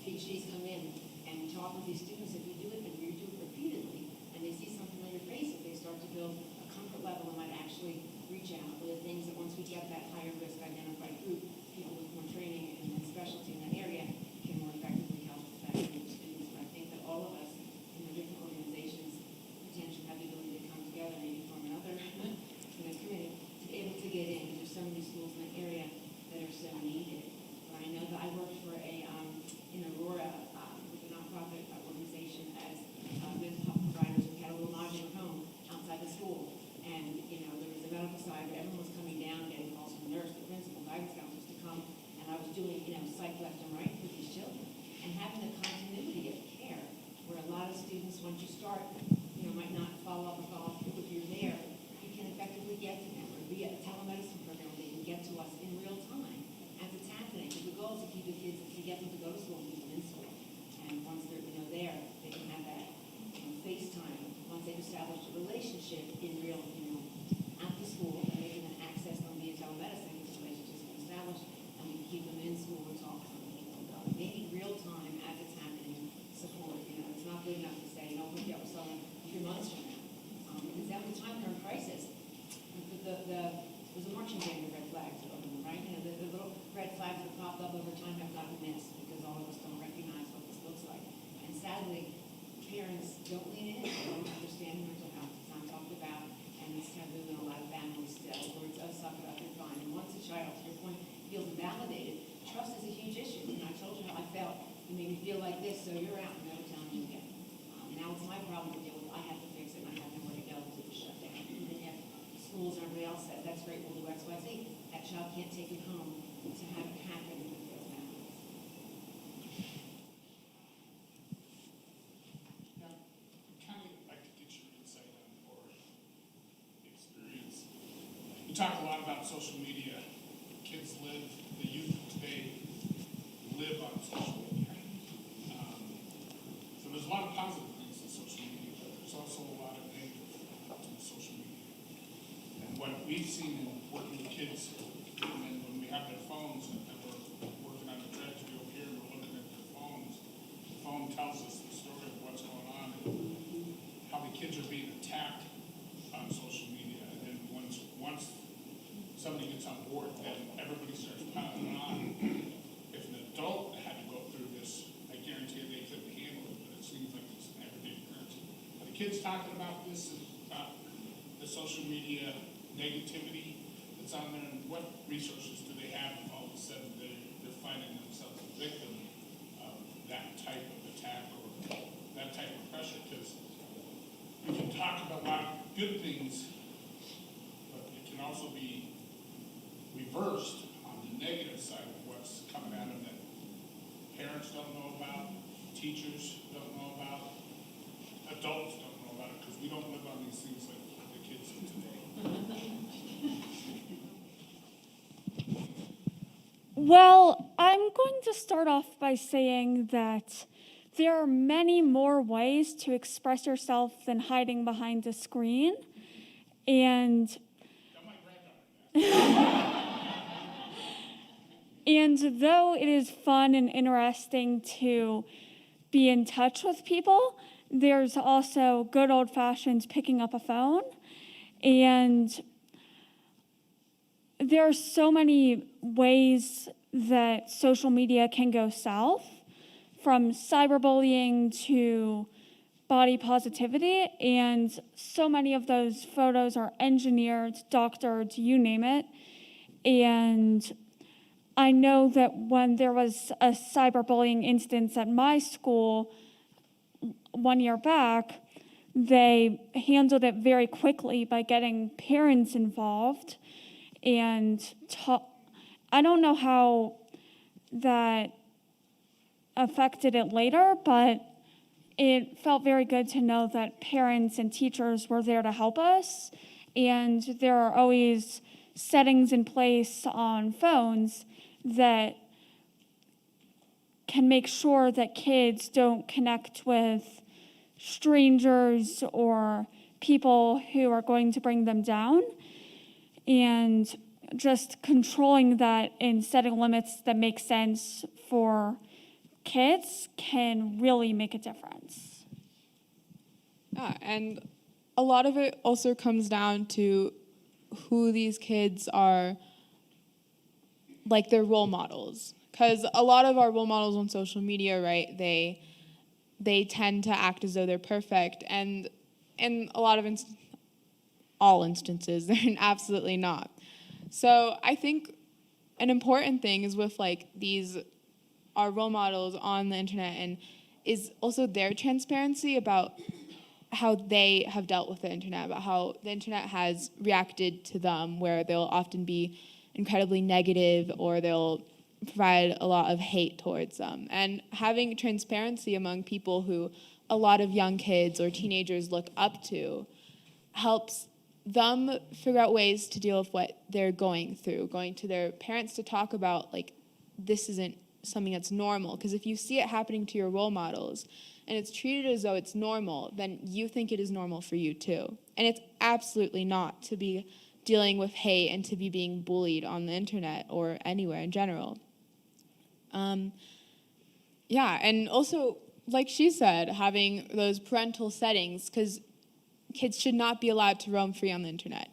PhDs come in and talk with these students. If you do it and you do it repeatedly, and they see something on your face, if they start to build a comfort level and might actually reach out with the things that once we get that higher risk identified group, people with more training and specialty in that area can more effectively help that group of students. But I think that all of us in the different organizations potentially have the ability to come together, maybe form another committee, to be able to get in. There's so many schools in the area that are so needed. But I know that I worked for in Aurora with a nonprofit organization as mental health providers. We had a little modular home outside the school, and there was a medical side, but everyone was coming down, getting calls from the nurse, the principal, guidance counselors to come, and I was doing psych left and right with these children, and having the continuity of care where a lot of students, once you start, might not follow up or follow through. If you're there, you can effectively get to them, or be a telemedicine program where they can get to us in real time as it's happening. Because the goal is to keep the kids, to get them to go to school and keep them in school. And once they're there, they can have that FaceTime. Once they've established a relationship in real, at the school, and they can then access them via telemedicine. This relationship's been established, and we can keep them in school and talk to them. Maybe real time as it's happening support. It's not good enough to say, forget we're selling don't lean in, they don't understand mental health, it's not talked about, and it's taboo in a lot of families still, where it's, oh, suck it up, you're fine. And once a child, to your point, feels invalidated, trust is a huge issue. And I told you how I felt. You made me feel like this, so you're out. I'm never telling you again. Now it's my problem to deal with. I have to fix it, and I have nowhere to go until it's shut down. Even if schools and everybody else says, that's great, we'll do X, Y, Z, that child can't take it home to have it happen with their families. Kind of like to get your insight on or experience. You talk a lot about social media. Kids live, the youth today live on social media. So there's a lot of positive things in social media, but there's also a lot of negative to social media. And what we've seen in working with kids, and then when we have their phones, and we're working on a tragedy over here, and we're looking at their phones, the phone tells us the story of what's going on and how the kids are being attacked on social media. And then once somebody gets on board, then everybody starts piling on. If an adult had to go through this, I guarantee they couldn't handle it, but it seems like it's an everyday occurrence. Are the kids talking about this, about the social media negativity that's on there, and what resources do they have if all of a sudden they're finding themselves a victim of that type of attack or that type of pressure? Because we can talk about a lot of good things, but it can also be reversed on the negative side of what's coming at them that parents don't know about, teachers don't know about, adults don't know about it, because we don't live on these things like the kids do today. Well, I'm going to start off by saying that there are many more ways to express yourself than hiding behind a screen. And and though it is fun and interesting to be in touch with people, there's also good old-fashioned picking up a phone. And there are so many ways that social media can go south, from cyberbullying to body positivity, and so many of those photos are engineered, doctored, you name it. And I know that when there was a cyberbullying instance at my school 1 year back, they handled it very quickly by getting parents involved. And I don't know how that affected it later, but it felt very good to know that parents and teachers were there to help us. And there are always settings in place on phones that can make sure that kids don't connect with strangers or people who are going to bring them down. And just controlling that and setting limits that make sense for kids can really make a difference. Yeah, and a lot of it also comes down to who these kids are, like their role models. Because a lot of our role models on social media, right, they tend to act as though they're perfect, and in a lot of all instances, they're absolutely not. So I think an important thing is with like our role models on the internet, and is also their transparency about how they have dealt with the internet, about how the internet has reacted to them, where they'll often be incredibly negative or they'll provide a lot of hate towards them. And having transparency among people who a lot of young kids or teenagers look up to helps them figure out ways to deal with what they're going through, going to their parents to talk about, like, this isn't something that's normal. Because if you see it happening to your role models and it's treated as though it's normal, then you think it is normal for you too. And it's absolutely not to be dealing with hate and to be being bullied on the internet or anywhere in general. Yeah, and also, like she said, having those parental settings, because kids should not be allowed to roam free on the internet.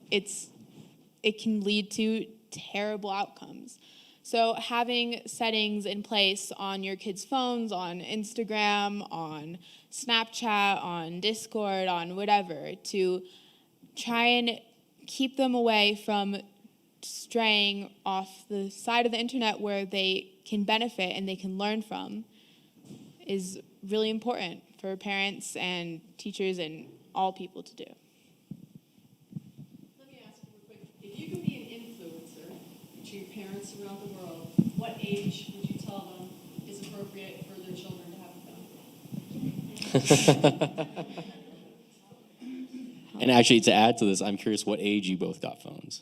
It can lead to terrible outcomes. So having settings in place on your kids' phones, on Instagram, on Snapchat, on Discord, on whatever, to try and keep them away from straying off the side of the internet where they can benefit and they can learn from is really important for parents and teachers and all people to do. Let me ask you real quick. If you could be an influencer to your parents around the world, what age would you tell them is appropriate for their children to have a phone? And actually, to add to this, I'm curious what age you both got phones.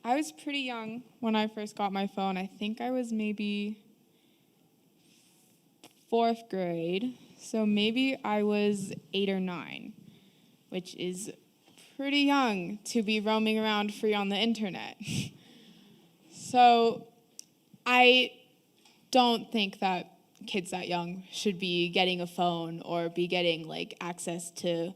I was pretty young when I first got my phone. I think I was maybe 4th grade. So maybe I was 8 or 9, which is pretty young to be roaming around free on the internet. So I don't think that kids that young should be getting a phone or be getting like access to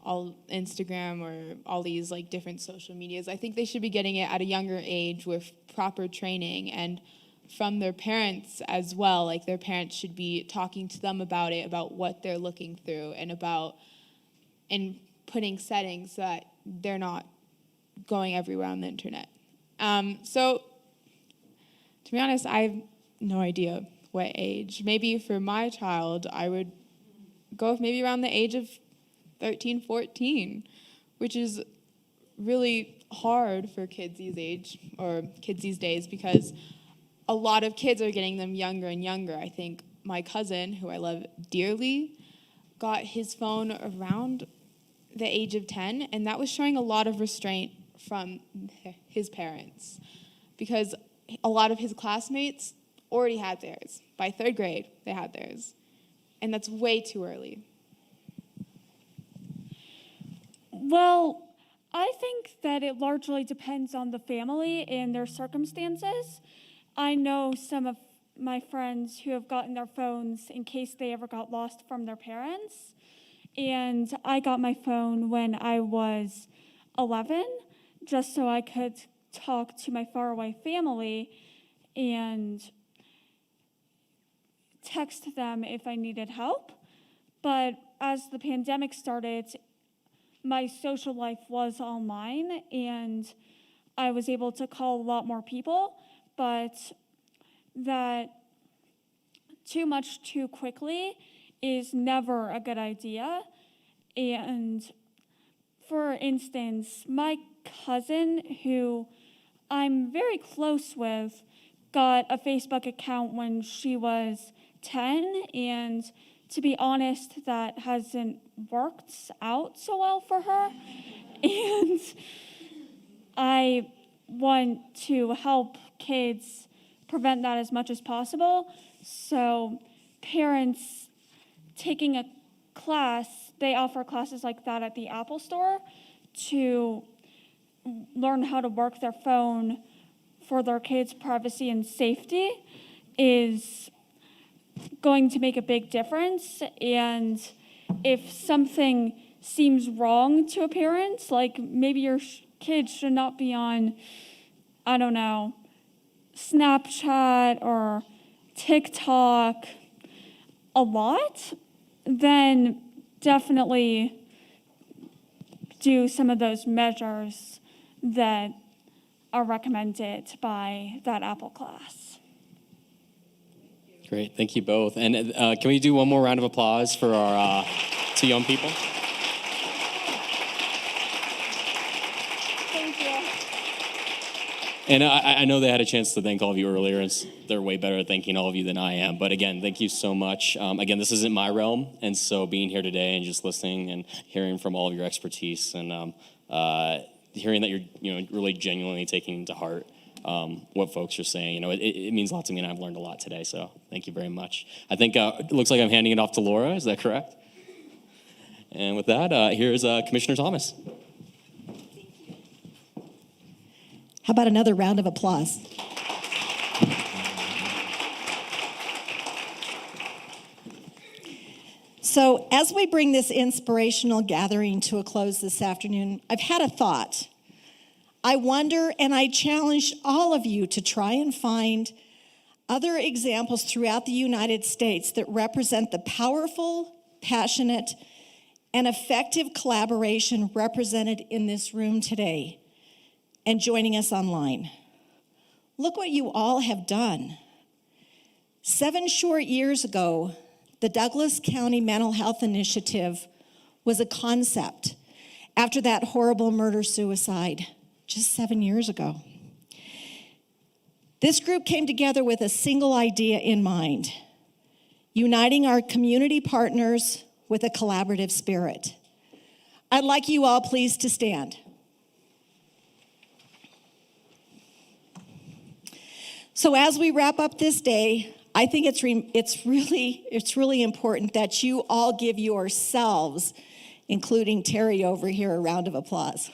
all Instagram or all these like different social medias. I think they should be getting it at a younger age with proper training and from their parents as well. Like their parents should be talking to them about it, about what they're looking through and putting settings so that they're not going everywhere on the internet. So to be honest, I have no idea what age. Maybe for my child, I would go with maybe around the age of 13, 14, which is really hard for kids these days because a lot of kids are getting them younger and younger. I think my cousin, who I love dearly, got his phone around the age of 10, and that was showing a lot of restraint from his parents because a lot of his classmates already had theirs. By 3rd grade, they had theirs, and that's way too early. Well, I think that it largely depends on the family and their circumstances. I know some of my friends who have gotten their phones in case they ever got lost from their parents. And I got my phone when I was 11, just so I could talk to my faraway family and text them if I needed help. But as the pandemic started, my social life was online and I was able to call a lot more people, but that too much too quickly is never a good idea. And for instance, my cousin, who I'm very close with, got a Facebook account when she was 10, and to be honest, that hasn't worked out so well for her. And I want to help kids prevent that as much as possible. So parents taking a class, they offer classes like that at the Apple Store to learn how to work their phone for their kids' privacy and safety is going to make a big difference. And if something seems wrong to a parent, like maybe your kid should not be on, I don't know, Snapchat or TikTok a lot, then definitely do some of those measures that are recommended by that Apple class. Great, thank you both. And can we do one more round of applause for our 2 young people? Thank you. And I know they had a chance to thank all of you earlier, and they're way better at thanking all of you than I am. But again, thank you so much. Again, this isn't my realm, and so being here today and just listening and hearing from all of your expertise and hearing that you're really genuinely taking to heart what folks are saying, it means a lot to me, and I've learned a lot today. So thank you very much. I think it looks like I'm handing it off to Laura. Is that correct? And with that, here's Commissioner Thomas. How about another round of applause? So, as we bring this inspirational gathering to a close this afternoon, I've had a thought. I wonder and I challenge all of you to try and find other examples throughout the United States that represent the powerful, passionate, and effective collaboration represented in this room today and joining us online. Look what you all have done. 7 short years ago, the Douglas County Mental Health Initiative was a concept after that horrible murder-suicide just 7 years ago. This group came together with a single idea in mind, uniting our community partners with a collaborative spirit. I'd like you all please to stand. So as we wrap up this day, I think it's really important that you all give yourselves, including Terry over here, a round of applause.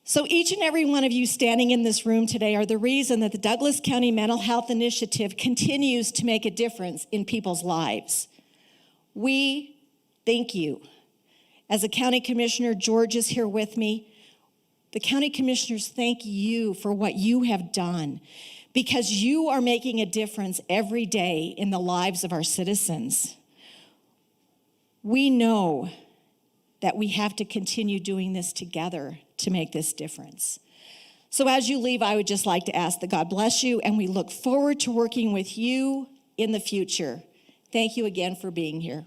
So each and every one of you standing in this room today are the reason that the Douglas County Mental Health Initiative continues to make a difference in people's lives. We thank you. As a county commissioner, George is here with me. The county commissioners thank you for what you have done because you are making a difference every day in the lives of our citizens. We know that we have to continue doing this together to make this difference. So as you leave, I would just like to ask that God bless you, and we look forward to working with you in the future. Thank you again for being here.